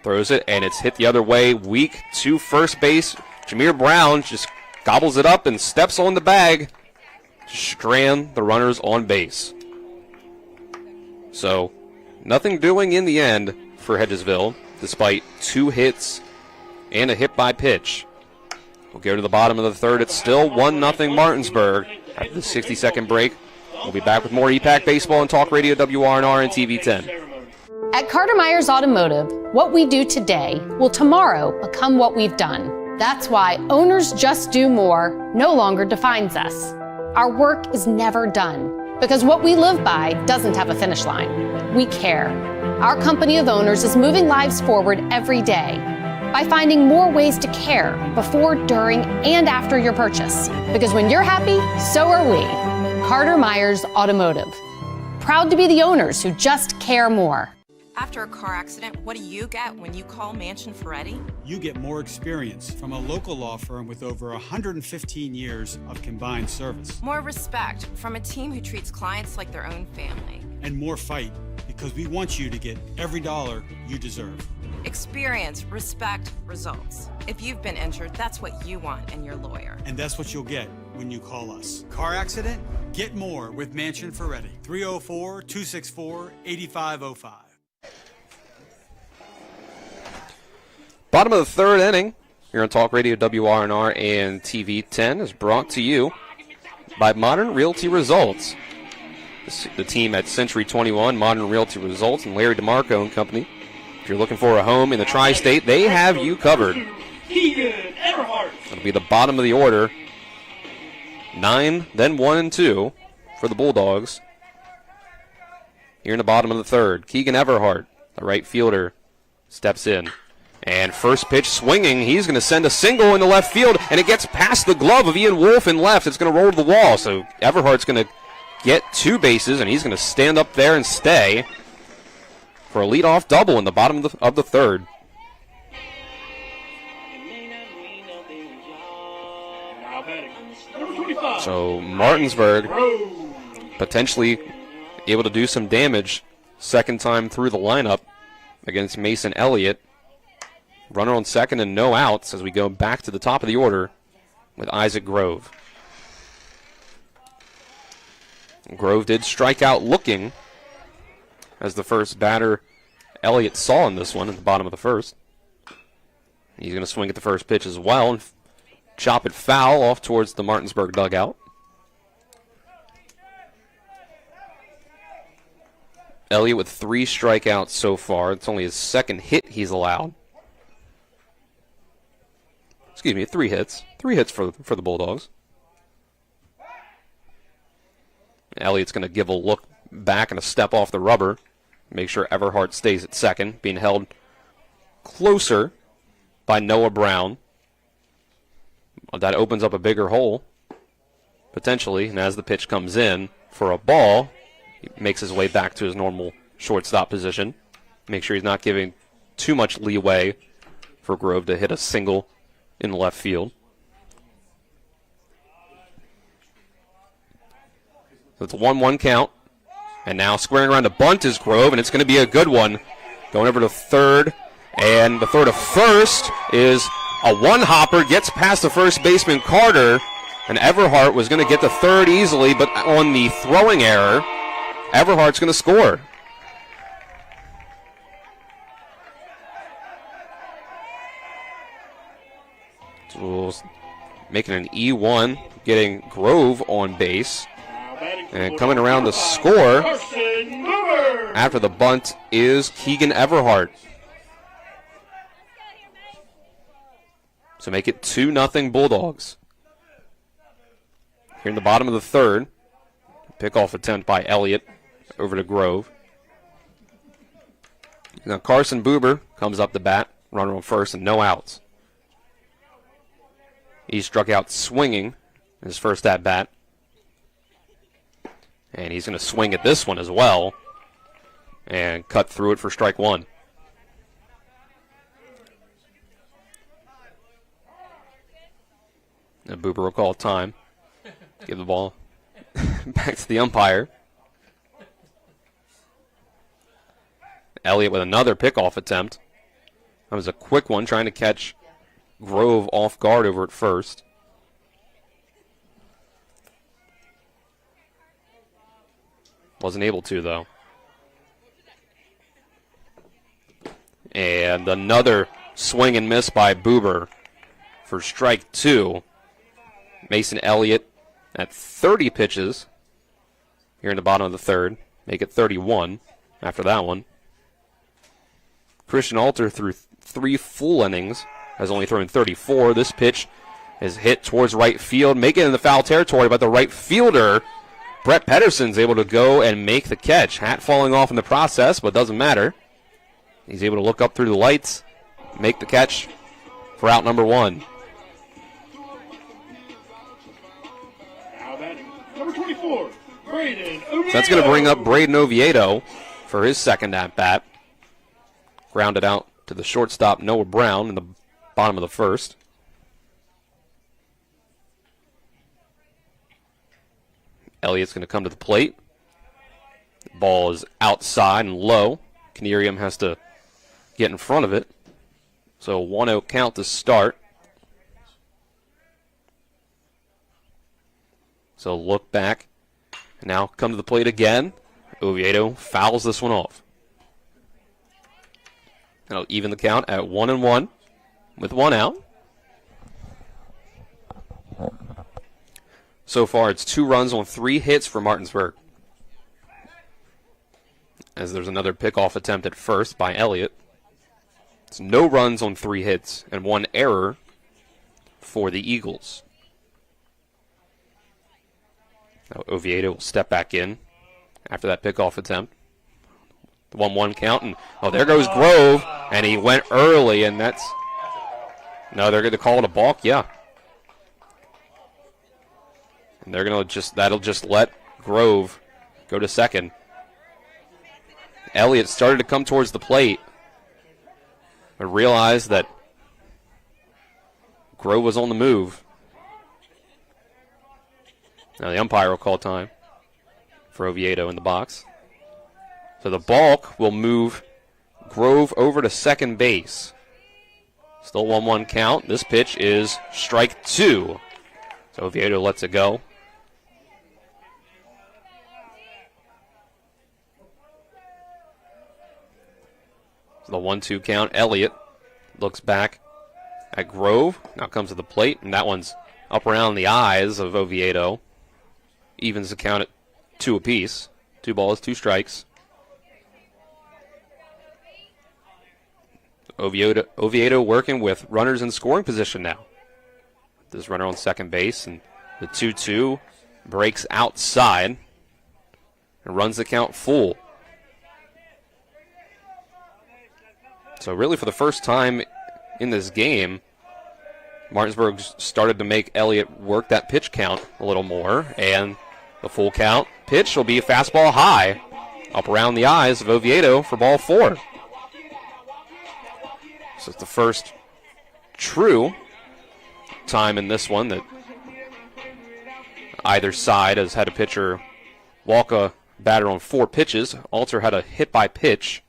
throws it, and it's hit the other way, weak to first base. Jameer Brown just gobbles it up and steps on the bag to strand the runners on base. So, nothing doing in the end for Hedgesville, despite 2 hits and a hit by pitch. We'll go to the bottom of the third. It's still 1-0 Martinsburg. After the 60-second break, we'll be back with more EPAC baseball and Talk Radio WRNR and TV 10. At Carter Myers Automotive, what we do today will tomorrow become what we've done. That's why Owners Just Do More no longer defines us. Our work is never done because what we live by doesn't have a finish line. We care. Our company of owners is moving lives forward every day by finding more ways to care before, during, and after your purchase. Because when you're happy, so are we. Carter Myers Automotive. Proud to be the owners who just care more. After a car accident, what do you get when you call Mansion Ferretti? You get more experience from a local law firm with over 115 years of combined service. More respect from a team who treats clients like their own family. And more fight, because we want you to get every dollar you deserve. Experience, respect, results. If you've been injured, that's what you want in your lawyer. And that's what you'll get when you call us. Car accident? Get more with Mansion Ferretti. 304-264-8505. Bottom of the third inning here on Talk Radio WRNR and TV 10 is brought to you by Modern Realty Results. The team at Century 21, Modern Realty Results, and Larry DeMarco and Company. If you're looking for a home in the tri-state, they have you covered. It'll be the bottom of the order. 9, then 1 and 2 for the Bulldogs. Here in the bottom of the third, Keegan Everhart, the right fielder, steps in. And first pitch swinging, he's going to send a single into left field, and it gets past the glove of Ian Wolf in left. It's going to roll to the wall, so Everhart's going to get 2 bases, and he's going to stand up there and stay for a leadoff double in the bottom of the third. So Martinsburg potentially able to do some damage second time through the lineup against Mason Elliott. Runner on second and no outs as we go back to the top of the order with Isaac Grove. Grove did strike out looking as the first batter Elliott saw in this one at the bottom of the first. He's going to swing at the first pitch as well and chop it foul off towards the Martinsburg dugout. Elliott with 3 strikeouts so far. It's only his second hit he's allowed. 3 hits. 3 hits for the Bulldogs. Elliott's going to give a look back and a step off the rubber. Make sure Everhart stays at second, being held closer by Noah Brown. That opens up a bigger hole, potentially, and as the pitch comes in for a ball, he makes his way back to his normal shortstop position. Make sure he's not giving too much leeway for Grove to hit a single in the left field. So it's a 1-1 count. And now squaring around to bunt is Grove, and it's going to be a good one. Going over to third, and the throw to first is a one-hopper, gets past the first baseman Carter, and Everhart was going to get to third easily, but on the throwing error, Everhart's going to score. So making an E1, getting Grove on base. And coming around to score after the bunt is Keegan Everhart. So make it 2-0 Bulldogs. Here in the bottom of the third. Pickoff attempt by Elliott over to Grove. Now Carson Buber comes up the bat. Runner on first and no outs. He struck out swinging in his first at bat. And he's going to swing at this one as well. And cut through it for strike one. And Buber will call time. Give the ball back to the umpire. Elliott with another pickoff attempt. That was a quick one, trying to catch Grove off guard over at first. Wasn't able to, though. And another swing and miss by Buber for strike two. Mason Elliott at 30 pitches here in the bottom of the third. Make it 31 after that one. Christian Alter threw 3 full innings, has only thrown 34. This pitch is hit towards right field, making it in the foul territory, but the right fielder, Brett Pedersen's able to go and make the catch. Hat falling off in the process, but doesn't matter. He's able to look up through the lights, make the catch for out number one. Number 24, Braden Oviedo. So that's going to bring up Braden Oviedo for his second at-bat. Grounded out to the shortstop, Noah Brown, in the bottom of the first. Elliott's going to come to the plate. The ball is outside and low. Canerium has to get in front of it. So 1-0 count to start. So look back. And now come to the plate again. Oviedo fouls this one off. That'll even the count at 1-1 with 1 out. So far, it's 2 runs on 3 hits for Martinsburg. As there's another pickoff attempt at first by Elliott. It's no runs on 3 hits and 1 error for the Eagles. Now Oviedo will step back in after that pickoff attempt. The 1-1 count, and there goes Grove, and he went early, and that's... No, they're going to call it a balk, yeah. And they're going to that'll just let Grove go to second. Elliott started to come towards the plate, but realized that Grove was on the move. Now the umpire will call time for Oviedo in the box. So the balk will move Grove over to second base. Still 1-1 count. This pitch is strike 2. So Oviedo lets it go. So the 1-2 count. Elliott looks back at Grove. Now comes to the plate, and that one's up around the eyes of Oviedo. Evens the count at 2 apiece. 2 balls, 2 strikes. Oviedo working with runners in scoring position now. This runner on second base, and the 2-2 breaks outside and runs the count full. So really for the first time in this game, Martinsburg started to make Elliott work that pitch count a little more, and the full count pitch will be a fastball high up around the eyes of Oviedo for ball 4. So it's the first true time in this one that either side has had a pitcher walk a batter on 4 pitches. Alter had a hit by pitch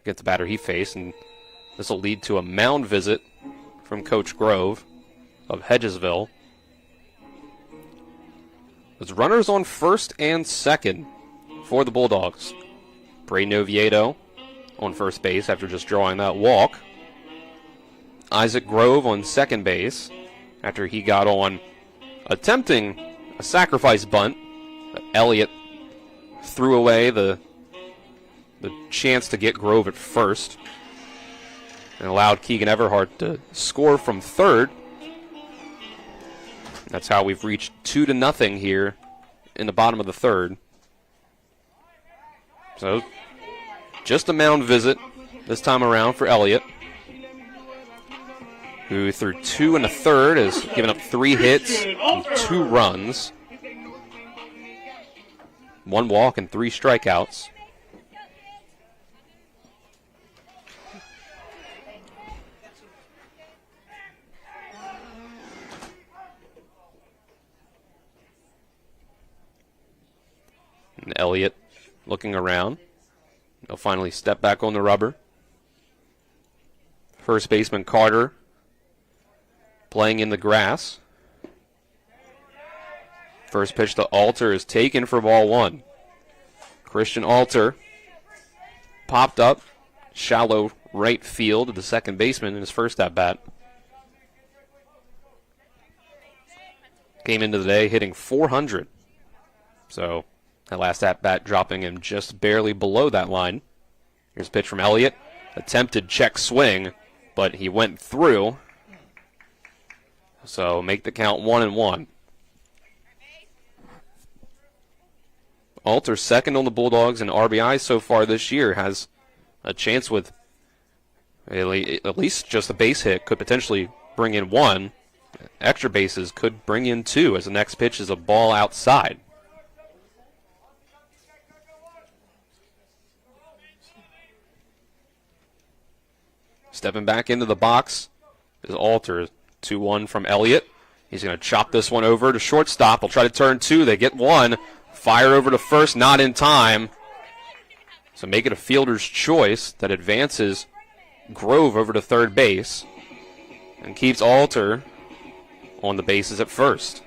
against the batter he faced, and this will lead to a mound visit from Coach Grove of Hedgesville. There's runners on first and second for the Bulldogs. Braden Oviedo on first base after just drawing that walk. Isaac Grove on second base after he got on attempting a sacrifice bunt. But Elliott threw away the chance to get Grove at first and allowed Keegan Everhart to score from third. That's how we've reached 2-0 here in the bottom of the third. So just a mound visit this time around for Elliott, who through 2 1/3 has given up 3 hits and 2 runs, 1 walk and 3 strikeouts. And Elliott looking around. He'll finally step back on the rubber. First baseman Carter playing in the grass. First pitch to Alter is taken for ball 1. Christian Alter popped up, shallow right field to the second baseman in his first at-bat. Came into the day hitting .400. So that last at-bat dropping him just barely below that line. Here's a pitch from Elliott. Attempted check swing, but he went through. So make the count 1-1. Alter second on the Bulldogs in RBI so far this year. Has a chance with at least just a base hit. Could potentially bring in 1. Extra bases could bring in 2 as the next pitch is a ball outside. Stepping back into the box is Alter. 2-1 from Elliott. He's going to chop this one over to shortstop. They'll try to turn 2. They get 1. Fire over to first, not in time. So make it a fielder's choice that advances Grove over to third base and keeps Alter on the bases at first.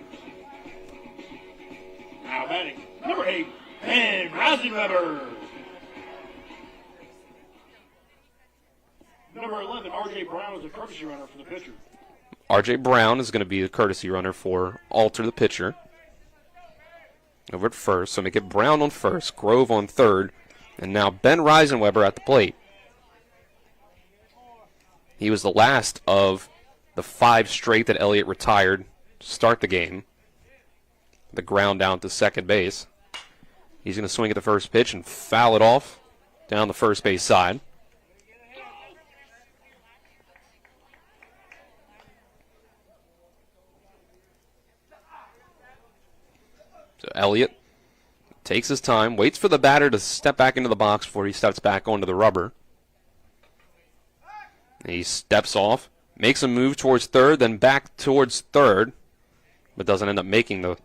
Now batting, number 8, Ben Rosenweber. Number 11, R.J. Brown is a courtesy runner for the pitcher. R.J. Brown is going to be the courtesy runner for Alter, the pitcher. Over at first, so make it Brown on first, Grove on third, and now Ben Reisenweber at the plate. He was the last of the 5 straight that Elliott retired to start the game. The ground down to second base. He's going to swing at the first pitch and foul it off down the first base side. So Elliott takes his time, waits for the batter to step back into the box before he steps back onto the rubber. And he steps off, makes a move towards third, then back towards third, but doesn't end up making the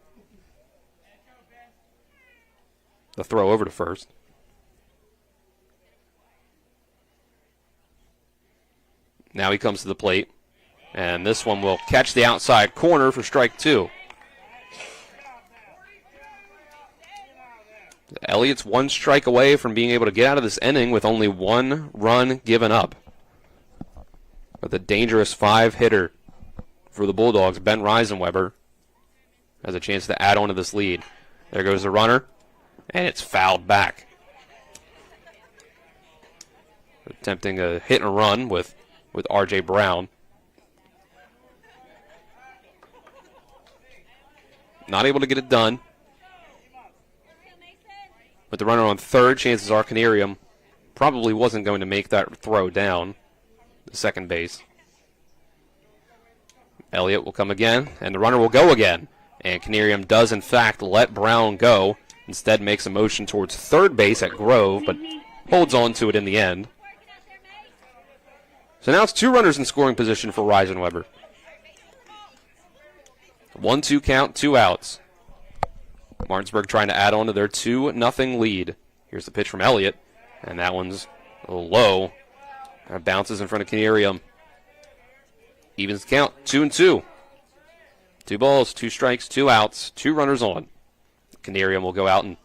throw over to first. Now he comes to the plate, and this one will catch the outside corner for strike 2. Elliott's 1 strike away from being able to get out of this inning with only 1 run given up. But the dangerous 5-hitter for the Bulldogs, Ben Reisenweber, has a chance to add on to this lead. There goes the runner, and it's fouled back. Attempting a hit and run with R.J. Brown. Not able to get it done. With the runner on third, chances are Canarium probably wasn't going to make that throw down the second base. Elliott will come again, and the runner will go again. And Canarium does, in fact, let Brown go. Instead makes a motion towards third base at Grove, but holds on to it in the end. So now it's 2 runners in scoring position for Reisenweber. 1-2 count, 2 outs. Martinsburg trying to add on to their 2-0 lead. Here's the pitch from Elliott, and that one's a little low. That bounces in front of Canarium. Evens the count, 2-2. 2 balls, 2 strikes, 2 outs, 2 runners on. Canarium will go out and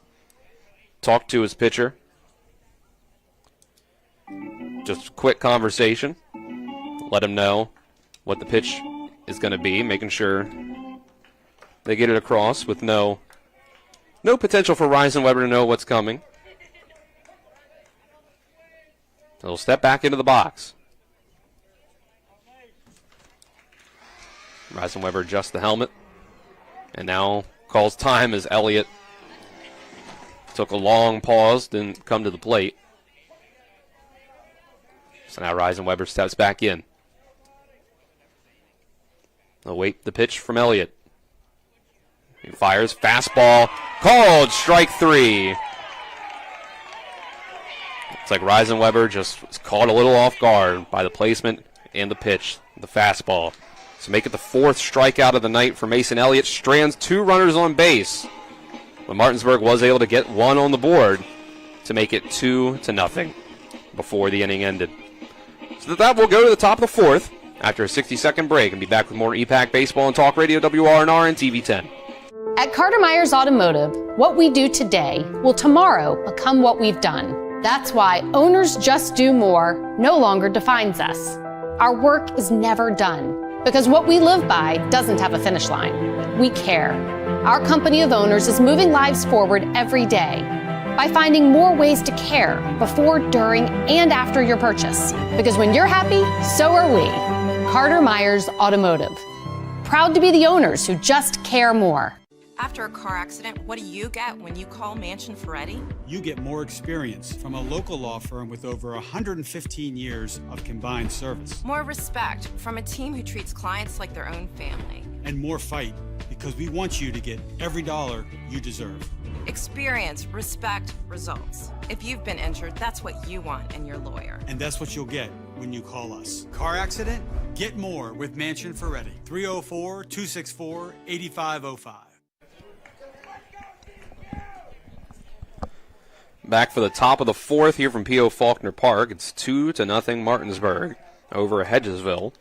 talk to his pitcher. Just a quick conversation. Let him know what the pitch is going to be, making sure they get it across with no potential for Reisenweber to know what's coming. He'll step back into the box. Reisenweber adjusts the helmet and now calls time as Elliott took a long pause, didn't come to the plate. So now Reisenweber steps back in. They'll wait the pitch from Elliott. He fires, fastball, called, strike 3. It's like Reisenweber just was caught a little off guard by the placement and the pitch, the fastball. So make it the 4th strikeout of the night for Mason Elliott. Strands 2 runners on base. But Martinsburg was able to get 1 on the board to make it 2-0 before the inning ended. So that will go to the top of the 4th after a 60-second break and be back with more EPAC baseball and talk radio WRNR and TV 10. At Carter Myers Automotive, what we do today will tomorrow become what we've done. That's why owners just do more no longer defines us. Our work is never done because what we live by doesn't have a finish line. We care. Our company of owners is moving lives forward every day by finding more ways to care before, during, and after your purchase. Because when you're happy, so are we. Carter Myers Automotive. Proud to be the owners who just care more. After a car accident, what do you get when you call Mansion Ferretti? You get more experience from a local law firm with over 115 years of combined service. More respect from a team who treats clients like their own family. And more fight, because we want you to get every dollar you deserve. Experience, respect, results. If you've been injured, that's what you want in your lawyer. And that's what you'll get when you call us. Car accident? Get more with Mansion Ferretti. 304-264-8505. Back for the top of the 4th here from P.O. Faulkner Park. It's 2-0 Martinsburg over Hedgesville.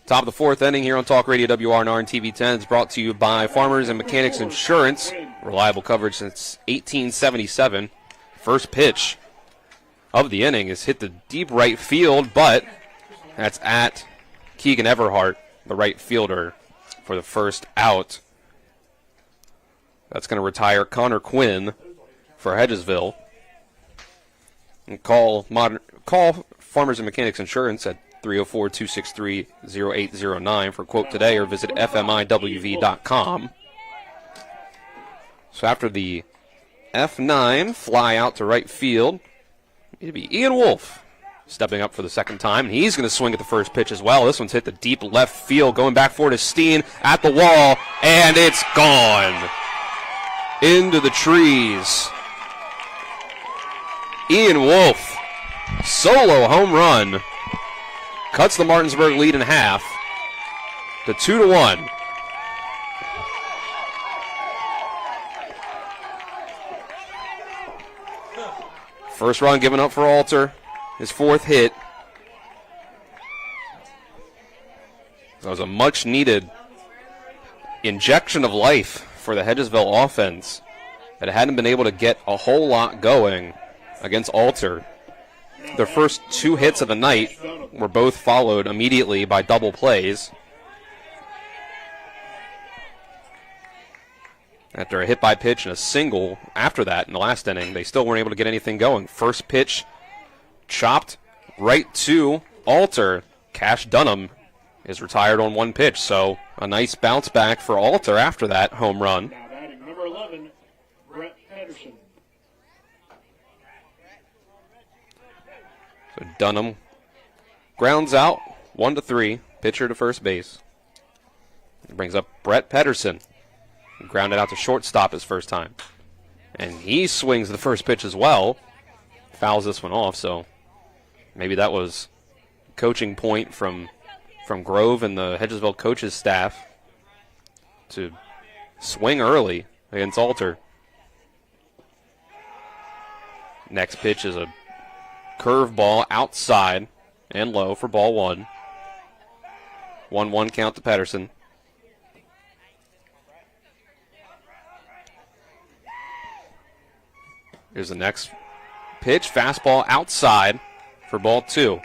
Top of the 4th inning here on Talk Radio WRNR and TV 10 is brought to you by Farmers and Mechanics Insurance. Reliable coverage since 1877. First pitch of the inning is hit the deep right field, but that's at Keegan Everhart, the right fielder, for the first out. That's going to retire Connor Quinn for Hedgesville. And call Farmers and Mechanics Insurance at 304-263-0809 for a quote today, or visit fmiwv.com. So after the F9 fly out to right field, it'll be Ian Wolf stepping up for the second time, and he's going to swing at the first pitch as well. This one's hit the deep left field, going back for it is Steen at the wall, and it's gone into the trees. Ian Wolf, solo home run, cuts the Martinsburg lead in half to 2-1. First run given up for Alter, his 4th hit. That was a much-needed injection of life for the Hedgesville offense that hadn't been able to get a whole lot going against Alter. Their first 2 hits of the night were both followed immediately by double plays. After a hit by pitch and a single after that in the last inning, they still weren't able to get anything going. First pitch chopped right to Alter. Cash Dunham is retired on 1 pitch, so a nice bounce back for Alter after that home run. Now batting number 11, Britt Pedersen. So Dunham grounds out 1-3, pitcher to first base. It brings up Brett Pedersen. He grounded out to shortstop his first time. And he swings the first pitch as well. Fouls this one off, so maybe that was coaching point from Grove and the Hedgesville coaches staff to swing early against Alter. Next pitch is a curveball outside and low for ball 1. 1-1 count to Pedersen. Here's the next pitch, fastball outside for ball 2.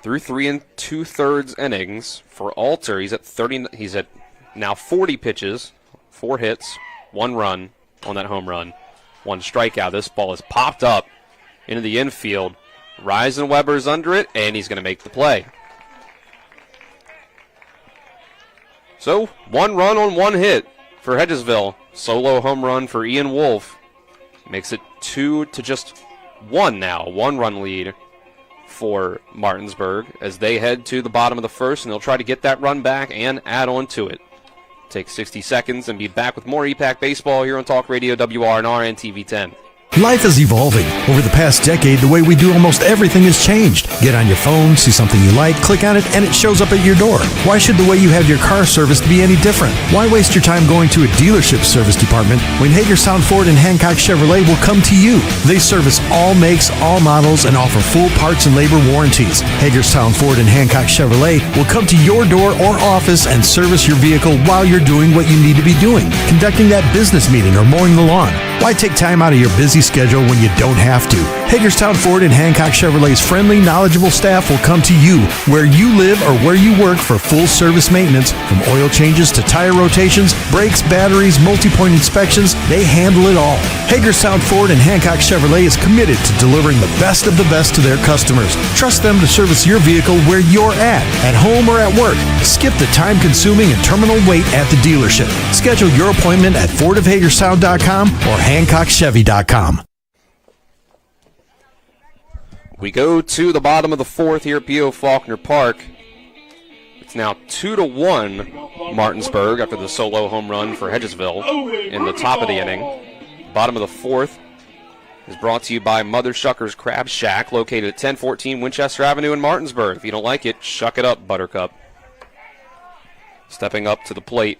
Through 3 2/3 innings for Alter, he's at 30. He's at now 40 pitches, 4 hits, 1 run on that home run, 1 strikeout. This ball is popped up into the infield. Reisenweber's under it, and he's going to make the play. So 1 run on 1 hit for Hedgesville. Solo home run for Ian Wolf. Makes it 2 to just 1 now. 1-run lead for Martinsburg as they head to the bottom of the first, and they'll try to get that run back and add on to it. Take 60 seconds and be back with more EPAC baseball here on Talk Radio WRNR and TV 10. Life is evolving. Over the past decade, the way we do almost everything has changed. Get on your phone, see something you like, click on it, and it shows up at your door. Why should the way you have your car serviced be any different? Why waste your time going to a dealership service department when Hagerstown Ford and Hancock Chevrolet will come to you? They service all makes, all models, and offer full parts and labor warranties. Hagerstown Ford and Hancock Chevrolet will come to your door or office and service your vehicle while you're doing what you need to be doing, conducting that business meeting or mowing the lawn. Why take time out of your busy schedule when you don't have to? Hagerstown Ford and Hancock Chevrolet's friendly, knowledgeable staff will come to you where you live or where you work for full service maintenance, from oil changes to tire rotations, brakes, batteries, multi-point inspections. They handle it all. Hagerstown Ford and Hancock Chevrolet is committed to delivering the best of the best to their customers. Trust them to service your vehicle where you're at home or at work. Skip the time-consuming and terminal wait at the dealership. Schedule your appointment at fordofhagerstown.com or HancockChevy.com. We go to the bottom of the fourth here at P.O. Faulkner Park. It's now 2-1 Martinsburg after the solo home run for Hedgesville in the top of the inning. Bottom of the fourth is brought to you by Mother Shucker's Crab Shack, located at 1014 Winchester Avenue in Martinsburg. If you don't like it, shuck it up, Buttercup. Stepping up to the plate,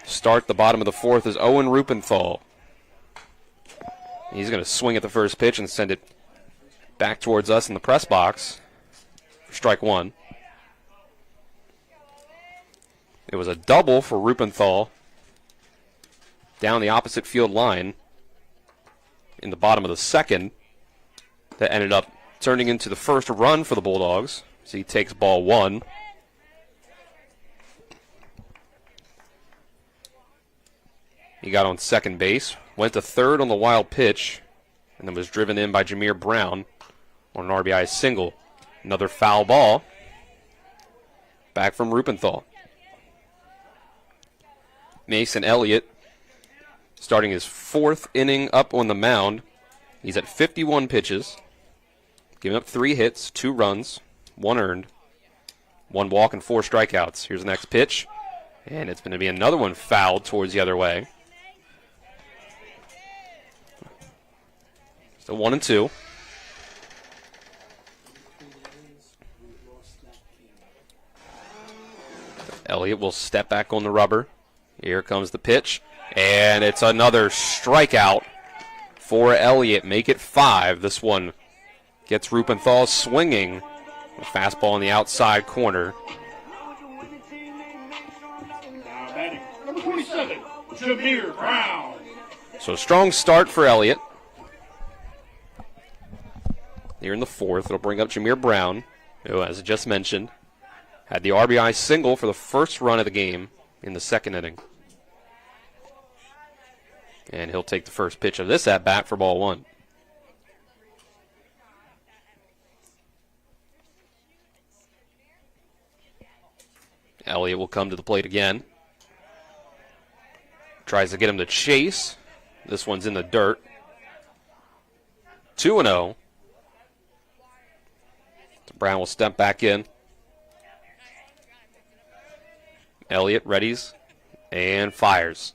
start the bottom of the fourth is Owen Rupenthal. He's going to swing at the first pitch and send it back towards us in the press box for strike 1. It was a double for Rupenthal down the opposite field line in the bottom of the second that ended up turning into the first run for the Bulldogs. So he takes ball 1. He got on second base, went to third on the wild pitch, and then was driven in by Jameer Brown on an RBI single. Another foul ball. Back from Rupenthal. Mason Elliott starting his 4th inning up on the mound. He's at 51 pitches, giving up 3 hits, 2 runs, 1 earned, 1 walk, and 4 strikeouts. Here's the next pitch, and it's going to be another one fouled towards the other way. So 1-2. Elliott will step back on the rubber. Here comes the pitch, and it's another strikeout for Elliott. Make it 5. This one gets Rupenthal swinging. A fastball on the outside corner. Number 27, Jameer Brown. So strong start for Elliott. Here in the 4th, it'll bring up Jameer Brown, who, as I just mentioned, had the RBI single for the first run of the game in the 2nd inning. And he'll take the first pitch of this at-bat for ball 1. Elliott will come to the plate again. Tries to get him to chase. This one's in the dirt. 2-0. Brown will step back in. Elliott readies and fires.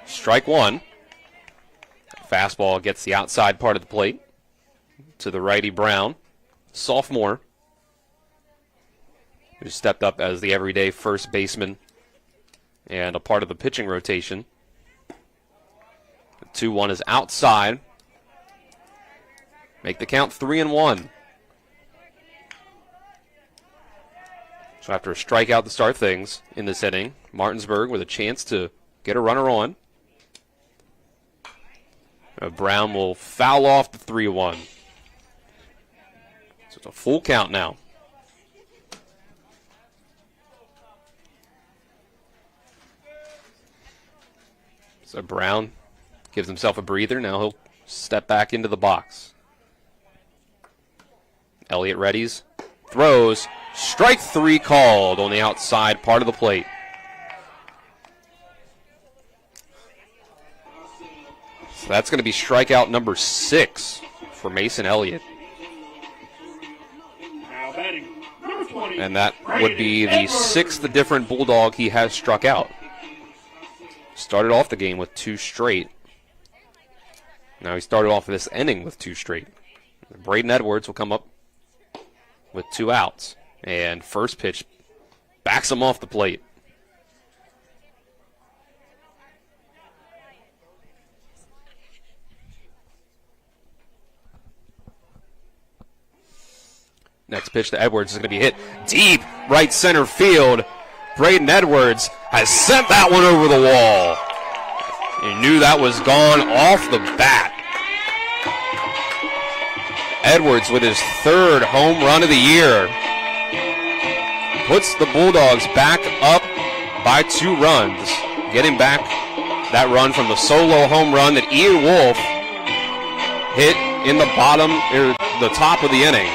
Strike 1. Fastball gets the outside part of the plate to the righty Brown, sophomore, who stepped up as the everyday first baseman and a part of the pitching rotation. The 2-1 is outside. Make the count 3-1. So after a strikeout to start things in this inning, Martinsburg with a chance to get a runner on. Brown will foul off the 3-1. So It's a full count now. So Brown gives himself a breather. Now he'll step back into the box. Elliott readies, throws, strike 3 called on the outside part of the plate. So that's going to be strikeout number 6 for Mason Elliott. And that would be the 6th different Bulldog he has struck out. Started off the game with 2 straight. Now he started off this inning with 2 straight. Braden Edwards will come up with 2 outs. And first pitch backs him off the plate. Next pitch to Edwards is going to be hit deep right center field. Braden Edwards has sent that one over the wall. You knew that was gone off the bat. Edwards with his 3rd home run of the year. Puts the Bulldogs back up by 2 runs. Getting back that run from the solo home run that Ian Wolf hit in the bottom, or the top of the inning.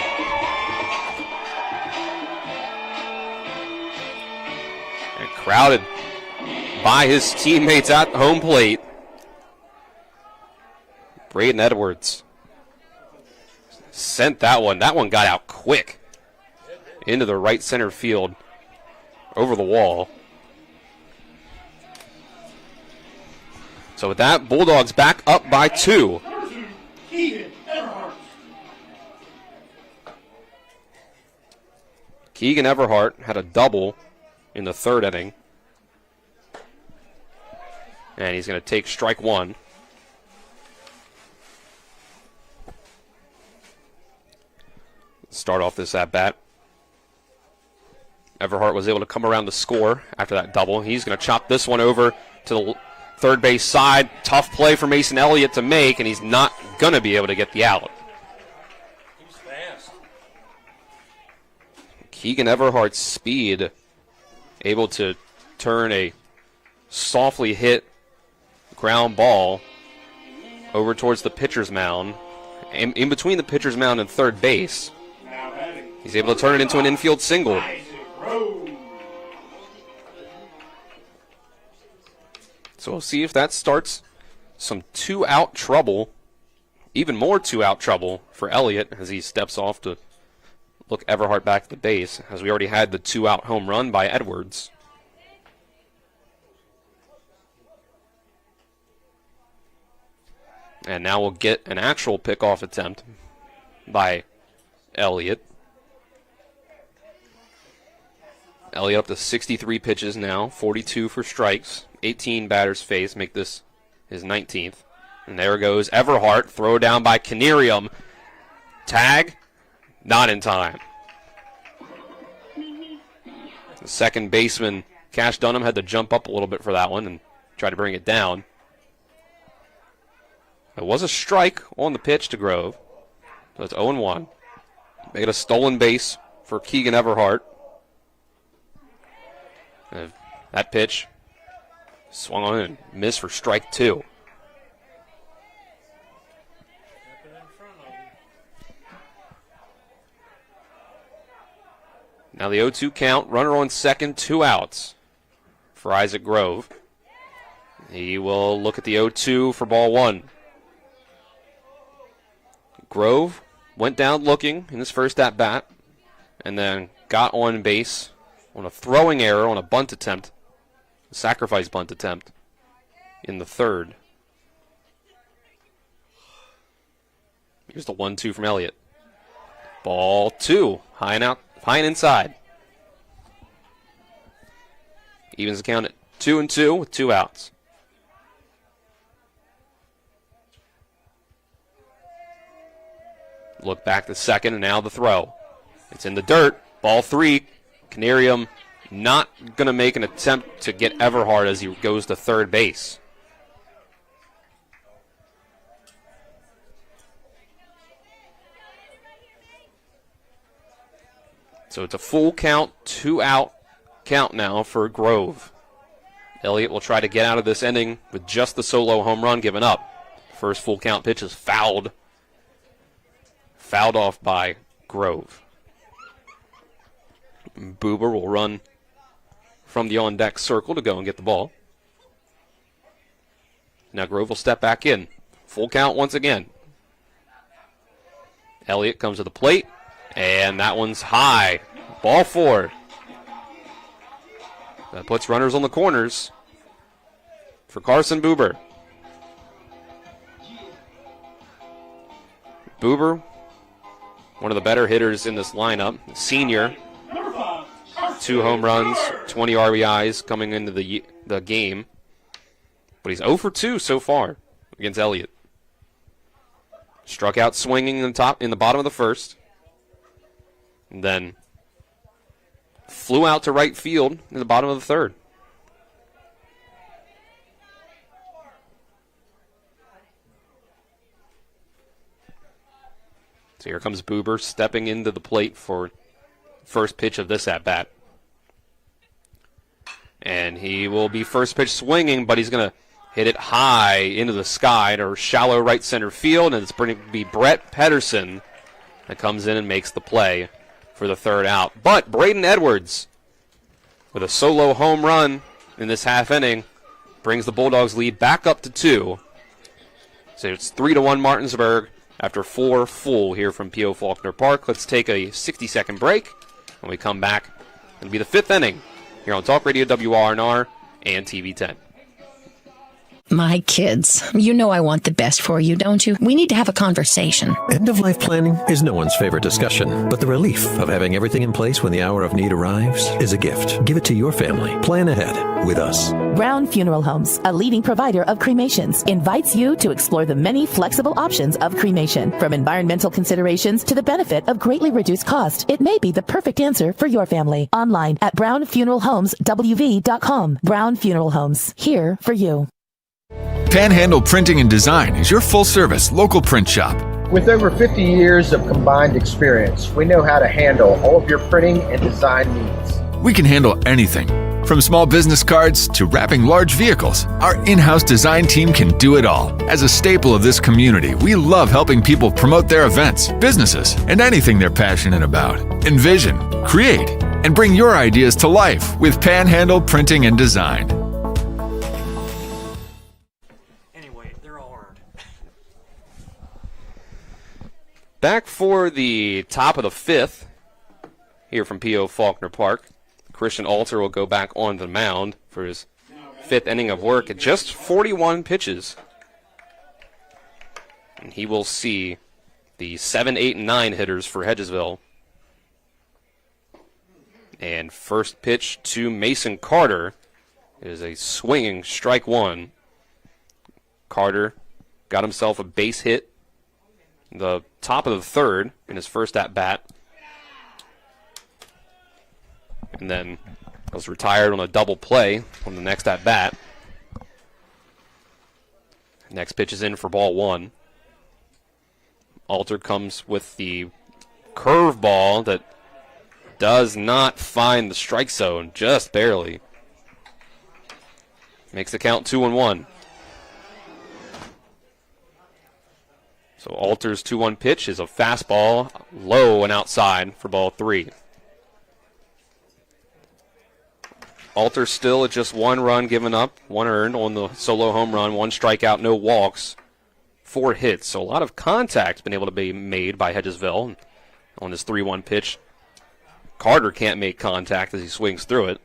Crowded by his teammates at home plate. Braden Edwards sent that one. That one got out quick into the right center field over the wall. So with that, Bulldogs back up by 2. Keegan Everhart had a double in the 3rd inning. And he's going to take strike 1. Start off this at-bat. Everhart was able to come around the score after that double. He's going to chop this one over to the third base side. Tough play for Mason Elliott to make, and he's not going to be able to get the out. He's fast. Keegan Everhart's speed able to turn a softly hit ground ball over towards the pitcher's mound. In between the pitcher's mound and third base, he's able to turn it into an infield single. So we'll see if that starts some 2-out trouble, even more 2-out trouble for Elliott as he steps off to look Everhart back at the base, as we already had the 2-out home run by Edwards. And now we'll get an actual pickoff attempt by Elliott. Elliott up to 63 pitches now, 42 for strikes, 18 batters faced, make this his 19th. And there goes Everhart, throw down by Canerium. Tag, not in time. The second baseman, Cash Dunham, had to jump up a little bit for that one and try to bring it down. It was a strike on the pitch to Grove. So it's 0-1. Make it a stolen base for Keegan Everhart. And that pitch swung on and missed for strike 2. Now the 0-2 count, runner on second, 2 outs for Isaac Grove. He will look at the 0-2 for ball 1. Grove went down looking in his first at-bat and then got on base on a throwing error on a bunt attempt, a sacrifice bunt attempt in the 3rd. Here's the 1-2 from Elliott. Ball 2, high and out, high and inside. Evens the count at 2-2 with 2 outs. Look back to second, and now the throw. It's in the dirt. Ball 3. Canerium not going to make an attempt to get Everhart as he goes to third base. So it's a full count, 2 out count now for Grove. Elliott will try to get out of this inning with just the solo home run given up. First full count pitch is fouled. Fouled off by Grove. Buber will run from the on-deck circle to go and get the ball. Now Grove will step back in. Full count once again. Elliott comes to the plate, and that one's high. Ball 4. That puts runners on the corners for Carson Buber. Buber, one of the better hitters in this lineup. Senior, 2 home runs, 20 RBIs coming into the game. But he's 0 for 2 so far against Elliott. Struck out swinging in the bottom of the first. And then flew out to right field in the bottom of the third. So here comes Buber stepping into the plate for first pitch of this at-bat. And he will be first pitch swinging, but he's going to hit it high into the sky to shallow right center field, and it's going to be Brett Pedersen that comes in and makes the play for the third out. But Braden Edwards, with a solo home run in this half inning, brings the Bulldogs lead back up to 2. So it's 3-1 Martinsburg after 4 full here from P.O. Faulkner Park. Let's take a 60-second break. When we come back, it'll be the 5th inning here on Talk Radio WRNR and TV 10. My kids, you know I want the best for you, don't you? We need to have a conversation. End-of-life planning is no one's favorite discussion, but the relief of having everything in place when the hour of need arrives is a gift. Give it to your family. Plan ahead with us. Brown Funeral Homes, a leading provider of cremations, invites you to explore the many flexible options of cremation. From environmental considerations to the benefit of greatly reduced cost, it may be the perfect answer for your family. Online at brownfuneralhomeswv.com. Brown Funeral Homes, here for you. Panhandle Printing and Design is your full-service local print shop. With over 50 years of combined experience, we know how to handle all of your printing and design needs. We can handle anything, from small business cards to wrapping large vehicles. Our in-house design team can do it all. As a staple of this community, we love helping people promote their events, businesses, and anything they're passionate about. Envision, create, and bring your ideas to life with Panhandle Printing and Design. Back for the top of the 5th here from P.O. Faulkner Park. Christian Alter will go back on the mound for his 5th inning of work at just 41 pitches. And he will see the 7, 8, and 9 hitters for Hedgesville. And first pitch to Mason Carter is a swinging strike 1. Carter got himself a base hit the top of the third in his first at-bat. And then was retired on a double play on the next at-bat. Next pitch is in for ball 1. Alter comes with the curveball that does not find the strike zone, just barely. Makes the count 2-1. So Alter's 2-1 pitch is a fastball, low and outside for ball 3. Alter still at just 1 run given up, 1 earned on the solo home run, 1 strikeout, no walks, 4 hits. So a lot of contact been able to be made by Hedgesville on this 3-1 pitch. Carter can't make contact as he swings through it.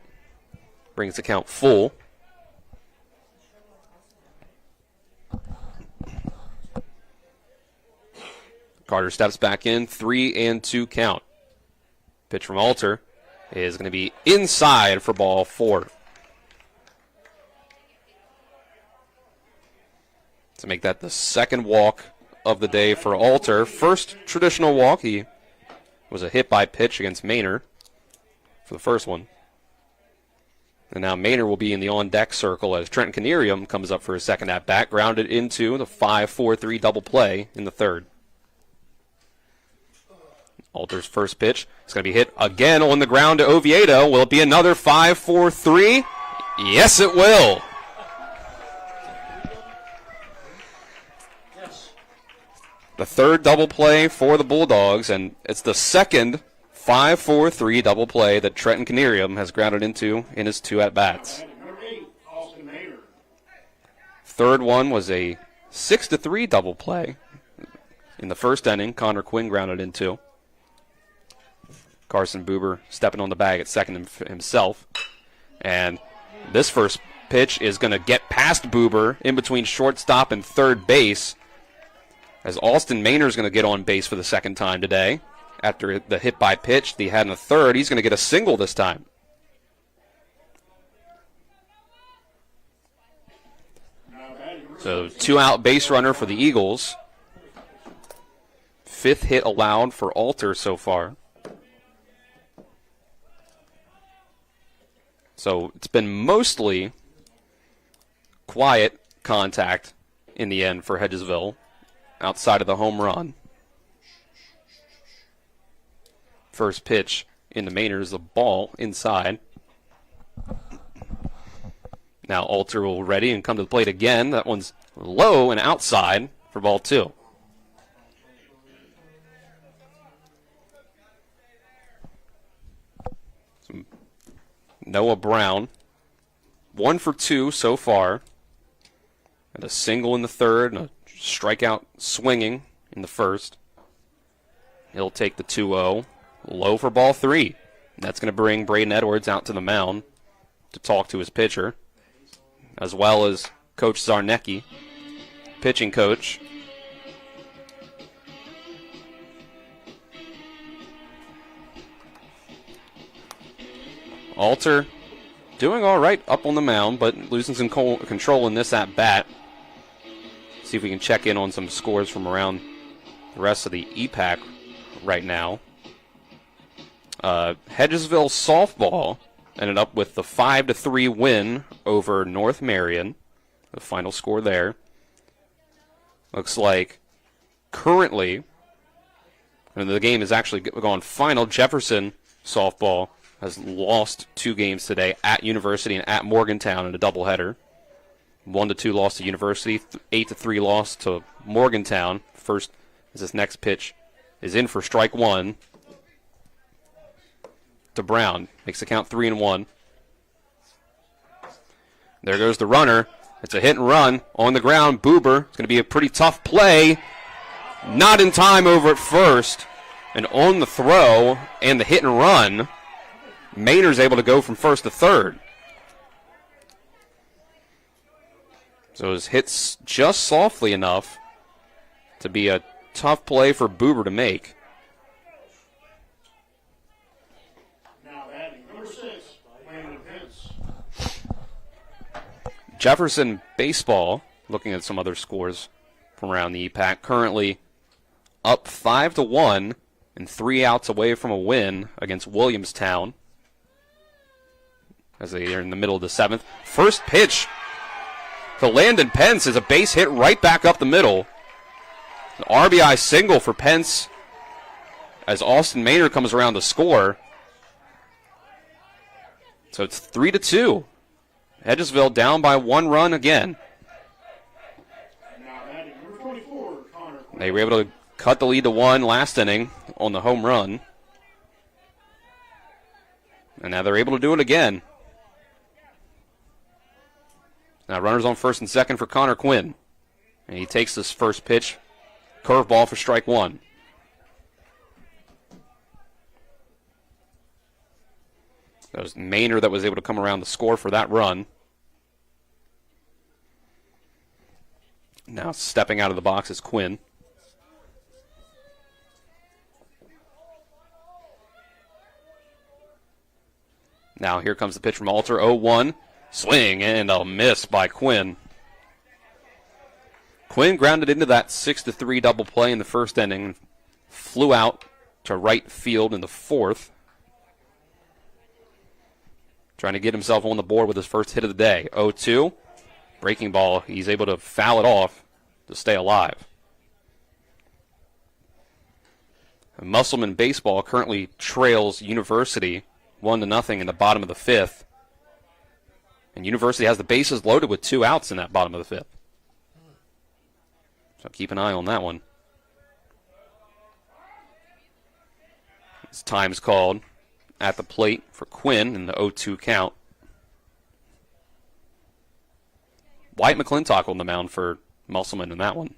Brings the count full. Carter steps back in, 3-2 count. Pitch from Alter is going to be inside for ball 4. To make that the second walk of the day for Alter. First traditional walk, he was a hit by pitch against Maynard for the first one. And now Maynard will be in the on-deck circle as Trenton Canerium comes up for his second at-bat, grounded into the 5-4-3 double play in the third. Alter's first pitch is going to be hit again on the ground to Oviedo. Will it be another 5-4-3? Yes, it will. The third double play for the Bulldogs, and it's the second 5-4-3 double play that Trenton Canerium has grounded into in his 2 at-bats. Third one was a 6-3 double play. In the first inning, Connor Quinn grounded into. Carson Buber stepping on the bag at second himself. And this first pitch is going to get past Buber in between shortstop and third base, as Austin Maynard is going to get on base for the second time today. After the hit by pitch that he had in the third, he's going to get a single this time. So 2-out base runner for the Eagles. 5th hit allowed for Alter so far. So it's been mostly quiet contact in the end for Hedgesville outside of the home run. First pitch in the Maynard is a ball inside. Now Alter will ready and come to the plate again. That one's low and outside for ball 2. Noah Brown, 1 for 2 so far. And a single in the third and a strikeout swinging in the first. He'll take the 2-0. Low for ball 3. That's going to bring Braden Edwards out to the mound to talk to his pitcher, as well as Coach Zarnecki, pitching coach. Alter doing all right up on the mound, but losing some control in this at-bat. See if we can check in on some scores from around the rest of the EPAC right now. Hedgesville softball ended up with the 5-3 win over North Marion. The final score there. Looks like currently, and the game is actually gone final, Jefferson softball has lost 2 games today at University and at Morgantown in a doubleheader. 1-2 loss to University, 8-3 loss to Morgantown. First, as this next pitch is in for strike 1 to Brown. Makes the count 3-1. There goes the runner. It's a hit and run on the ground. Buber. It's going to be a pretty tough play. Not in time over at first. And on the throw and the hit and run, Maynard's able to go from first to third. So his hits just softly enough to be a tough play for Buber to make. Now batting number 6, Landon Pence. Jefferson baseball, looking at some other scores from around the EPAC, currently up 5-1 and 3 outs away from a win against Williamstown, as they are in the middle of the 7th. First pitch to Landon Pence is a base hit right back up the middle. An RBI single for Pence as Austin Maynard comes around to score. So it's 3-2. Hedgesville down by 1 run again. They were able to cut the lead to 1 last inning on the home run. And now they're able to do it again. Now runners on first and second for Connor Quinn. And he takes this first pitch. Curveball for strike 1. That was Maynard that was able to come around to score for that run. Now stepping out of the box is Quinn. Now here comes the pitch from Alter. 0-1. Swing and a miss by Quinn. Quinn grounded into that 6-3 double play in the first inning. Flew out to right field in the 4th. Trying to get himself on the board with his first hit of the day. 0-2. Breaking ball. He's able to foul it off to stay alive. Musselman baseball currently trails University 1-0 in the bottom of the 5th. And University has the bases loaded with 2 outs in that bottom of the 5th. So keep an eye on that one. As time's called at the plate for Quinn in the 0-2 count. White McClintock on the mound for Musselman in that one.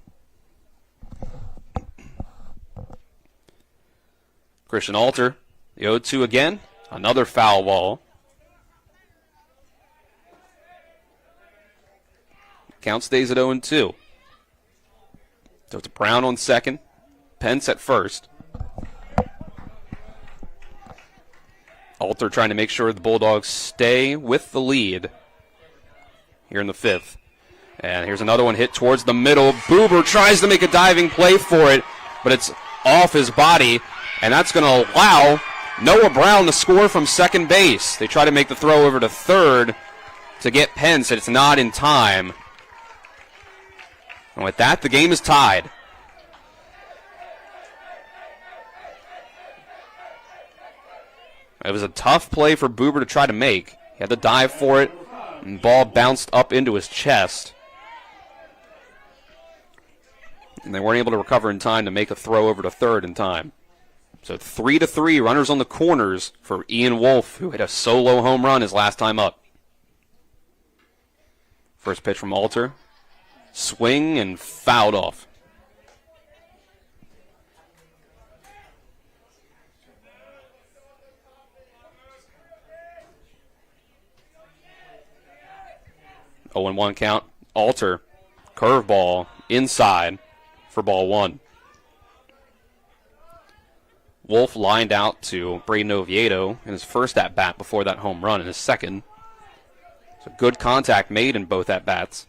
Christian Alter, the 0-2 again. Another foul ball. Count stays at 0-2. So it's Brown on second. Pence at first. Alter trying to make sure the Bulldogs stay with the lead here in the 5th. And here's another one hit towards the middle. Buber tries to make a diving play for it, but it's off his body, and that's going to allow Noah Brown to score from second base. They try to make the throw over to third to get Pence, and it's not in time. And with that, the game is tied. It was a tough play for Buber to try to make. He had to dive for it, and the ball bounced up into his chest. And they weren't able to recover in time to make a throw over to third in time. So 3-3, runners on the corners for Ian Wolf, who hit a solo home run his last time up. First pitch from Alter. Swing and fouled off. Oh, 0-1 count. Alter, curveball inside for ball 1. Wolf lined out to Braden Oviedo in his first at-bat before that home run in his second. So good contact made in both at-bats.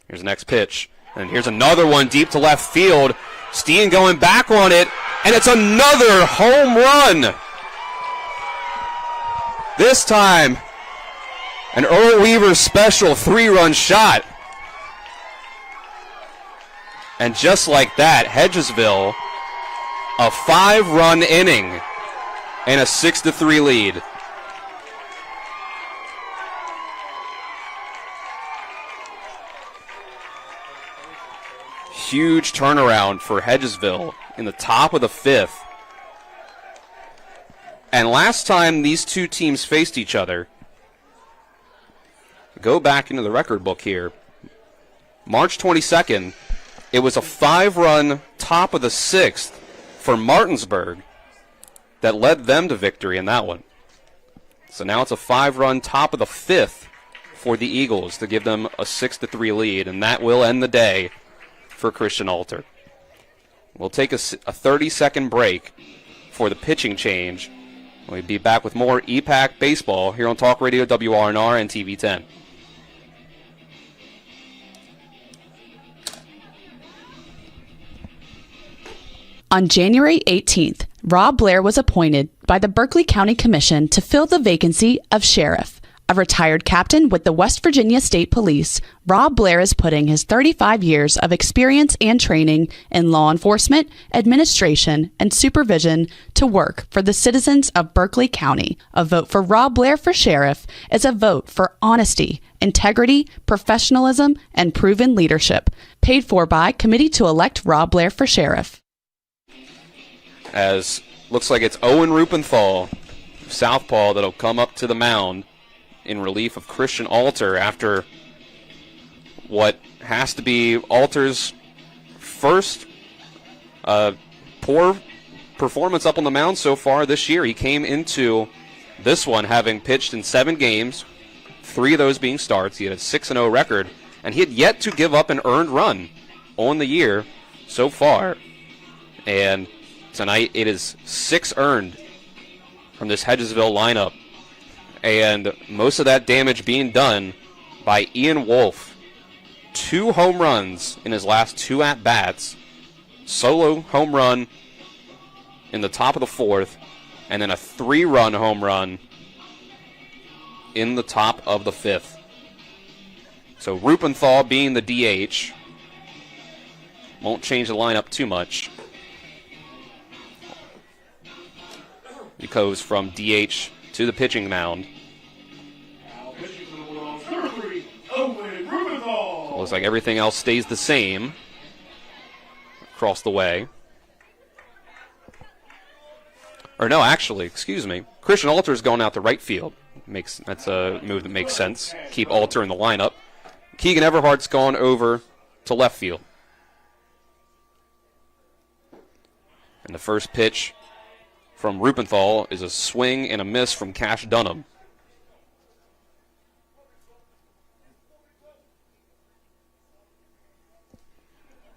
Here's the next pitch. And here's another one deep to left field. Steen going back on it, and it's another home run. This time, an Earl Weaver special 3-run shot. And just like that, Hedgesville, a 5-run inning and a 6-3 lead. Huge turnaround for Hedgesville in the top of the 5th. And last time these two teams faced each other, go back into the record book here, March 22nd, it was a 5-run top of the 6th for Martinsburg that led them to victory in that one. So now it's a 5-run top of the 5th for the Eagles to give them a 6-3 lead, and that will end the day for Christian Alter. We'll take a 30-second break for the pitching change. We'll be back with more EPAC baseball here on Talk Radio WRNR and TV 10. On January 18th, Rob Blair was appointed by the Berkeley County Commission to fill the vacancy of sheriff. A retired captain with the West Virginia State Police, Rob Blair is putting his 35 years of experience and training in law enforcement, administration, and supervision to work for the citizens of Berkeley County. A vote for Rob Blair for sheriff is a vote for honesty, integrity, professionalism, and proven leadership. Paid for by Committee to Elect Rob Blair for Sheriff. As looks like it's Owen Rupenthal, southpaw, that'll come up to the mound in relief of Christian Alter after what has to be Alter's first poor performance up on the mound so far this year. He came into this one having pitched in 7 games, 3 of those being starts. He had a 6-0 record, and he had yet to give up an earned run on the year so far. And tonight it is 6 earned from this Hedgesville lineup. And most of that damage being done by Ian Wolf. 2 home runs in his last 2 at-bats. Solo home run in the top of the 4th, and then a 3-run home run in the top of the 5th. So Rupenthal being the DH. Won't change the lineup too much. goes from DH to the pitching mound. So it looks like everything else stays the same across the way. Or no, actually, excuse me. Christian Alter's going out to right field. That's a move that makes sense. Keep Alter in the lineup. Keegan Everhart's gone over to left field. And the first pitch from Rupenthal is a swing and a miss from Cash Dunham.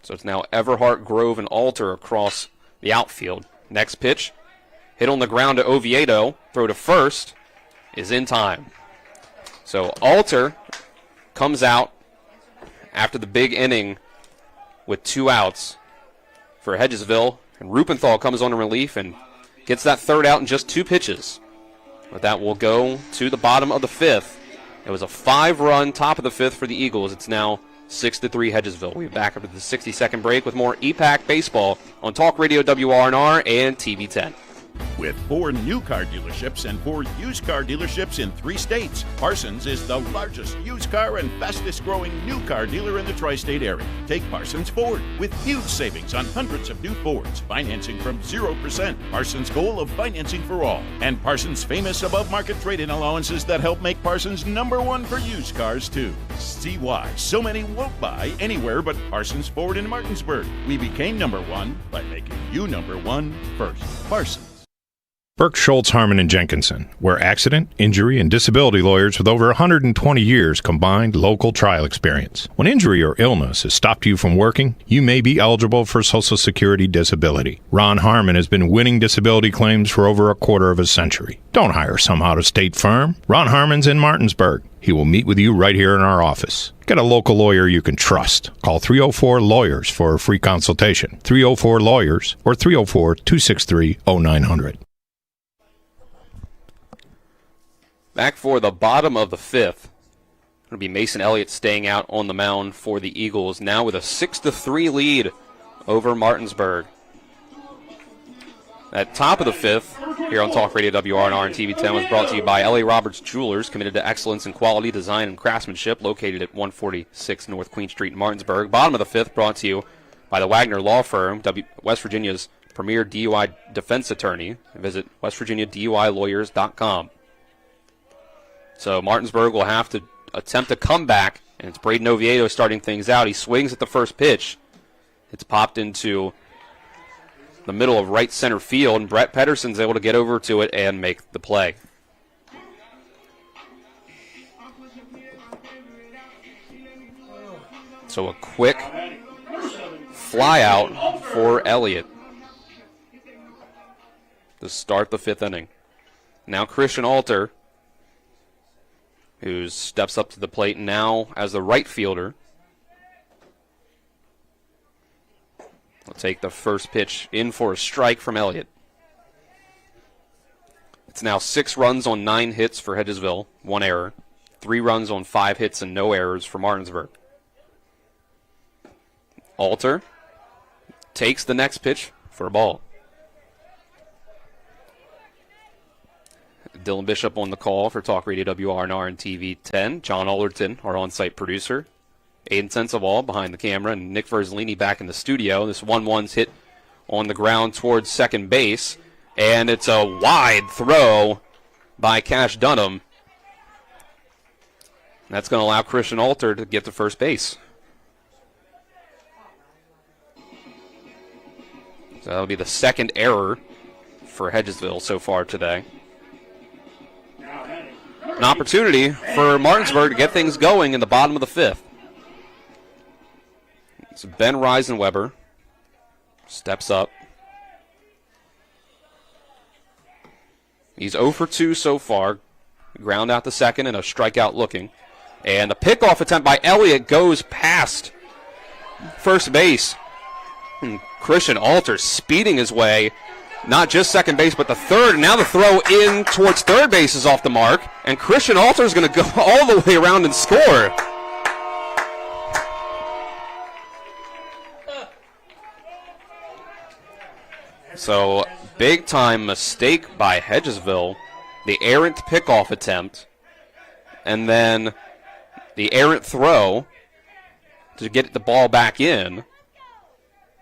So it's now Everhart, Grove, and Alter across the outfield. Next pitch, hit on the ground to Oviedo. Throw to first is in time. So Alter comes out after the big inning with 2 outs for Hedgesville. And Rupenthal comes on in relief and gets that third out in just 2 pitches. But that will go to the bottom of the 5th. It was a 5-run top of the 5th for the Eagles. It's now 6-3 Hedgesville. We'll be back after the 60-second break with more EPAC baseball on Talk Radio WRNR and TV 10. With 4 new car dealerships and 4 used car dealerships in 3 states, Parsons is the largest used car and fastest growing new car dealer in the tri-state area. Take Parsons Ford with huge savings on hundreds of new Fords, financing from 0%. Parsons' goal of financing for all. And Parsons' famous above-market trade-in allowances that help make Parsons #1 for used cars, too. See why so many won't buy anywhere but Parsons Ford in Martinsburg. We became #1 by making you #1 first. Parsons. Burke, Schultz, Harmon, and Jenkinson, where accident, injury, and disability lawyers with over 120 years combined local trial experience. When injury or illness has stopped you from working, you may be eligible for Social Security disability. Ron Harmon has been winning disability claims for over a quarter of a century. Don't hire some out-of-state firm. Ron Harmon's in Martinsburg. He will meet with you right here in our office. Get a local lawyer you can trust. Call 304-LAWYERS for a free consultation. 304-LAWYERS or 304-263-0900. Back for the bottom of the 5th. It'll be Mason Elliott staying out on the mound for the Eagles, now with a 6-3 lead over Martinsburg. At top of the 5th, here on Talk Radio WRNR and TV 10, was brought to you by L.A. Roberts Jewelers, committed to excellence in quality, design, and craftsmanship, located at 146 North Queen Street in Martinsburg. Bottom of the 5th, brought to you by the Wagner Law Firm, West Virginia's premier DUI defense attorney. Visit westvirginiaduilawyers.com. So Martinsburg will have to attempt a comeback, and it's Braden Oviedo starting things out. He swings at the first pitch. It's popped into the middle of right center field, and Brett Pedersen's able to get over to it and make the play. So a quick fly out for Elliott to start the 5th inning. Now Christian Alter, who steps up to the plate now as the right fielder. We'll take the first pitch in for a strike from Elliott. It's now 6 runs on 9 hits for Hedgesville, 1 error. 3 runs on 5 hits and no errors for Martinsburg. Alter takes the next pitch for a ball. Dylan Bishop on the call for Talk Radio WRNR and TV 10. John Alderton, our on-site producer. Aiden Sensaval behind the camera, and Nick Verzolini back in the studio. This 1-1's hit on the ground towards second base, and it's a wide throw by Cash Dunham. That's going to allow Christian Alter to get to first base. So that'll be the second error for Hedgesville so far today. An opportunity for Martinsburg to get things going in the bottom of the 5th. So Ben Reisenweber steps up. He's 0 for 2 so far. Ground out to second and a strikeout looking. And a pickoff attempt by Elliott goes past first base. And Christian Alter speeding his way, not just second base, but the third. And now the throw in towards third base is off the mark. And Christian Alter is going to go all the way around and score. So, big-time mistake by Hedgesville. The errant pickoff attempt. And then the errant throw to get the ball back in.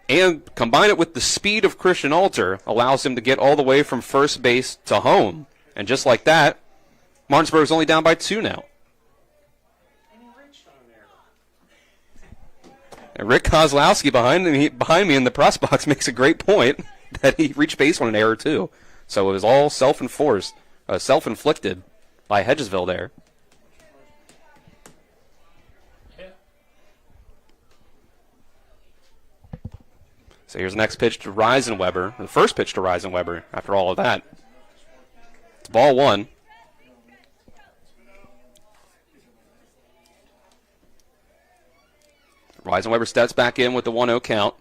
And combine it with the speed of Christian Alter allows him to get all the way from first base to home. And just like that, Martinsburg's only down by 2 now. And Rick Kozlowski behind me in the press box makes a great point that he reached base on an error too. So it was all self-inflicted by Hedgesville there. So here's the next pitch to Reisenweber, the first pitch to Reisenweber after all of that. It's ball 1. Reisenweber steps back in with the 1-0 count.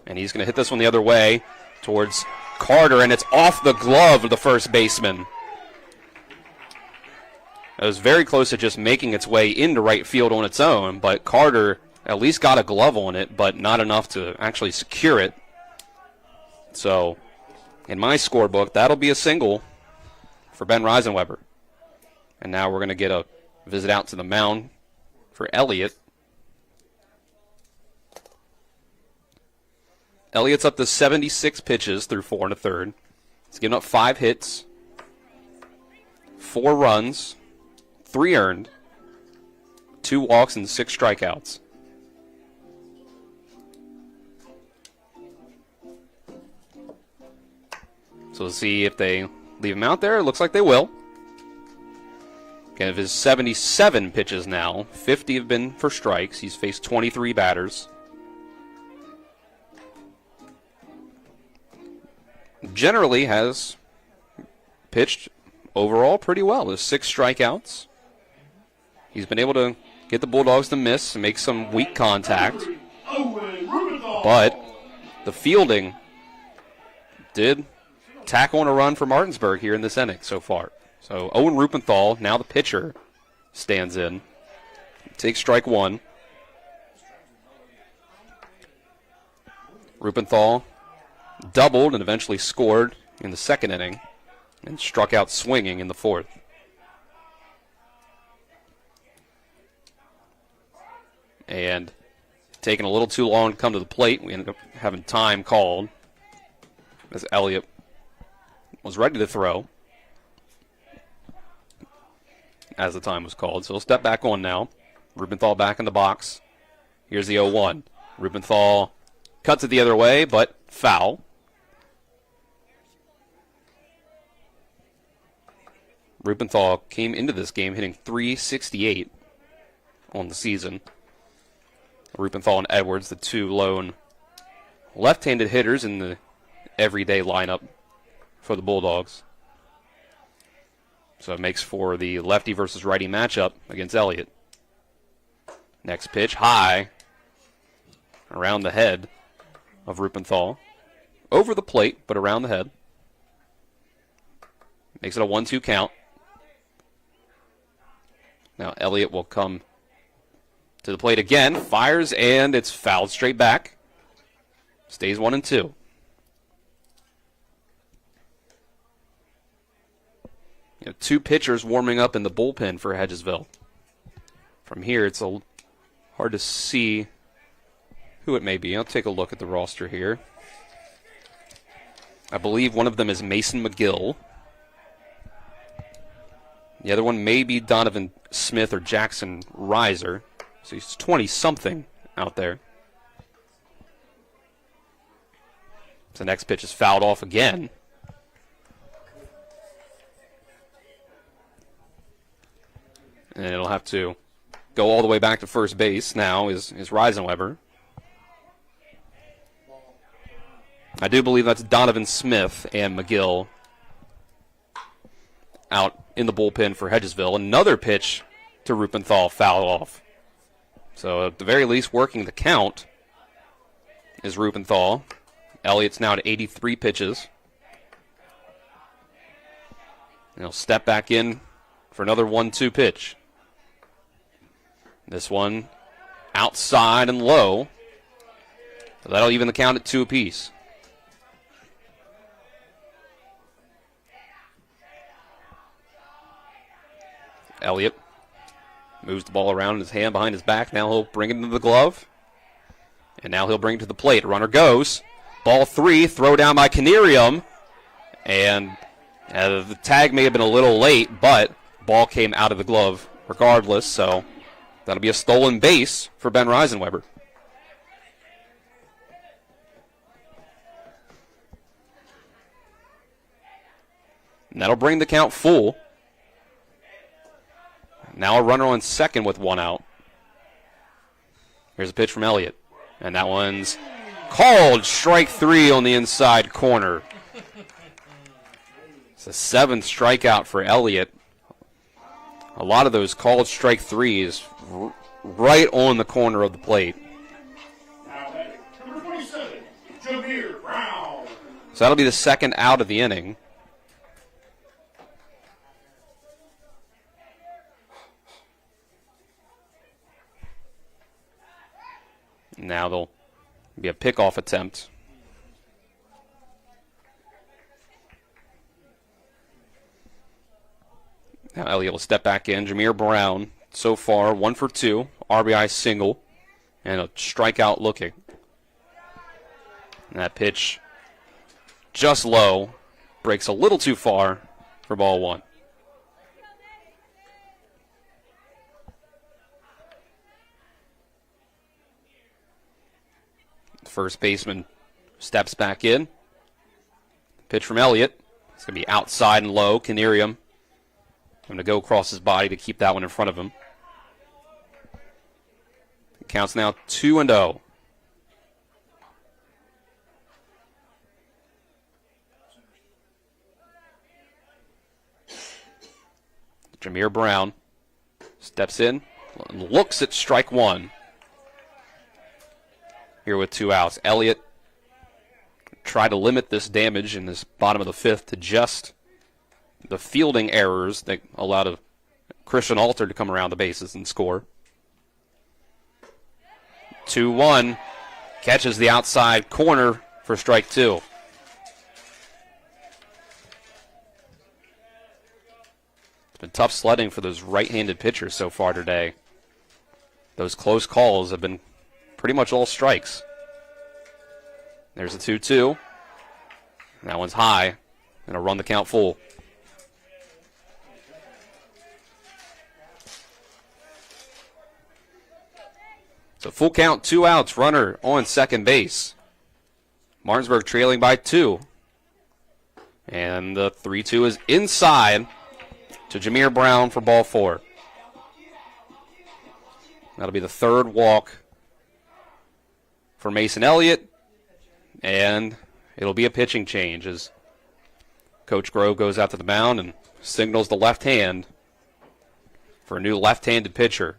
And he's going to hit this one the other way towards Carter, and it's off the glove of the first baseman. It was very close to just making its way into right field on its own, but Carter at least got a glove on it, but not enough to actually secure it. So, in my scorebook, that'll be a single for Ben Reisenweber. And now we're going to get a visit out to the mound for Elliott. Elliott's up to 76 pitches through 4 1/3. He's given up 5 hits, 4 runs, 3 earned, 2 walks, and 6 strikeouts. So we'll see if they leave him out there. It looks like they will. Again, of his 77 pitches now, 50 have been for strikes. He's faced 23 batters. Generally has pitched overall pretty well. There's 6 strikeouts. He's been able to get the Bulldogs to miss and make some weak contact. But the fielding did tack on a run for Martinsburg here in this inning so far. So Owen Rupenthal, now the pitcher, stands in. Takes strike 1. Rupenthal doubled and eventually scored in the second inning and struck out swinging in the 4th. And taking a little too long to come to the plate, we ended up having time called as Elliott was ready to throw as the time was called. So he'll step back on now. Rupenthal back in the box. Here's the 0-1. Rupenthal cuts it the other way, but foul. Rupenthal came into this game hitting .368 on the season. Rupenthal and Edwards, the 2 lone left-handed hitters in the everyday lineup for the Bulldogs. So it makes for the lefty versus righty matchup against Elliott. Next pitch, high, around the head of Rupenthal. Over the plate, but around the head. Makes it a 1-2 count. Now Elliott will come to the plate again, fires, and it's fouled straight back. Stays 1-2. You know, 2 pitchers warming up in the bullpen for Hedgesville. From here, it's hard to see who it may be. I'll take a look at the roster here. I believe one of them is Mason McGill. The other one may be Donovan Smith or Jackson Reiser. So he's 20-something out there. So the next pitch is fouled off again. And it'll have to go all the way back to first base now is Reisenweber. I do believe that's Donovan Smith and McGill out in the bullpen for Hedgesville. Another pitch to Rupenthal fouled off. So at the very least, working the count is Rupenthal. Elliott's now at 83 pitches. And he'll step back in for another 1-2 pitch. This one outside and low. So that'll even the count at 2 apiece. Moves the ball around in his hand behind his back. Now he'll bring it into the glove. And now he'll bring it to the plate. Runner goes. Ball 3, throw down by Canerium. And the tag may have been a little late, but ball came out of the glove regardless, so that'll be a stolen base for Ben Reisenweber. And that'll bring the count full. Now a runner on second with 1 out. Here's a pitch from Elliott. And that one's called. Strike 3 on the inside corner. It's a 7th strikeout for Elliott. A lot of those called strike 3s right on the corner of the plate. Number 27, Jameer Brown. So that'll be the second out of the inning. Now there'll be a pickoff attempt. Now Elliott will step back in. Jameer Brown, so far, 1 for 2. RBI single. And a strikeout looking. And that pitch just low. Breaks a little too far for ball 1. First baseman steps back in. Pitch from Elliott. It's going to be outside and low. Canerium going to go across his body to keep that one in front of him. It counts now 2-0. Jameer Brown steps in, looks at strike 1. Here with 2 outs. Elliott tried to limit this damage in this bottom of the 5th to just the fielding errors that allowed Christian Alter to come around the bases and score. 2-1. Catches the outside corner for strike 2. It's been tough sledding for those right-handed pitchers so far today. Those close calls have been pretty much all strikes. There's a 2-2. That one's high. Going to run the count full. So full count, 2 outs, runner on second base. Martinsburg trailing by 2. And the 3-2 is inside to Jameer Brown for ball 4. That'll be the third walk for Mason Elliott. And it'll be a pitching change as Coach Grove goes out to the mound and signals the left hand for a new left-handed pitcher.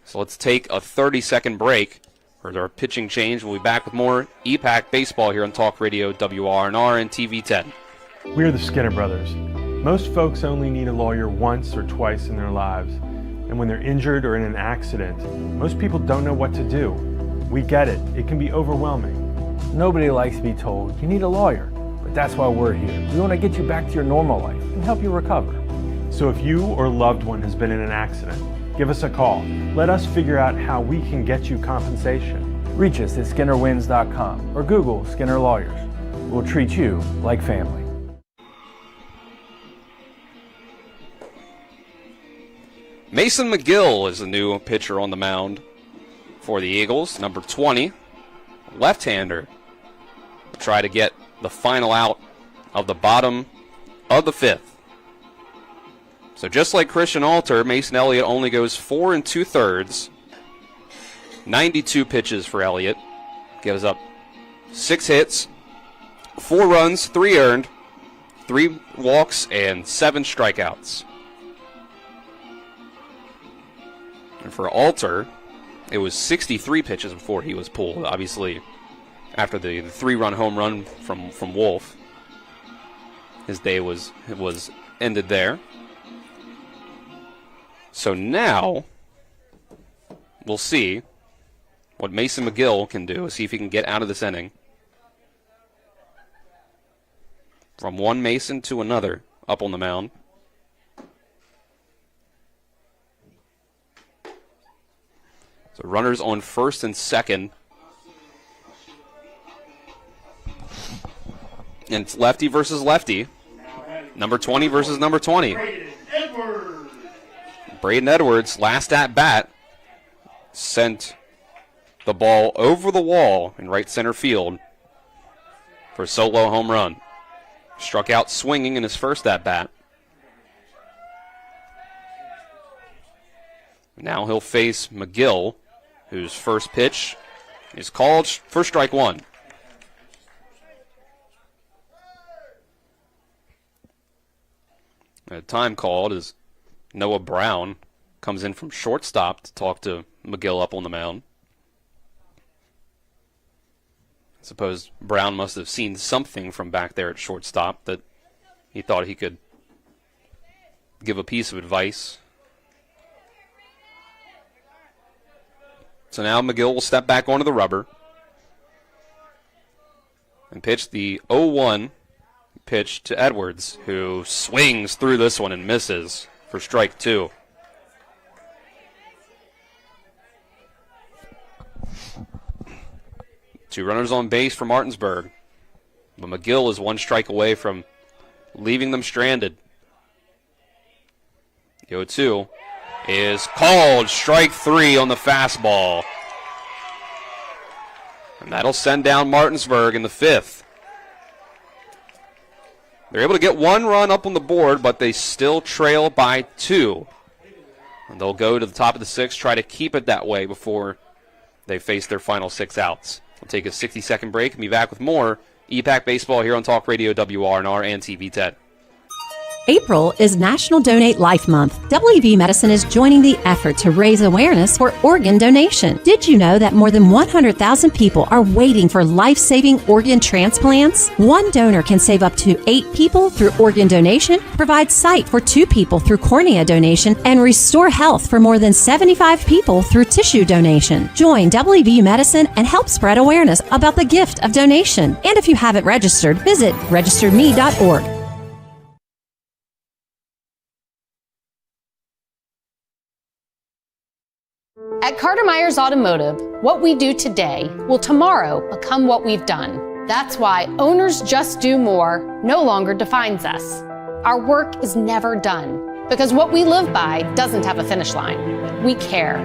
So let's take a 30-second break for our pitching change. We'll be back with more EPAC baseball here on Talk Radio WRNR and TV 10. We're the Skinner Brothers. Most folks only need a lawyer once or twice in their lives. And when they're injured or in an accident, most people don't know what to do. We get it. It can be overwhelming. Nobody likes to be told you need a lawyer, but that's why we're here. We want to get you back to your normal life and help you recover. So if you or a loved one has been in an accident, give us a call. Let us figure out how we can get you compensation. Reach us at SkinnerWins.com or Google Skinner Lawyers. We'll treat you like family. Mason McGill is the new pitcher on the mound for the Eagles. Number 20, left-hander. Try to get the final out of the bottom of the 5th. So just like Christian Alter, Mason Elliott only goes 4 2/3. 92 pitches for Elliott. Gives up 6 hits, 4 runs, 3 earned, 3 walks, and 7 strikeouts. And for Alter, it was 63 pitches before he was pulled. Obviously, after the 3-run home run from Wolf, his day was ended there. So now, we'll see what Mason McGill can do, see if he can get out of this inning. From one Mason to another up on the mound. So runners on first and second. And it's lefty versus lefty. Number 20 versus number 20. Braden Edwards, last at bat, sent the ball over the wall in right center field for a solo home run. Struck out swinging in his first at bat. Now he'll face McGill, whose first pitch is called for strike one. The time called is Noah Brown comes in from shortstop to talk to McGill up on the mound. I suppose Brown must have seen something from back there at shortstop that he thought he could give a piece of advice. So now McGill will step back onto the rubber and pitch the 0-1 pitch to Edwards, who swings through this one and misses for strike two. Two runners on base for Martinsburg, but McGill is one strike away from leaving them stranded. The 0-2 is called strike three on the fastball. And that'll send down Martinsburg in the fifth. They're able to get one run up on the board, but they still trail by two. And they'll go to the top of the sixth, try to keep it that way before they face their final 6 outs. We'll take a 60-second break and be back with more EPAC Baseball here on Talk Radio WRNR and TV 10. April is National Donate Life Month. WV Medicine is joining the effort to raise awareness for organ donation. Did you know that more than 100,000 people are waiting for life-saving organ transplants? One donor can save up to 8 people through organ donation, provide sight for 2 people through cornea donation, and restore health for more than 75 people through tissue donation. Join WV Medicine and help spread awareness about the gift of donation. And if you haven't registered, visit registerme.org. At Carter Myers Automotive, what we do today will tomorrow become what we've done. That's why Owners Just Do More no longer defines us. Our work is never done because what we live by doesn't have a finish line. We care.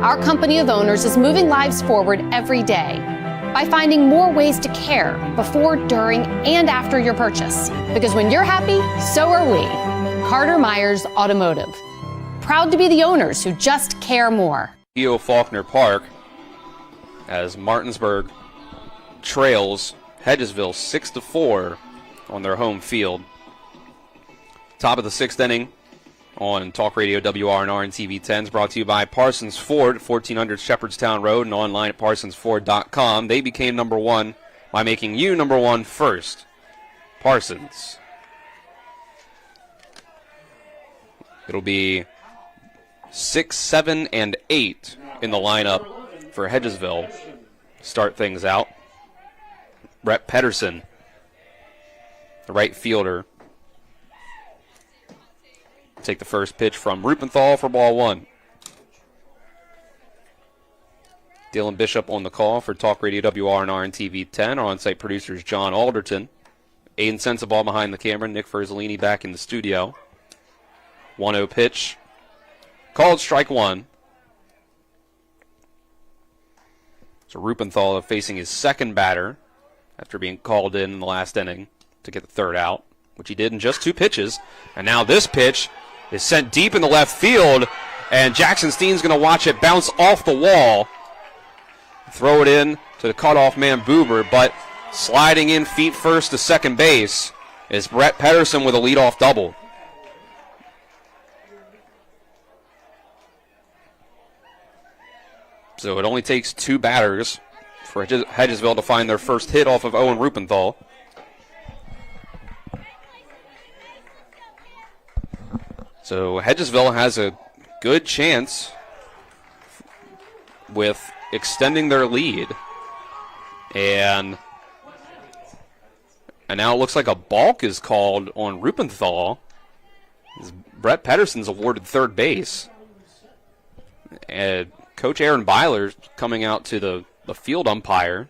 Our company of owners is moving lives forward every day by finding more ways to care before, during, and after your purchase. Because when you're happy, so are we. Carter Myers Automotive. Proud to be the owners who just care more. Theo Faulkner Park as Martinsburg trails Hedgesville 6-4 on their home field. Top of the 6th inning on Talk Radio WRNR and TV 10 is brought to you by Parsons Ford at 1400 Shepherdstown Road and online at parsonsford.com. They became number one by making you number one first. Parsons. It'll be 6, 7, and 8 in the lineup for Hedgesville. Start things out. Brett Pedersen, the right fielder, take the first pitch from Rupenthal for ball one. Dylan Bishop on the call for Talk Radio WRNR and TV 10. Our on-site producers John Alderton. Aiden Sensabaugh behind the camera. Nick Ferzolini back in the studio. 1-0 pitch. Called strike one. So Rupenthal facing his second batter after being called in the last inning to get the third out, which he did in just 2 pitches. And now this pitch is sent deep in the left field, and Jackson Steen's going to watch it bounce off the wall, throw it in to the cutoff man Buber, but sliding in feet first to second base is Brett Pedersen with a leadoff double. So it only takes 2 batters for Hedgesville to find their first hit off of Owen Rupenthal. So Hedgesville has a good chance with extending their lead. And now it looks like a balk is called on Rupenthal. Brett Pedersen's awarded third base. And Coach Aaron Byler coming out to the field umpire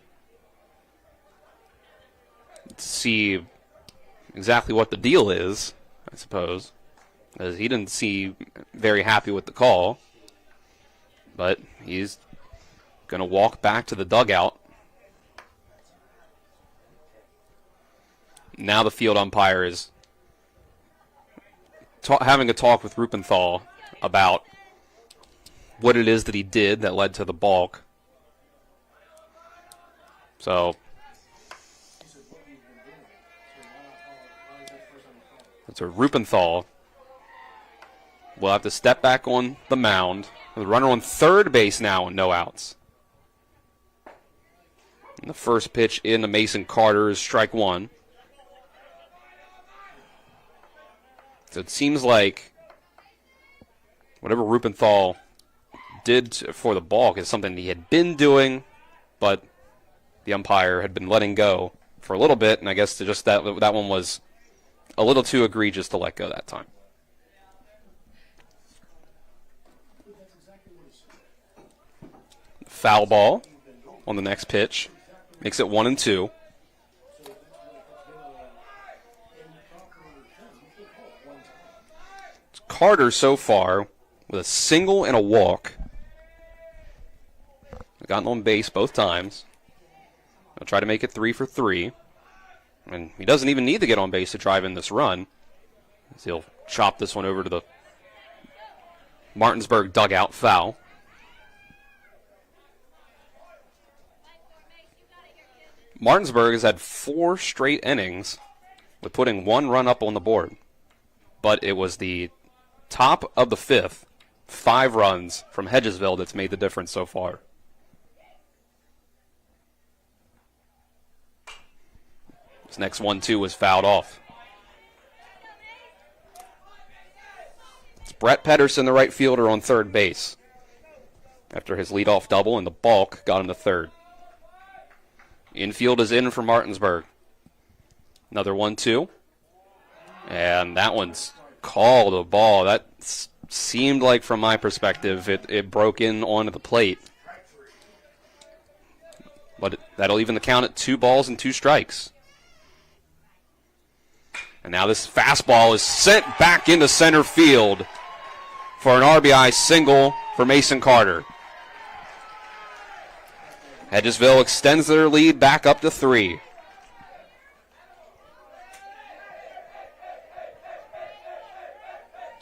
to see exactly what the deal is, I suppose, as he didn't seem very happy with the call. But he's going to walk back to the dugout. Now the field umpire is having a talk with Rupenthal about what it is that he did that led to the balk. So Rupenthal will have to step back on the mound. The runner on third base now and no outs. And the first pitch into Mason Carter is strike one. So it seems like whatever Rupenthal did for the balk is something he had been doing, but the umpire had been letting go for a little bit, and I guess just that one was a little too egregious to let go that time. Foul ball on the next pitch. Makes it 1-2. Carter so far with a single and a walk. Gotten on base both times. He'll try to make it 3 for 3. And he doesn't even need to get on base to drive in this run. He'll chop this one over to the Martinsburg dugout. Foul. Martinsburg has had 4 straight innings with putting 1 run up on the board. But it was the top of the 5th, 5 runs from Hedgesville that's made the difference so far. This next 1-2 was fouled off. It's Brett Pedersen, the right fielder, on third base after his leadoff double, and the balk got him to third. Infield is in for Martinsburg. Another 1-2. And that one's called a ball. That seemed like, from my perspective, it broke in onto the plate. But that'll even the count at 2 balls and 2 strikes. And now this fastball is sent back into center field for an RBI single for Mason Carter. Hedgesville extends their lead back up to 3.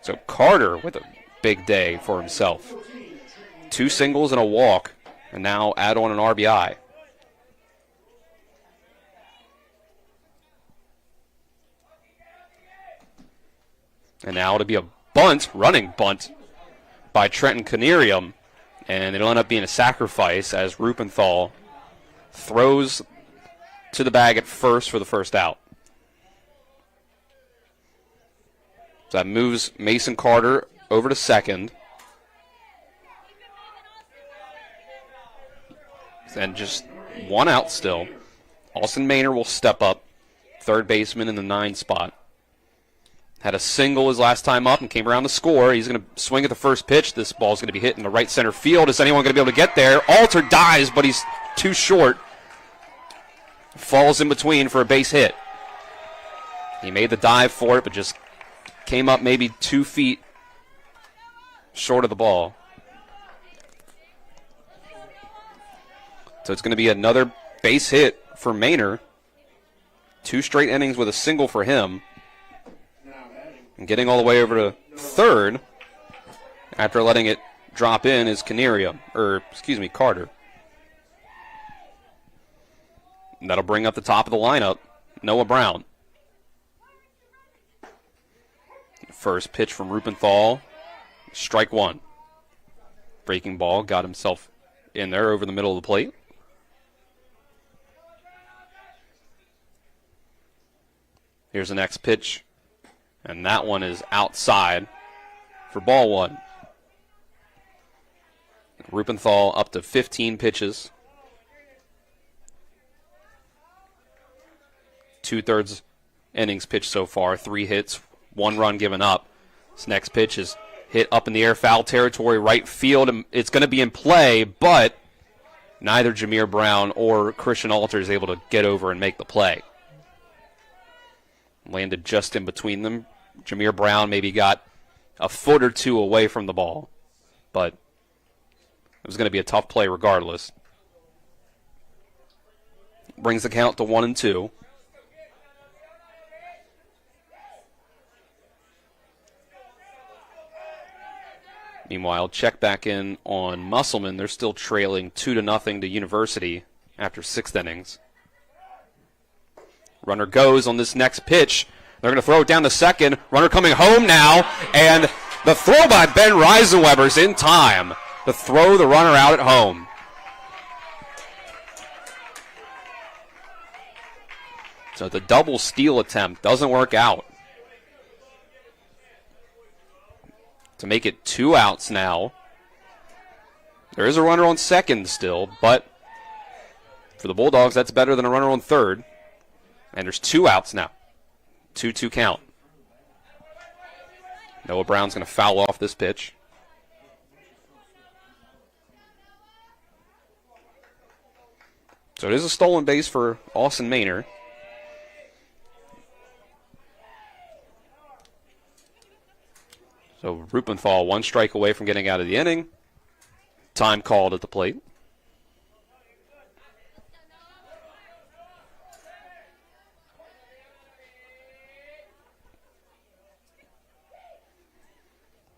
So Carter with a big day for himself. 2 singles and a walk, and now add on an RBI. And now it'll be a bunt, running bunt, by Trenton Canerium. And it'll end up being a sacrifice as Rupenthal throws to the bag at first for the first out. So that moves Mason Carter over to second. And just 1 out still. Austin Maynor will step up, third baseman in the 9 spot. Had a single his last time up and came around to score. He's going to swing at the first pitch. This ball's going to be hit in the right center field. Is anyone going to be able to get there? Alter dives, but he's too short. Falls in between for a base hit. He made the dive for it, but just came up maybe 2 feet short of the ball. So it's going to be another base hit for Maynor. 2 straight innings with a single for him. And getting all the way over to third after letting it drop in is Carter. And that'll bring up the top of the lineup, Noah Brown. First pitch from Rupenthal, strike 1. Breaking ball, got himself in there over the middle of the plate. Here's the next pitch. And that one is outside for ball 1. Rupenthal up to 15 pitches. 2/3 innings pitched so far. 3 hits, 1 run given up. This next pitch is hit up in the air, foul territory, right field. It's going to be in play, but neither Jameer Brown or Christian Alter is able to get over and make the play. Landed just in between them. Jameer Brown maybe got a foot or two away from the ball, but it was going to be a tough play regardless. Brings the count to 1-2. Meanwhile, check back in on Musselman. They're still trailing 2-0 to University after 6th innings. Runner goes on this next pitch. They're going to throw it down to second. Runner coming home now, and the throw by Ben Reisenweber's in time to throw the runner out at home. So the double steal attempt doesn't work out. To make it 2 outs now. There is a runner on second still, but for the Bulldogs, that's better than a runner on third. And there's 2 outs now. 2-2 count. Noah Brown's going to foul off this pitch. So it is a stolen base for Austin Maynard. So Rupenthal 1 strike away from getting out of the inning. Time called at the plate.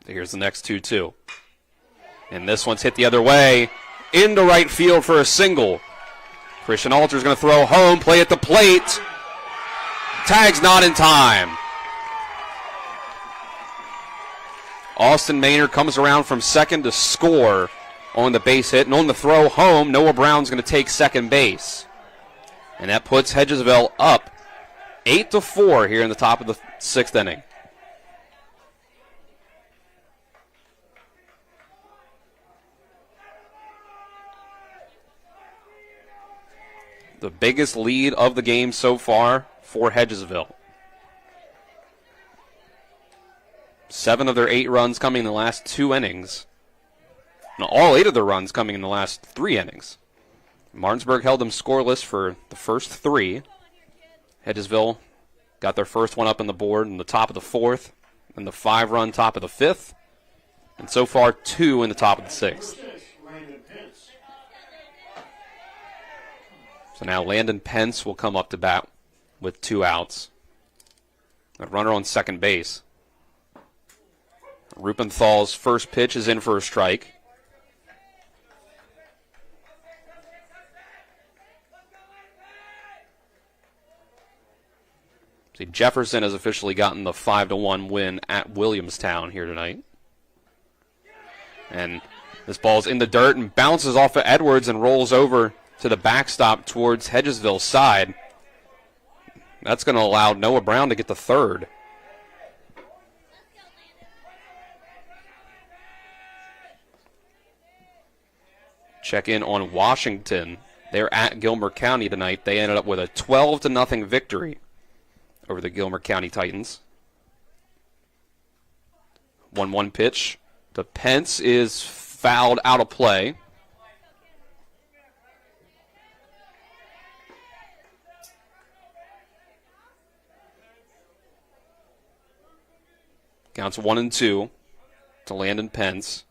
Here's the next 2-2. And this one's hit the other way. Into right field for a single. Christian Alter's going to throw home. Play at the plate. Tag's not in time. Austin Maynard comes around from second to score on the base hit. And on the throw home, Noah Brown's going to take second base. And that puts Hedgesville up 8-4 here in the top of the 6th inning. The biggest lead of the game so far for Hedgesville. 7 of their 8 runs coming in the last 2 innings. And all 8 of their runs coming in the last 3 innings. Martinsburg held them scoreless for the first 3. Hedgesville got their first one up on the board in the top of the 4th, and the 5-run top of the 5th, and so far 2 in the top of the 6th. So now Landon Pence will come up to bat with 2 outs. A runner on second base. Rupenthal's first pitch is in for a strike. See, Jefferson has officially gotten the 5-1 win at Williamstown here tonight. And this ball's in the dirt and bounces off of Edwards and rolls over to the backstop towards Hedgesville's side. That's going to allow Noah Brown to get the third. Check in on Washington. They're at Gilmer County tonight. They ended up with a 12-0 victory over the Gilmer County Titans. 1-1 pitch. The Pence is fouled out of play. Counts 1-2 to Landon Pence.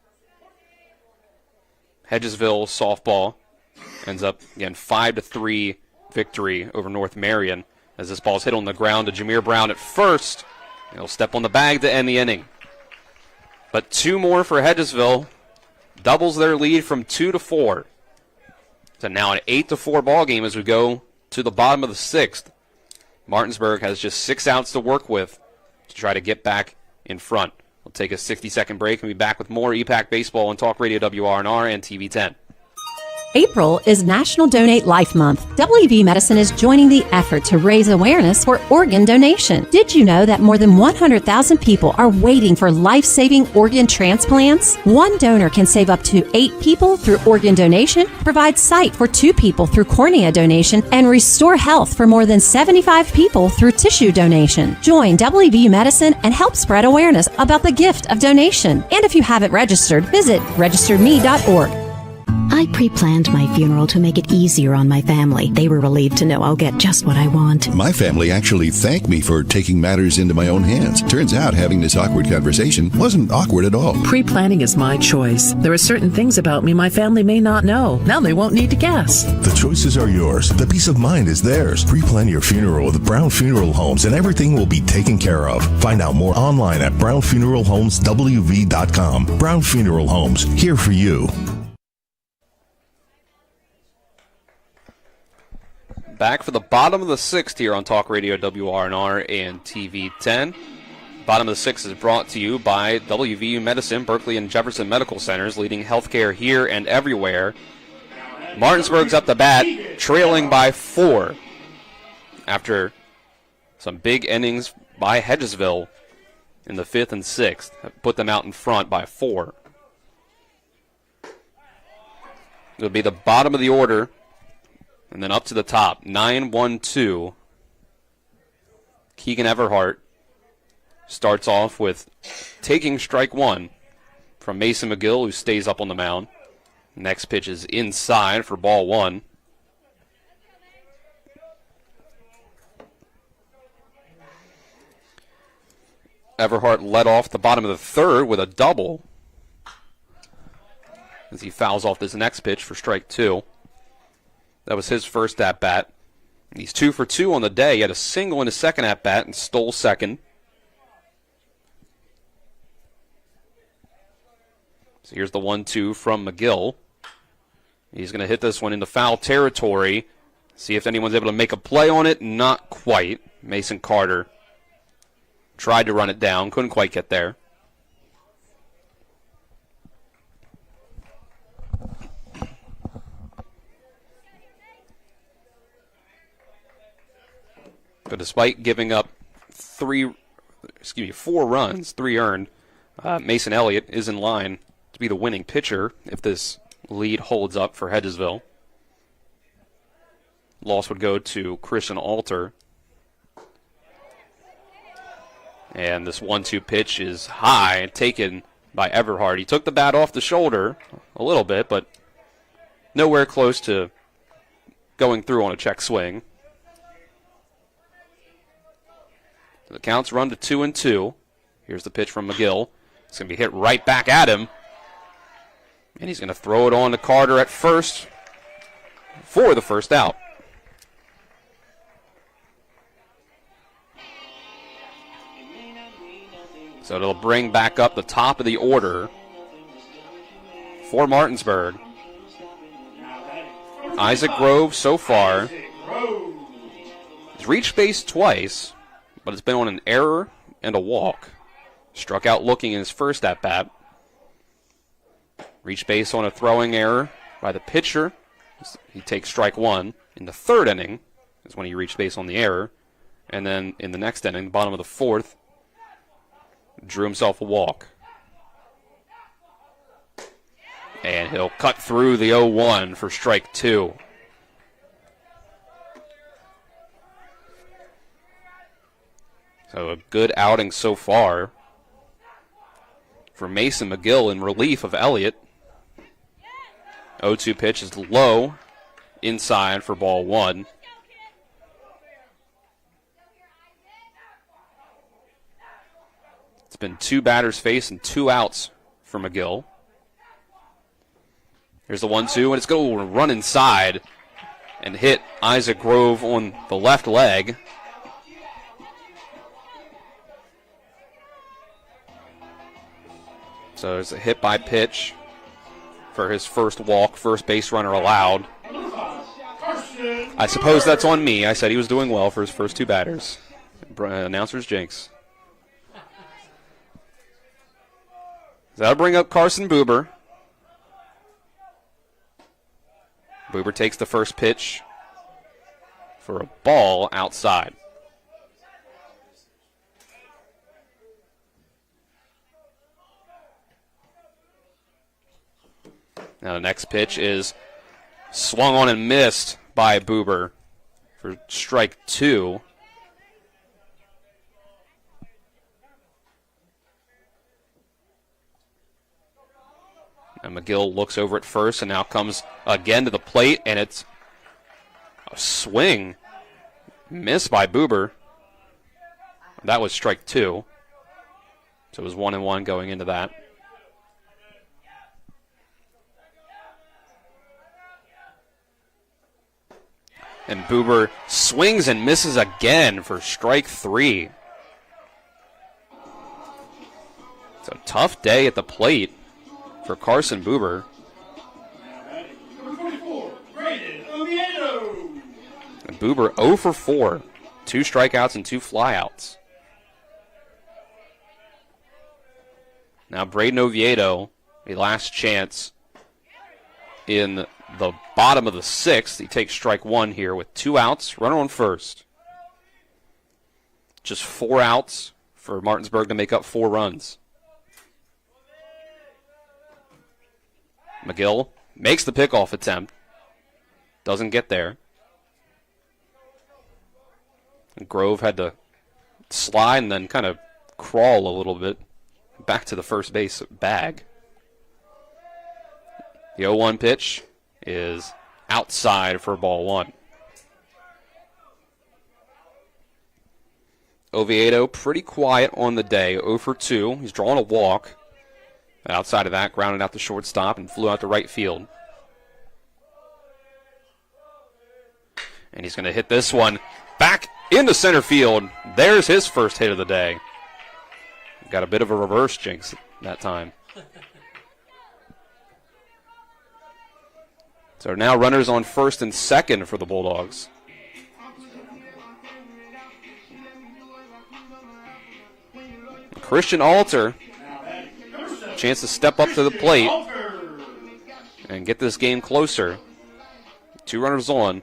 Hedgesville softball ends up, again, 5-3 victory over North Marion as this ball's hit on the ground to Jameer Brown at first. He'll step on the bag to end the inning. But 2 more for Hedgesville. Doubles their lead from 2-4. So now an 8-4 ball game as we go to the bottom of the 6th. Martinsburg has just 6 outs to work with to try to get back in front. We'll take a 60-second break and be back with more EPAC baseball on Talk Radio WRNR and TV 10. April is National Donate Life Month. WV Medicine is joining the effort to raise awareness for organ donation. Did you know that more than 100,000 people are waiting for life-saving organ transplants? One donor can save up to 8 people through organ donation, provide sight for 2 people through cornea donation, and restore health for more than 75 people through tissue donation. Join WV Medicine and help spread awareness about the gift of donation. And if you haven't registered, visit registerme.org. I pre-planned my funeral to make it easier on my family. They were relieved to know I'll get just what I want. My family actually thanked me for taking matters into my own hands. Turns out having this awkward conversation wasn't awkward at all. Pre-planning is my choice. There are certain things about me my family may not know. Now they won't need to guess. The choices are yours. The peace of mind is theirs. Pre-plan your funeral with Brown Funeral Homes and everything will be taken care of. Find out more online at brownfuneralhomeswv.com. Brown Funeral Homes, here for you. Back for the bottom of the 6th here on Talk Radio WRNR and TV 10. Bottom of the 6th is brought to you by WVU Medicine, Berkeley and Jefferson Medical Centers, leading healthcare here and everywhere. Martinsburg's up the bat, trailing by 4 after some big innings by Hedgesville in the 5th and 6th. Put them out in front by 4. It'll be the bottom of the order. And then up to the top, 9-1-2. Keegan Everhart starts off with taking strike 1 from Mason McGill, who stays up on the mound. Next pitch is inside for ball 1. Everhart led off the bottom of the 3rd with a double as he fouls off this next pitch for strike 2. That was his first at-bat. He's 2 for 2 on the day. He had a single in his second at-bat and stole second. So here's the 1-2 from McGill. He's going to hit this one into foul territory. See if anyone's able to make a play on it. Not quite. Mason Carter tried to run it down. Couldn't quite get there. But despite giving up 4 runs, 3 earned, Mason Elliott is in line to be the winning pitcher if this lead holds up for Hedgesville. Loss would go to Christian Alter. And this 1-2 pitch is high, taken by Everhart. He took the bat off the shoulder a little bit, but nowhere close to going through on a check swing. The counts run to 2-2. Here's the pitch from McGill. It's going to be hit right back at him. And he's going to throw it on to Carter at first for the first out. So it'll bring back up the top of the order for Martinsburg. Isaac Grove so far has reached base twice, but it's been on an error and a walk. Struck out looking in his first at-bat. Reached base on a throwing error by the pitcher. He takes strike 1. In the 3rd inning is when he reached base on the error. And then in the next inning, the bottom of the 4th, drew himself a walk. And he'll cut through the 0-1 for strike 2. So a good outing so far for Mason McGill in relief of Elliott. 0-2 pitch is low, inside for ball 1. It's been 2 batters faced and 2 outs for McGill. Here's the 1-2, and it's going to run inside and hit Isaac Grove on the left leg. So there's a hit by pitch for his first walk, first base runner allowed. I suppose that's on me. I said he was doing well for his first 2 batters. Announcer's jinx. So that'll bring up Carson Buber. Buber takes the first pitch for a ball outside. Now the next pitch is swung on and missed by Buber for strike 2. And McGill looks over at first and now comes again to the plate, and it's a swing. Missed by Buber. That was strike 2. So it was 1-1 going into that. And Buber swings and misses again for strike 3. It's a tough day at the plate for Carson Buber. And Buber 0 for 4. 2 strikeouts and 2 flyouts. Now Braden Oviedo, a last chance in the bottom of the 6th. He takes strike 1 here with 2 outs, runner on first. Just 4 outs for Martinsburg to make up 4 runs. McGill makes the pickoff attempt. Doesn't get there. And Grove had to slide and then kind of crawl a little bit back to the first base bag. The 0-1 pitch is outside for ball 1. Oviedo pretty quiet on the day, 0 for 2. He's drawing a walk. Outside of that, grounded out the shortstop and flew out to right field. And he's going to hit this one back into center field. There's his first hit of the day. Got a bit of a reverse jinx that time. So now runners on first and second for the Bulldogs. Christian Alter, chance to step up to the plate and get this game closer. 2 runners on.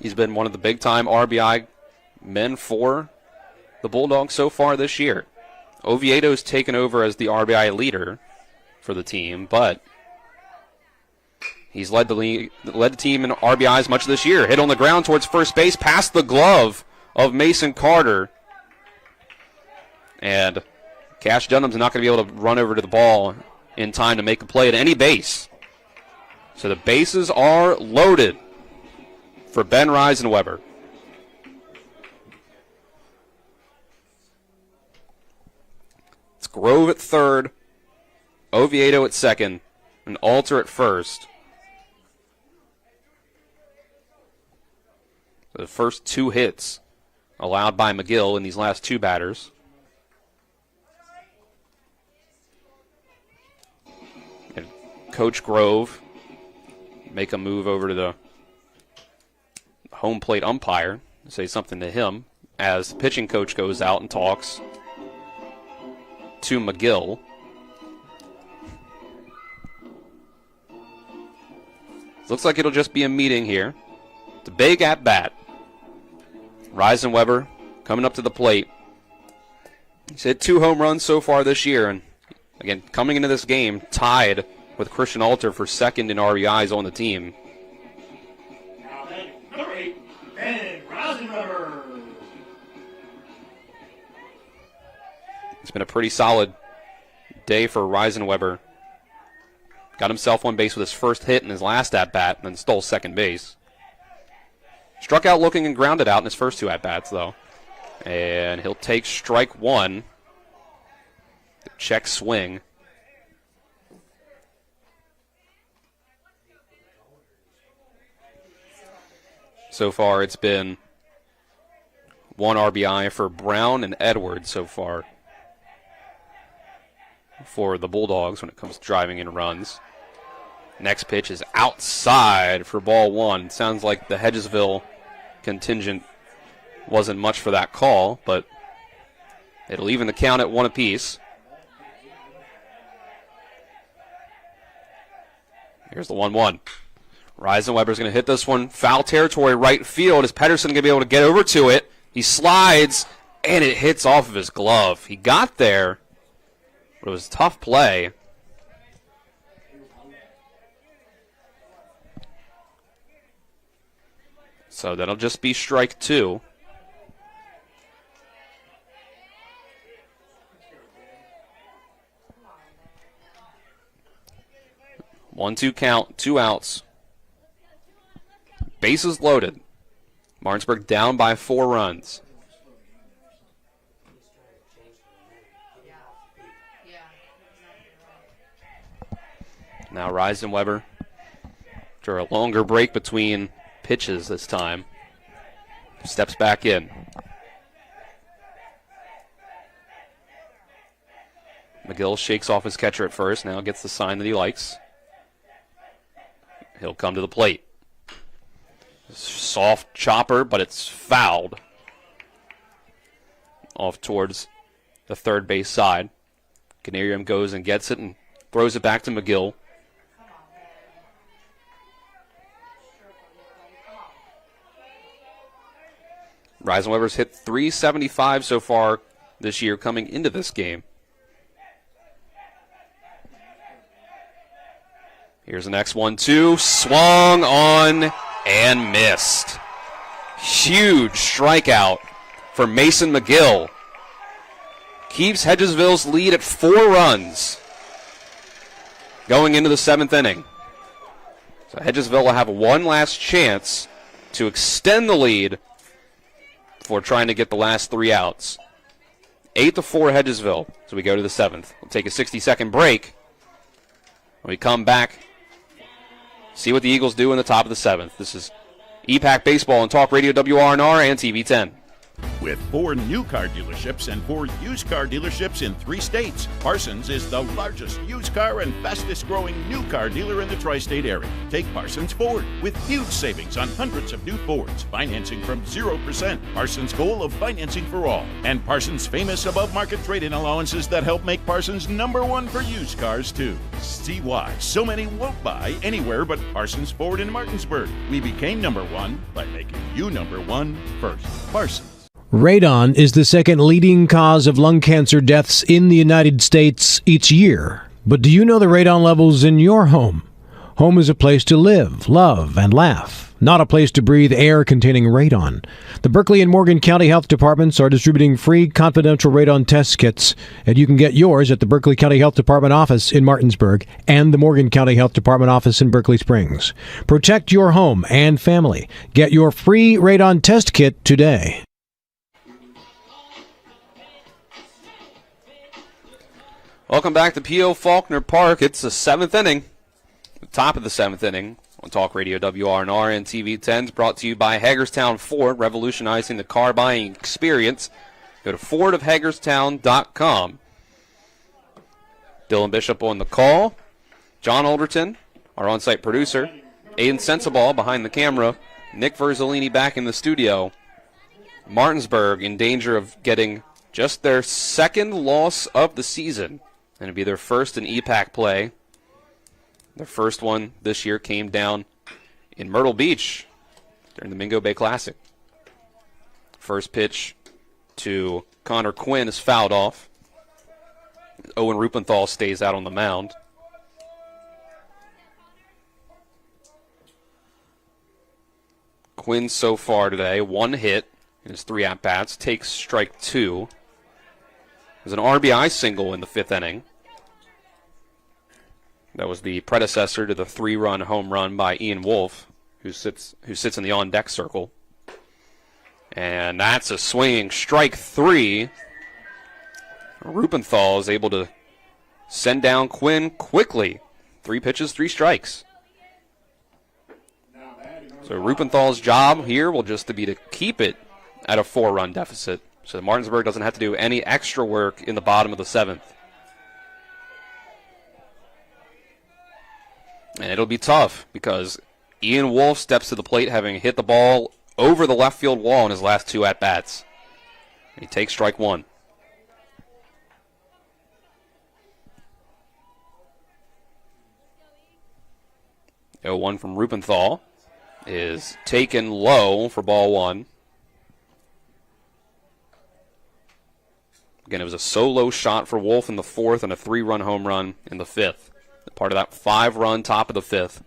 He's been one of the big-time RBI men for the Bulldogs so far this year. Oviedo's taken over as the RBI leader for the team, but he's led the team in RBIs much of this year. Hit on the ground towards first base, past the glove of Mason Carter. And Cash Dunham's not going to be able to run over to the ball in time to make a play at any base. So the bases are loaded for Ben Reisenweber. It's Grove at third, Oviedo at second, and Alter at first. The first 2 hits allowed by McGill in these last 2 batters. And Coach Grove make a move over to the home plate umpire, say something to him as the pitching coach goes out and talks to McGill. Looks like it'll just be a meeting here. It's a big at-bat. Reisenweber coming up to the plate. He's hit 2 home runs so far this year, and again, coming into this game, tied with Christian Alter for second in RBIs on the team. Number 8, Ben Reisenweber. It's been a pretty solid day for Reisenweber. Got himself on base with his first hit in his last at-bat, and then stole second base. Struck out looking and grounded out in his first 2 at-bats, though. And he'll take strike 1. The check swing. So far, it's been 1 RBI for Brown and Edwards so far for the Bulldogs when it comes to driving in runs. Next pitch is outside for ball 1. Sounds like the Hedgesville contingent wasn't much for that call, but it'll even the count at 1 apiece. Here's the 1-1. Reisenweber's going to hit this one. Foul territory, right field. Is Pedersen going to be able to get over to it? He slides, and it hits off of his glove. He got there, but it was a tough play. So that'll just be strike 2. One-two count, 2 outs. Bases loaded. Martinsburg down by 4 runs. Now Reisenweber, after a longer break between pitches this time, steps back in. McGill shakes off his catcher at first, now gets the sign that he likes. He'll come to the plate. Soft chopper, but it's fouled. Off towards the third base side. Canarium goes and gets it and throws it back to McGill. Reisenweber's hit .375 so far this year coming into this game. Here's the next 1-2. Swung on and missed. Huge strikeout for Mason McGill. Keeps Hedgesville's lead at 4 runs going into the 7th inning. So Hedgesville will have one last chance to extend the lead before trying to get the last 3 outs. 8-4 Hedgesville. So we go to the 7th. We'll take a 60-second break. When we come back, see what the Eagles do in the top of the 7th. This is EPAC Baseball on Talk Radio WRNR and TV 10. With 4 new car dealerships and 4 used car dealerships in 3 states, Parsons is the largest used car and fastest growing new car dealer in the tri-state area. Take Parsons Ford with huge savings on hundreds of new Fords, financing from 0%. Parsons' goal of financing for all. And Parsons' famous above-market trade-in allowances that help make Parsons #1 for used cars, too. See why so many won't buy anywhere but Parsons Ford in Martinsburg. We became #1 by making you #1 first. Parsons. Radon is the second leading cause of lung cancer deaths in the United States each year. But do you know the radon levels in your home? Home is a place to live, love, and laugh, not a place to breathe air containing radon. The Berkeley and Morgan County Health Departments are distributing free confidential radon test kits, and you can get yours at the Berkeley County Health Department office in Martinsburg and the Morgan County Health Department office in Berkeley Springs. Protect your home and family. Get your free radon test kit today. Welcome back to P.O. Faulkner Park. It's the 7th inning, the top of the 7th inning on Talk Radio WRNR and TV 10. Brought to you by Hagerstown Ford, revolutionizing the car buying experience. Go to fordofhagerstown.com. Dylan Bishop on the call. John Alderton, our on-site producer. Aiden Sensabaugh behind the camera. Nick Verzolini back in the studio. Martinsburg in danger of getting just their 2nd loss of the season. And it'll be their first in EPAC play. Their first one this year came down in Myrtle Beach during the Mingo Bay Classic. First pitch to Connor Quinn is fouled off. Owen Rupenthal stays out on the mound. Quinn so far today, 1 hit in his 3 at-bats, takes strike 2. There's an RBI single in the 5th inning. That was the predecessor to the 3-run home run by Ian Wolf, who sits in the on-deck circle. And that's a swinging strike 3. Rupenthal is able to send down Quinn quickly. 3 pitches, 3 strikes. So Rupenthal's job here will just be to keep it at a 4-run deficit, so Martinsburg doesn't have to do any extra work in the bottom of the 7th. And it'll be tough because Ian Wolf steps to the plate having hit the ball over the left field wall in his last 2 at-bats. He takes strike 1. 0-1 from Rupenthal is taken low for ball one. Again, it was a solo shot for Wolf in the fourth and a 3-run home run in the fifth. Part of that 5-run top of the fifth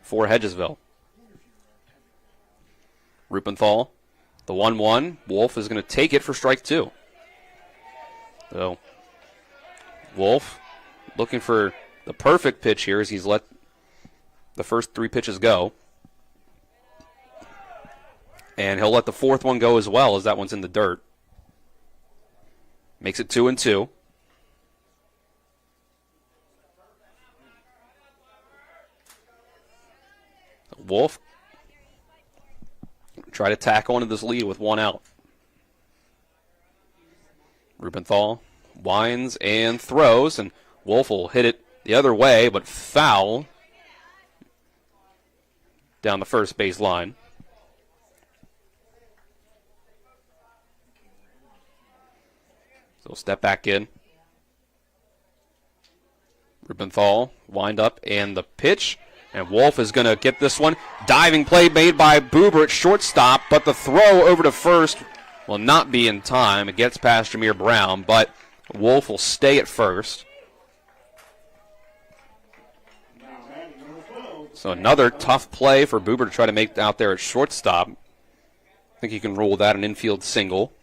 for Hedgesville. Rupenthal, the 1-1. Wolf is going to take it for strike two. So, Wolf looking for the perfect pitch here as he's let the first 3 pitches go. And he'll let the fourth one go as well, as that one's in the dirt. Makes it 2-2. Wolf try to tack onto this lead with 1 out. Rupenthal winds and throws, and Wolf will hit it the other way, but foul down the first base line. So step back in. Rupenthal wind up and the pitch, and Wolf is going to get this one. Diving play made by Buber at shortstop, but the throw over to first will not be in time. It gets past Jameer Brown, but Wolf will stay at first. So another tough play for Buber to try to make out there at shortstop. I think he can rule that an infield single.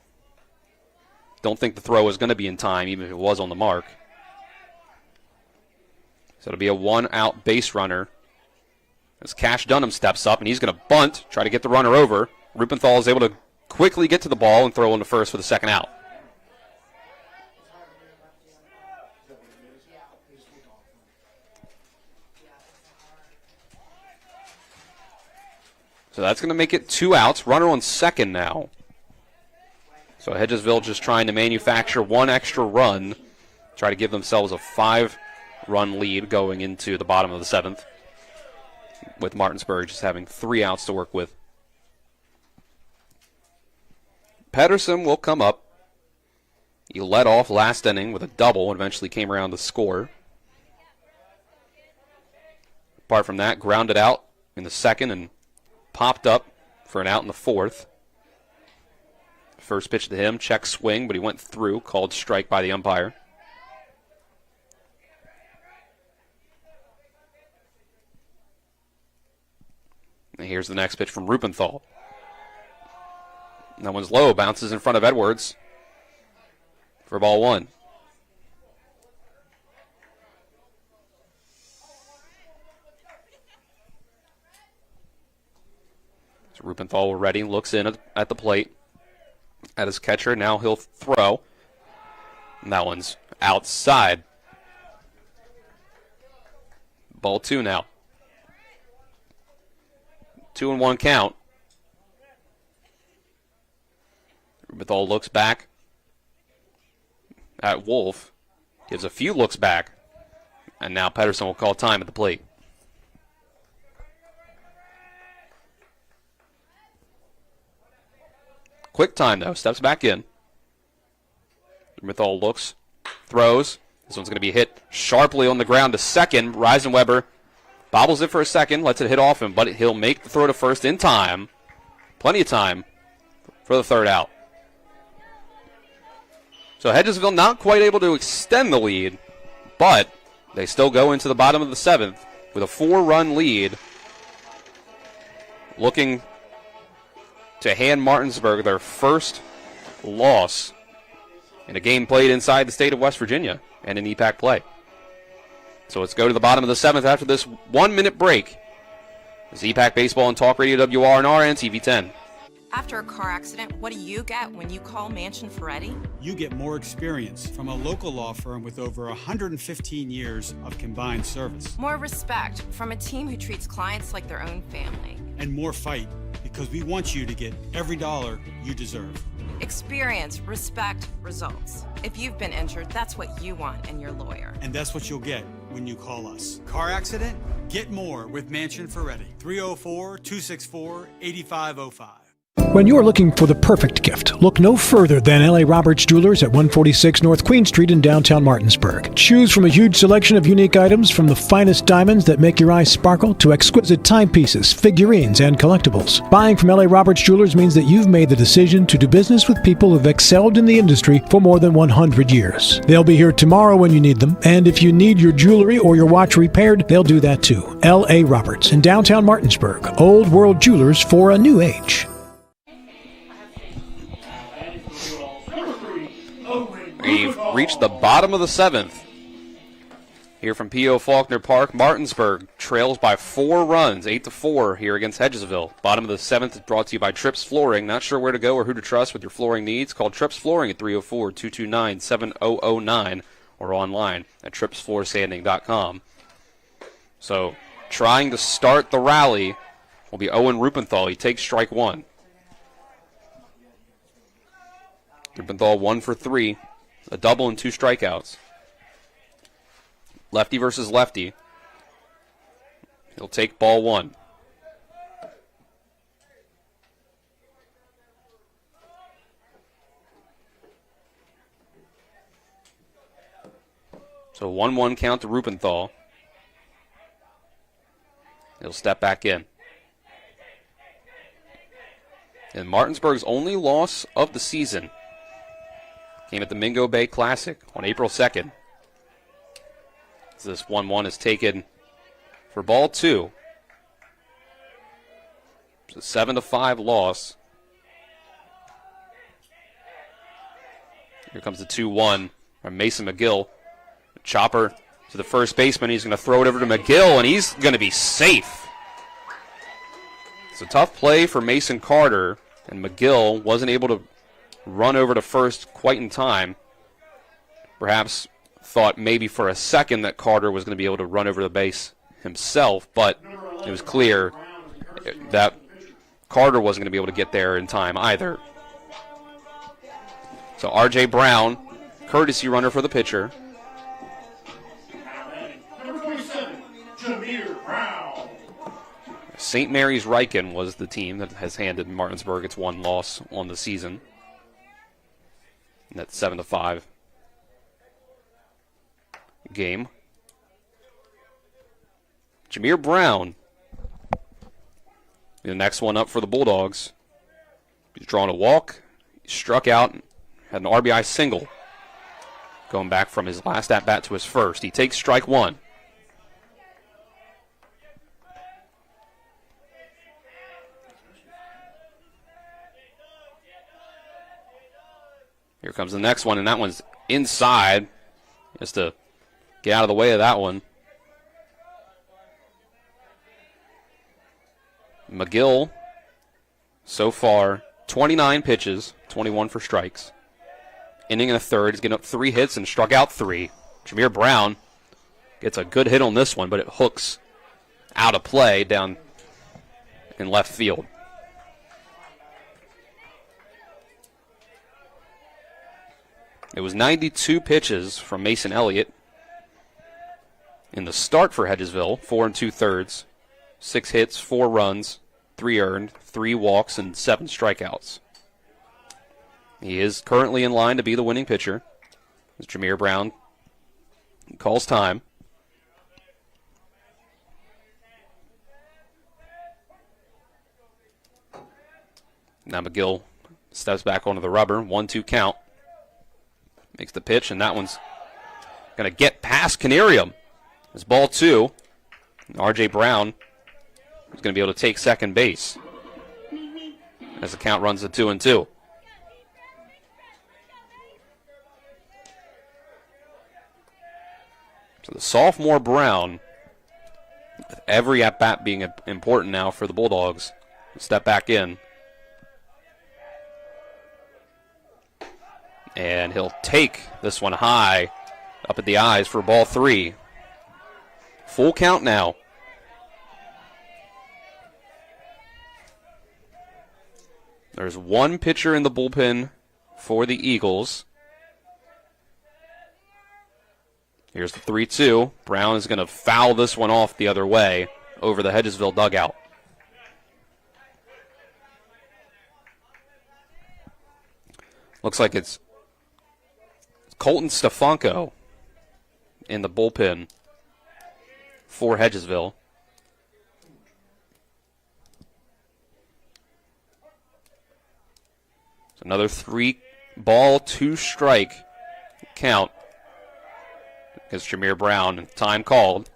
Don't think the throw is going to be in time, even if it was on the mark. So it'll be a 1-out base runner as Cash Dunham steps up, and he's going to bunt, try to get the runner over. Rupenthal is able to quickly get to the ball and throw into first for the second out. So that's going to make it 2 outs. Runner on second now. So Hedgesville just trying to manufacture 1 extra run, try to give themselves a 5-run lead going into the bottom of the 7th, with Martinsburg just having 3 outs to work with. Pedersen will come up. He led off last inning with a double and eventually came around to score. Apart from that, grounded out in the second and popped up for an out in the fourth. First pitch to him, check swing, but he went through, called strike by the umpire. And here's the next pitch from Rupenthal. That one's low, bounces in front of Edwards for ball one. So Rupenthal ready, looks in at the plate at his catcher. Now he'll throw. And that one's outside. Ball 2 now. 2-1 count. Rupenthal looks back at Wolf. Gives a few looks back. And now Pedersen will call time at the plate. Quick time, though. Steps back in. Rupenthal looks, throws. This one's going to be hit sharply on the ground to second. Reisenweber bobbles it for a second, lets it hit off him, but he'll make the throw to first in time. Plenty of time for the third out. So Hedgesville not quite able to extend the lead, but they still go into the bottom of the 7th with a 4-run lead, looking to hand Martinsburg their first loss in a game played inside the state of West Virginia and in EPAC play. So let's go to the bottom of the 7th after this 1-minute break. It's EPAC Baseball and Talk Radio WRNR and TV 10. After a car accident, what do you get when you call Mansion Ferretti? You get more experience from a local law firm with over 115 years of combined service. More respect from a team who treats clients like their own family. And more fight, because we want you to get every dollar you deserve. Experience, respect, results. If you've been injured, that's what you want in your lawyer. And that's what you'll get when you call us. Car accident? Get more with Mansion Ferretti. 304-264-8505. When you're looking for the perfect gift, look no further than L.A. Roberts Jewelers at 146 North Queen Street in downtown Martinsburg. Choose from a huge selection of unique items, from the finest diamonds that make your eyes sparkle to exquisite timepieces, figurines, and collectibles. Buying from L.A. Roberts Jewelers means that you've made the decision to do business with people who've excelled in the industry for more than 100 years. They'll be here tomorrow when you need them, and if you need your jewelry or your watch repaired, they'll do that too. L.A. Roberts in downtown Martinsburg. Old World Jewelers for a new age. We've reached the bottom of the 7th. Here from P.O. Faulkner Park, Martinsburg trails by 4 runs, 8-4 here against Hedgesville. Bottom of the 7th is brought to you by Trips Flooring. Not sure where to go or who to trust with your flooring needs? Call Trips Flooring at 304-229-7009 or online at tripsfloorsanding.com. So trying to start the rally will be Owen Rupenthal. He takes strike 1. Rupenthal 1 for 3. A double and 2 strikeouts. Lefty versus lefty. He'll take ball 1. So 1-1 count to Rupenthal. He'll step back in. And Martinsburg's only loss of the season came at the Mingo Bay Classic on April 2nd. This 1-1 is taken for ball 2. It's a 7-5 loss. Here comes the 2-1 from Mason McGill. Chopper to the first baseman. He's going to throw it over to McGill, and he's going to be safe. It's a tough play for Mason Carter, and McGill wasn't able to run over to first quite in time. Perhaps thought maybe for a second that Carter was going to be able to run over the base himself, but it was clear that Carter wasn't going to be able to get there in time either. So R.J. Brown, courtesy runner for the pitcher. Number 27, Jameer Brown. St. Mary's Riken was the team that has handed Martinsburg its 1 loss on the season. And that's 7-5 game. Jameer Brown, the next one up for the Bulldogs. He's drawn a walk, he struck out, had an RBI single. Going back from his last at-bat to his first. He takes strike 1. Here comes the next one, and that one's inside. Just to get out of the way of that one. McGill, so far, 29 pitches, 21 for strikes. Inning and a third. He's getting up 3 hits and struck out 3. Jameer Brown gets a good hit on this one, but it hooks out of play down in left field. It was 92 pitches from Mason Elliott in the start for Hedgesville, 4 2/3, 6 hits, 4 runs, 3 earned, 3 walks, and 7 strikeouts. He is currently in line to be the winning pitcher. As Jameer Brown calls time. Now McGill steps back onto the rubber, 1-2 count. Makes the pitch, and that one's going to get past Canarium. It's ball 2. R.J. Brown is going to be able to take second base as the count runs to 2-2. So the sophomore Brown, with every at-bat being important now for the Bulldogs, step back in. And he'll take this one high up at the eyes for ball 3. Full count now. There's one pitcher in the bullpen for the Eagles. Here's the 3-2. Brown is going to foul this one off the other way over the Hedgesville dugout. Looks like it's Colton Stefanko in the bullpen for Hedgesville. It's another 3-ball, 2-strike count against Jameer Brown. Time called.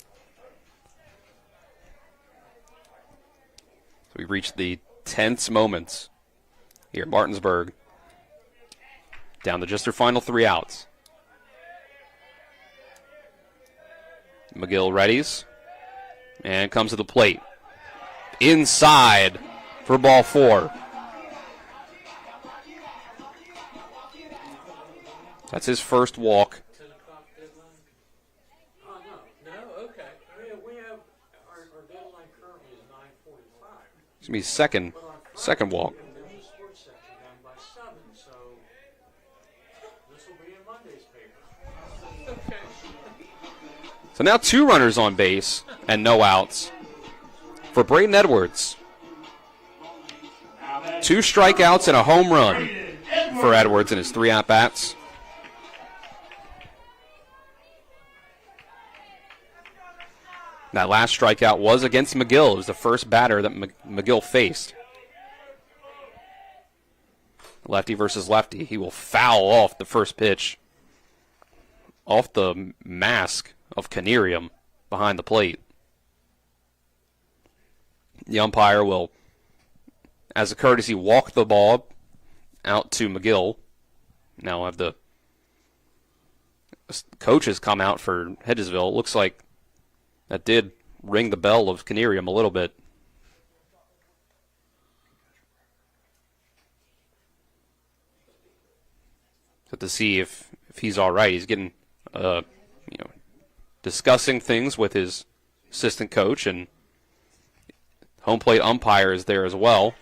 So we reached the tense moments here at Martinsburg. Down to just their final 3 outs. McGill readies and comes to the plate. Inside for ball 4. That's his first walk. It's going to be second walk. So now 2 runners on base and no outs for Braden Edwards. 2 strikeouts and a home run for Edwards in his 3 at-bats. That last strikeout was against McGill. It was the first batter that McGill faced. Lefty versus lefty. He will foul off the first pitch off the mask of Canarium behind the plate. The umpire will, as a courtesy, walk the ball out to McGill. Now have the coaches come out for Hedgesville. It looks like that did ring the bell of Canarium a little bit. So to see if he's all right. He's getting, discussing things with his assistant coach, and home plate umpire is there as well.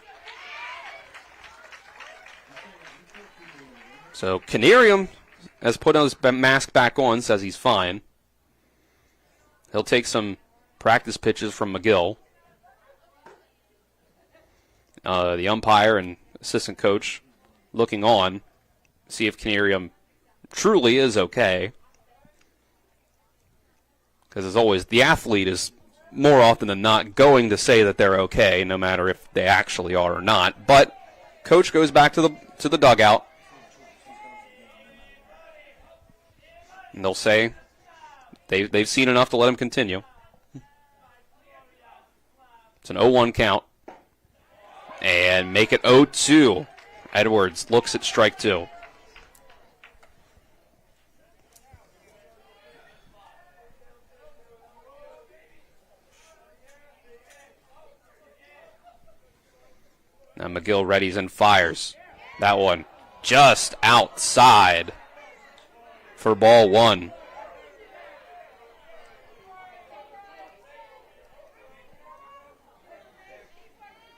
So Canarium has put his mask back on, says he's fine. He'll take some practice pitches from McGill. The umpire and assistant coach looking on, see if Canarium truly is okay. Because as always, the athlete is more often than not going to say that they're okay, no matter if they actually are or not. But coach goes back to the dugout, and they'll say they've seen enough to let him continue. It's an 0-1 count, and make it 0-2. Edwards looks at strike 2. Now McGill readies and fires. That one just outside for ball 1.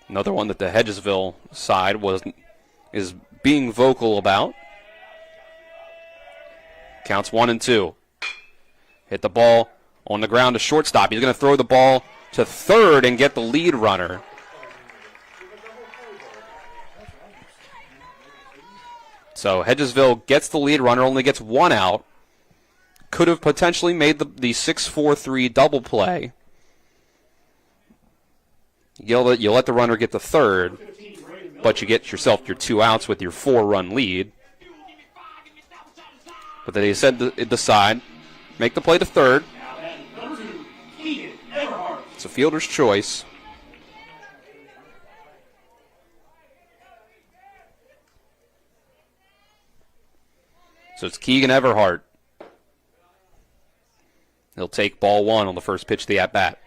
Another one that the Hedgesville side is being vocal about. Counts 1-2. Hit the ball on the ground to shortstop. He's going to throw the ball to third and get the lead runner. So Hedgesville gets the lead runner, only gets 1 out. Could have potentially made the 6-4-3 double play. You let the runner get the third, but you get yourself your 2 outs with your 4-run lead. But they said to decide, make the play to third. It's a fielder's choice. So it's Keegan Everhart. He'll take ball 1 on the first pitch of the at-bat.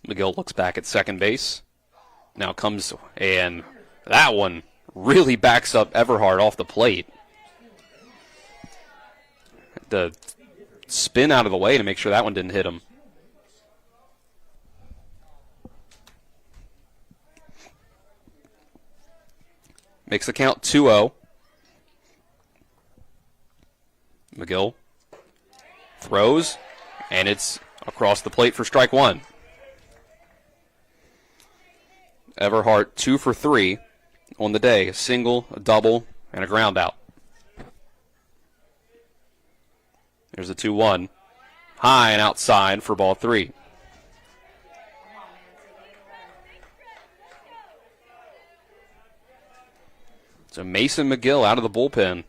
McGill looks back at second base. Now comes, and that one really backs up Everhart off the plate. The spin out of the way to make sure that one didn't hit him. Makes the count 2-0. McGill throws, and it's across the plate for strike 1. Everhart 2 for 3 on the day. A single, a double, and a ground out. There's a 2-1. High and outside for ball 3. So Mason McGill out of the bullpen.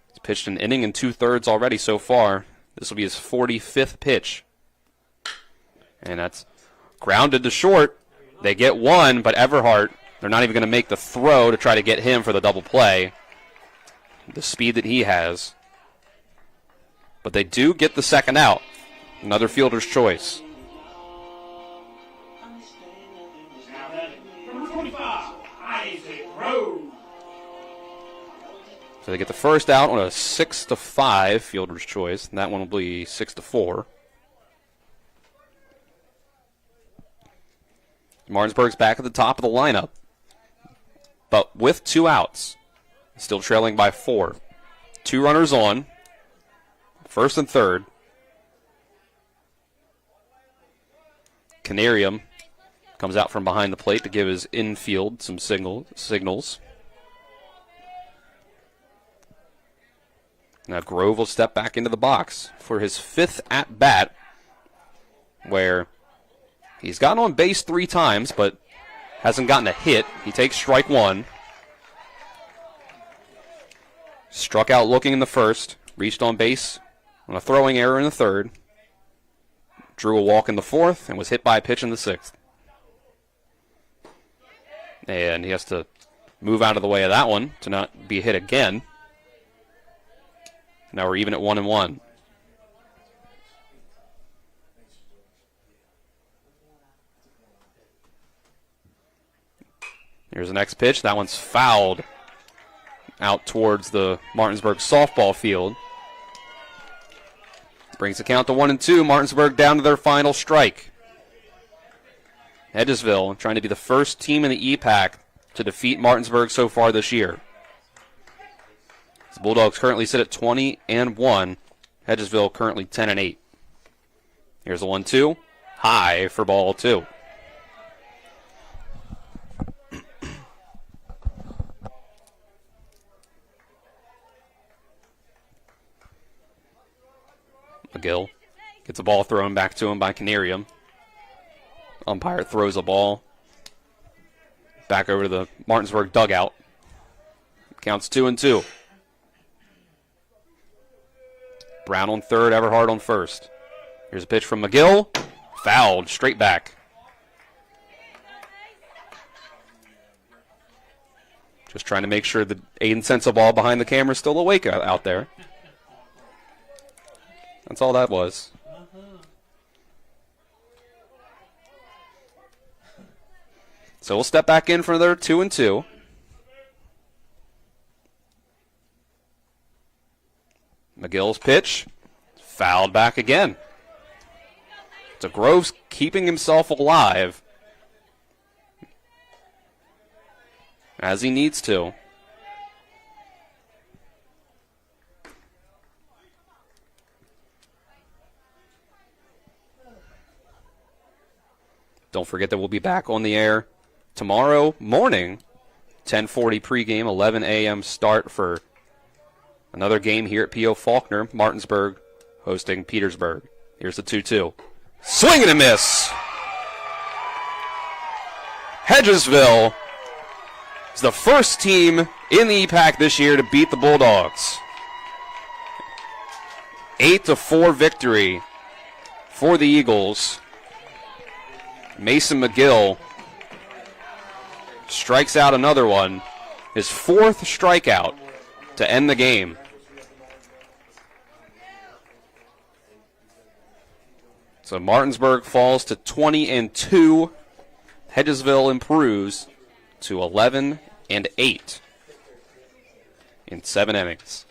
He's pitched an inning and 2/3 already so far. This will be his 45th pitch. And that's grounded to short. They get one, but Everhart, they're not even going to make the throw to try to get him for the double play. The speed that he has. But they do get the second out. Another fielder's choice. Number 25, Isaac Rose. So they get the first out on a 6-5 fielder's choice, and that one will be 6-4. Martinsburg's back at the top of the lineup, but with 2 outs, still trailing by 4. 2 runners on, first and third. Canarium comes out from behind the plate to give his infield some signals. Now Grove will step back into the box for his 5th at-bat, where he's gotten on base 3 times, but hasn't gotten a hit. He takes strike 1. Struck out looking in the first, reached on base on a throwing error in the third, drew a walk in the fourth, and was hit by a pitch in the 6th. And he has to move out of the way of that one to not be hit again. Now we're even at 1-1. Here's the next pitch. That one's fouled out towards the Martinsburg softball field. Brings the count to 1-2. Martinsburg down to their final strike. Hedgesville trying to be the first team in the EPAC to defeat Martinsburg so far this year. The Bulldogs currently sit at 20-1. Hedgesville currently 10-8. Here's the 1-2. High for ball 2. McGill gets a ball thrown back to him by Canarium. Umpire throws a ball back over to the Martinsburg dugout. Counts 2-2. Brown on third, Everhart on first. Here's a pitch from McGill. Fouled, straight back. Just trying to make sure that Aiden Sensabaugh behind the camera is still awake out there. That's all that was. So we'll step back in for their 2-2. McGill's pitch, fouled back again. So Grove's keeping himself alive as he needs to. Don't forget that we'll be back on the air tomorrow morning, 10:40 pregame, 11 a.m. start for another game here at P.O. Faulkner. Martinsburg hosting Petersburg. Here's the 2-2. Swing and a miss. Hedgesville is the first team in the EPAC this year to beat the Bulldogs. 8-4 victory for the Eagles. Mason McGill strikes out another one. His 4th strikeout to end the game. So Martinsburg falls to 20-2. Hedgesville improves to 11-8 in 7 innings.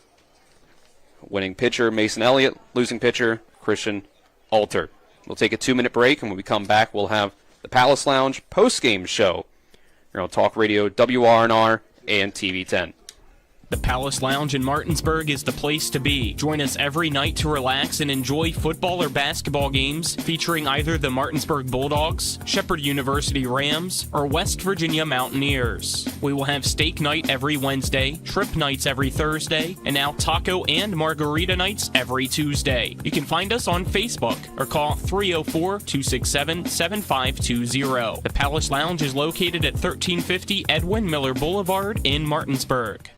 Winning pitcher Mason Elliott, losing pitcher Christian Alter. We'll take a 2-minute break, and when we come back, we'll have the Palace Lounge post-game show here on Talk Radio WRNR and TV 10. The Palace Lounge in Martinsburg is the place to be. Join us every night to relax and enjoy football or basketball games featuring either the Martinsburg Bulldogs, Shepherd University Rams, or West Virginia Mountaineers. We will have steak night every Wednesday, shrimp nights every Thursday, and now taco and margarita nights every Tuesday. You can find us on Facebook or call 304-267-7520. The Palace Lounge is located at 1350 Edwin Miller Boulevard in Martinsburg.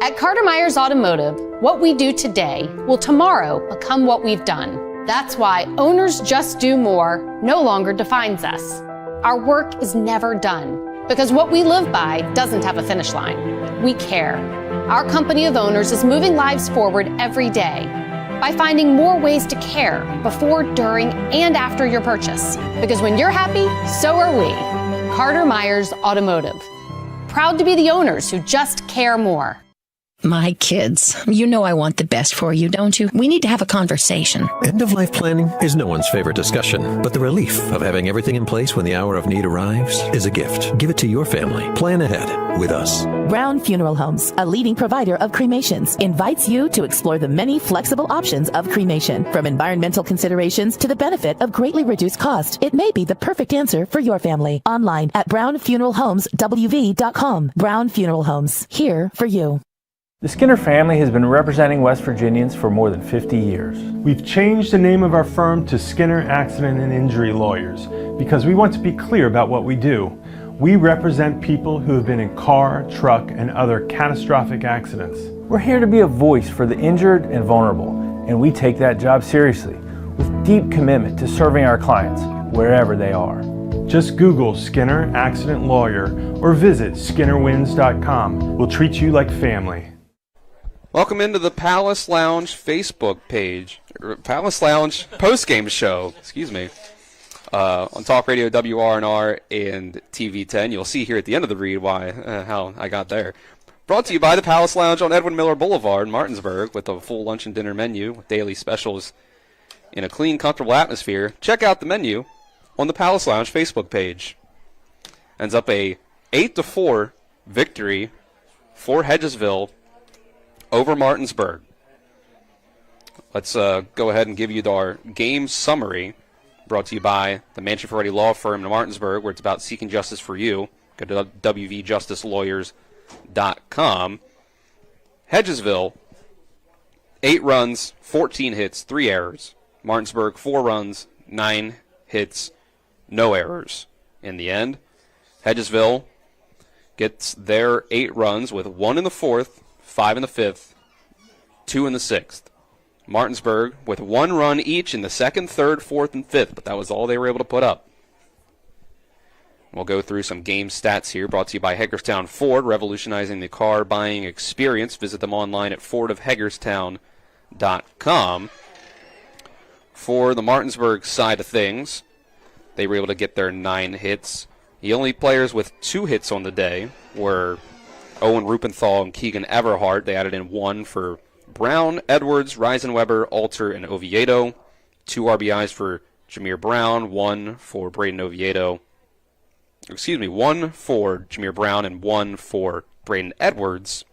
At Carter Myers Automotive, what we do today will tomorrow become what we've done. That's why Owners Just Do More no longer defines us. Our work is never done because what we live by doesn't have a finish line. We care. Our company of owners is moving lives forward every day by finding more ways to care before, during, and after your purchase. Because when you're happy, so are we. Carter Myers Automotive. Proud to be the owners who just care more. My kids, you know I want the best for you, don't you? We need to have a conversation. End-of-life planning is no one's favorite discussion, but the relief of having everything in place when the hour of need arrives is a gift. Give it to your family. Plan ahead with us. Brown Funeral Homes, a leading provider of cremations, invites you to explore the many flexible options of cremation. From environmental considerations to the benefit of greatly reduced cost, it may be the perfect answer for your family. Online at brownfuneralhomeswv.com. Brown Funeral Homes, here for you. The Skinner family has been representing West Virginians for more than 50 years. We've changed the name of our firm to Skinner Accident and Injury Lawyers because we want to be clear about what we do. We represent people who have been in car, truck, and other catastrophic accidents. We're here to be a voice for the injured and vulnerable, and we take that job seriously with deep commitment to serving our clients wherever they are. Just Google Skinner Accident Lawyer or visit skinnerwins.com. We'll treat you like family. Welcome into the Palace Lounge Facebook page, Palace Lounge post-game show, excuse me, on Talk Radio WRNR and TV 10. You'll see here at the end of the read how I got there. Brought to you by the Palace Lounge on Edwin Miller Boulevard in Martinsburg with a full lunch and dinner menu with daily specials in a clean, comfortable atmosphere. Check out the menu on the Palace Lounge Facebook page. Ends up a 8-4 victory for Hedgesville over Martinsburg. Let's go ahead and give you our game summary, brought to you by the Mansion Ferretti Law Firm in Martinsburg, where it's about seeking justice for you. Go to wvjusticelawyers.com. Hedgesville, 8 runs, 14 hits, 3 errors. Martinsburg, 4 runs, 9 hits, no errors. In the end, Hedgesville gets their 8 runs with 1 in the 4th, 5 in the 5th, 2 in the 6th. Martinsburg with 1 run each in the 2nd, 3rd, 4th, and 5th, but that was all they were able to put up. We'll go through some game stats here, brought to you by Hagerstown Ford, revolutionizing the car buying experience. Visit them online at fordofhagerstown.com. For the Martinsburg side of things, they were able to get their 9 hits. The only players with 2 hits on the day were Owen Rupenthal and Keegan Everhart. They added in 1 for Brown, Edwards, Reisenweber, Alter, and Oviedo. 2 RBIs for Jameer Brown, 1 for Braden Oviedo. 1 for Jameer Brown and 1 for Braden Edwards.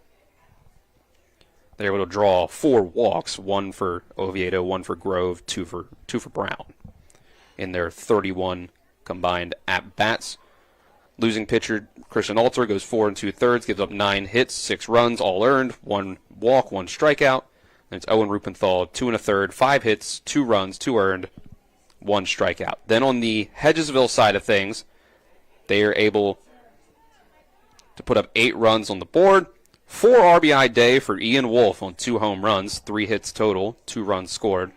They were able to draw 4 walks, 1 for Oviedo, 1 for Grove, 2 for Brown in their 31 combined at-bats. Losing pitcher Christian Alter goes 4 2/3, gives up 9 hits, 6 runs, all earned, 1 walk, 1 strikeout. And it's Owen Rupenthal, 2 1/3, 5 hits, 2 runs, 2 earned, 1 strikeout. Then on the Hedgesville side of things, they are able to put up 8 runs on the board. 4 RBI day for Ian Wolf on 2 home runs, 3 hits total, 2 runs scored.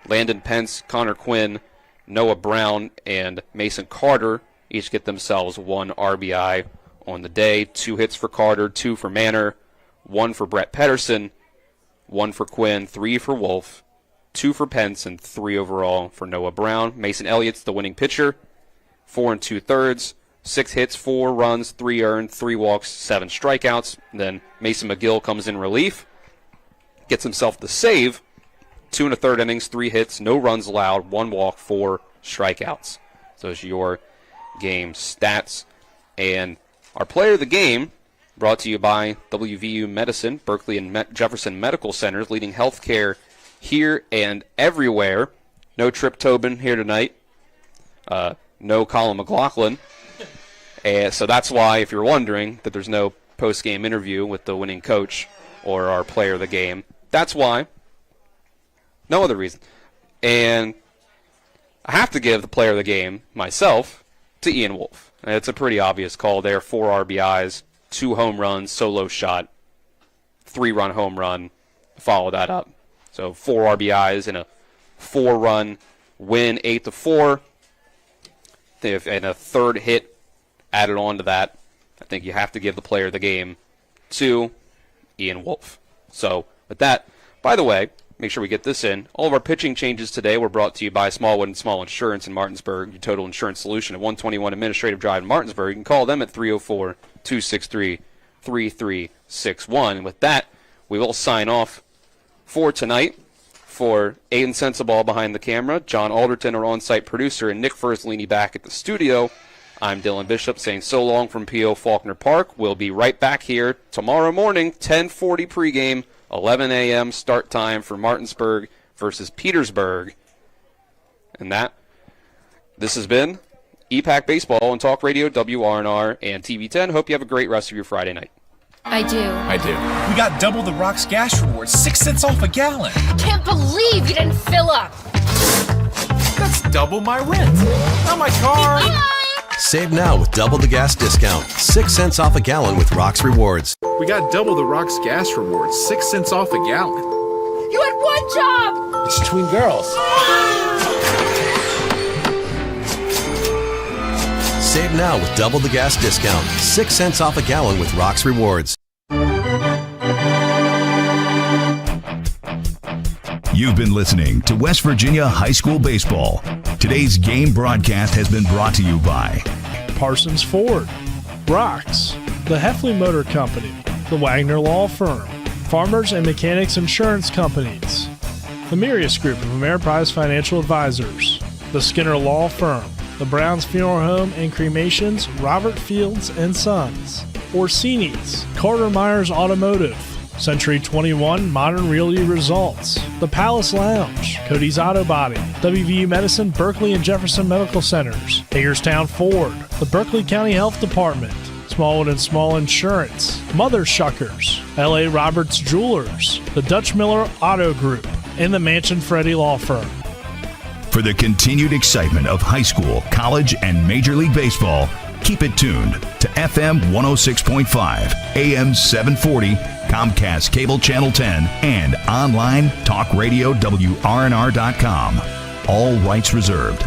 Landon Pence, Connor Quinn, Noah Brown, and Mason Carter each get themselves 1 RBI on the day. 2 hits for Carter, 2 for Manor, 1 for Brett Pedersen, 1 for Quinn, 3 for Wolf, 2 for Pence, and 3 overall for Noah Brown. Mason Elliott's the winning pitcher, 4 2/3, 6 hits, 4 runs, 3 earned, 3 walks, 7 strikeouts. Then Mason McGill comes in relief, gets himself the save, 2 1/3 innings, 3 hits, no runs allowed, 1 walk, 4 strikeouts. So it's your game stats. And our player of the game brought to you by WVU Medicine, Berkeley and Jefferson Medical Centers, leading healthcare here and everywhere. No Trip Tobin here tonight. No Colin McLaughlin. And so that's why, if you're wondering, that there's no post-game interview with the winning coach or our player of the game. That's why. No other reason. And I have to give the player of the game, myself, to Ian Wolf. And it's a pretty obvious call there. 4 RBIs, 2 home runs, solo shot, 3-run home run. Follow that up. So 4 RBIs and a 4-run win, 8-4. And a third hit added on to that. I think you have to give the player of the game to Ian Wolf. So with that, by the way, make sure we get this in. All of our pitching changes today were brought to you by Smallwood and Small Insurance in Martinsburg, your total insurance solution at 121 Administrative Drive in Martinsburg. You can call them at 304-263-3361. And with that, we will sign off for tonight. For Aiden Sensabaugh behind the camera, John Alderton, our on-site producer, and Nick Furzlini back at the studio, I'm Dylan Bishop saying so long from P.O. Faulkner Park. We'll be right back here tomorrow morning, 10:40 pregame, 11 a.m. start time for Martinsburg versus Petersburg. And this has been EPAC Baseball on Talk Radio, WRNR, and TV10. Hope you have a great rest of your Friday night. I do. We got double the Rock's gas rewards, 6 cents off a gallon. Can't believe you didn't fill up. That's double my rent. Not my car. Save now with double the gas discount. 6 cents off a gallon with Rock's Rewards. We got double the Rock's gas rewards, 6 cents off a gallon. You had one job. It's between girls. Save now with double the gas discount. 6 cents off a gallon with Rock's Rewards. You've been listening to West Virginia High School Baseball. Today's game broadcast has been brought to you by Parsons Ford, Rocks, the Heffley Motor Company, the Wagner Law Firm, Farmers and Mechanics Insurance Companies, the Mirius Group of Ameriprise Financial Advisors, the Skinner Law Firm, the Browns Funeral Home and Cremations, Robert Fields and Sons, Orsini's, Carter Myers Automotive, Century 21 Modern Realty Results, the Palace Lounge, Cody's Auto Body, WVU Medicine, Berkeley and Jefferson Medical Centers, Hagerstown Ford, the Berkeley County Health Department, Smallwood and Small Insurance, Mother Shuckers, L.A. Roberts Jewelers, the Dutch Miller Auto Group, and the Mansion Freddie Law Firm. For the continued excitement of high school, college, and Major League Baseball, keep it tuned to FM 106.5, AM 740, Comcast Cable Channel 10, and online talkradiowrnr.com. All rights reserved.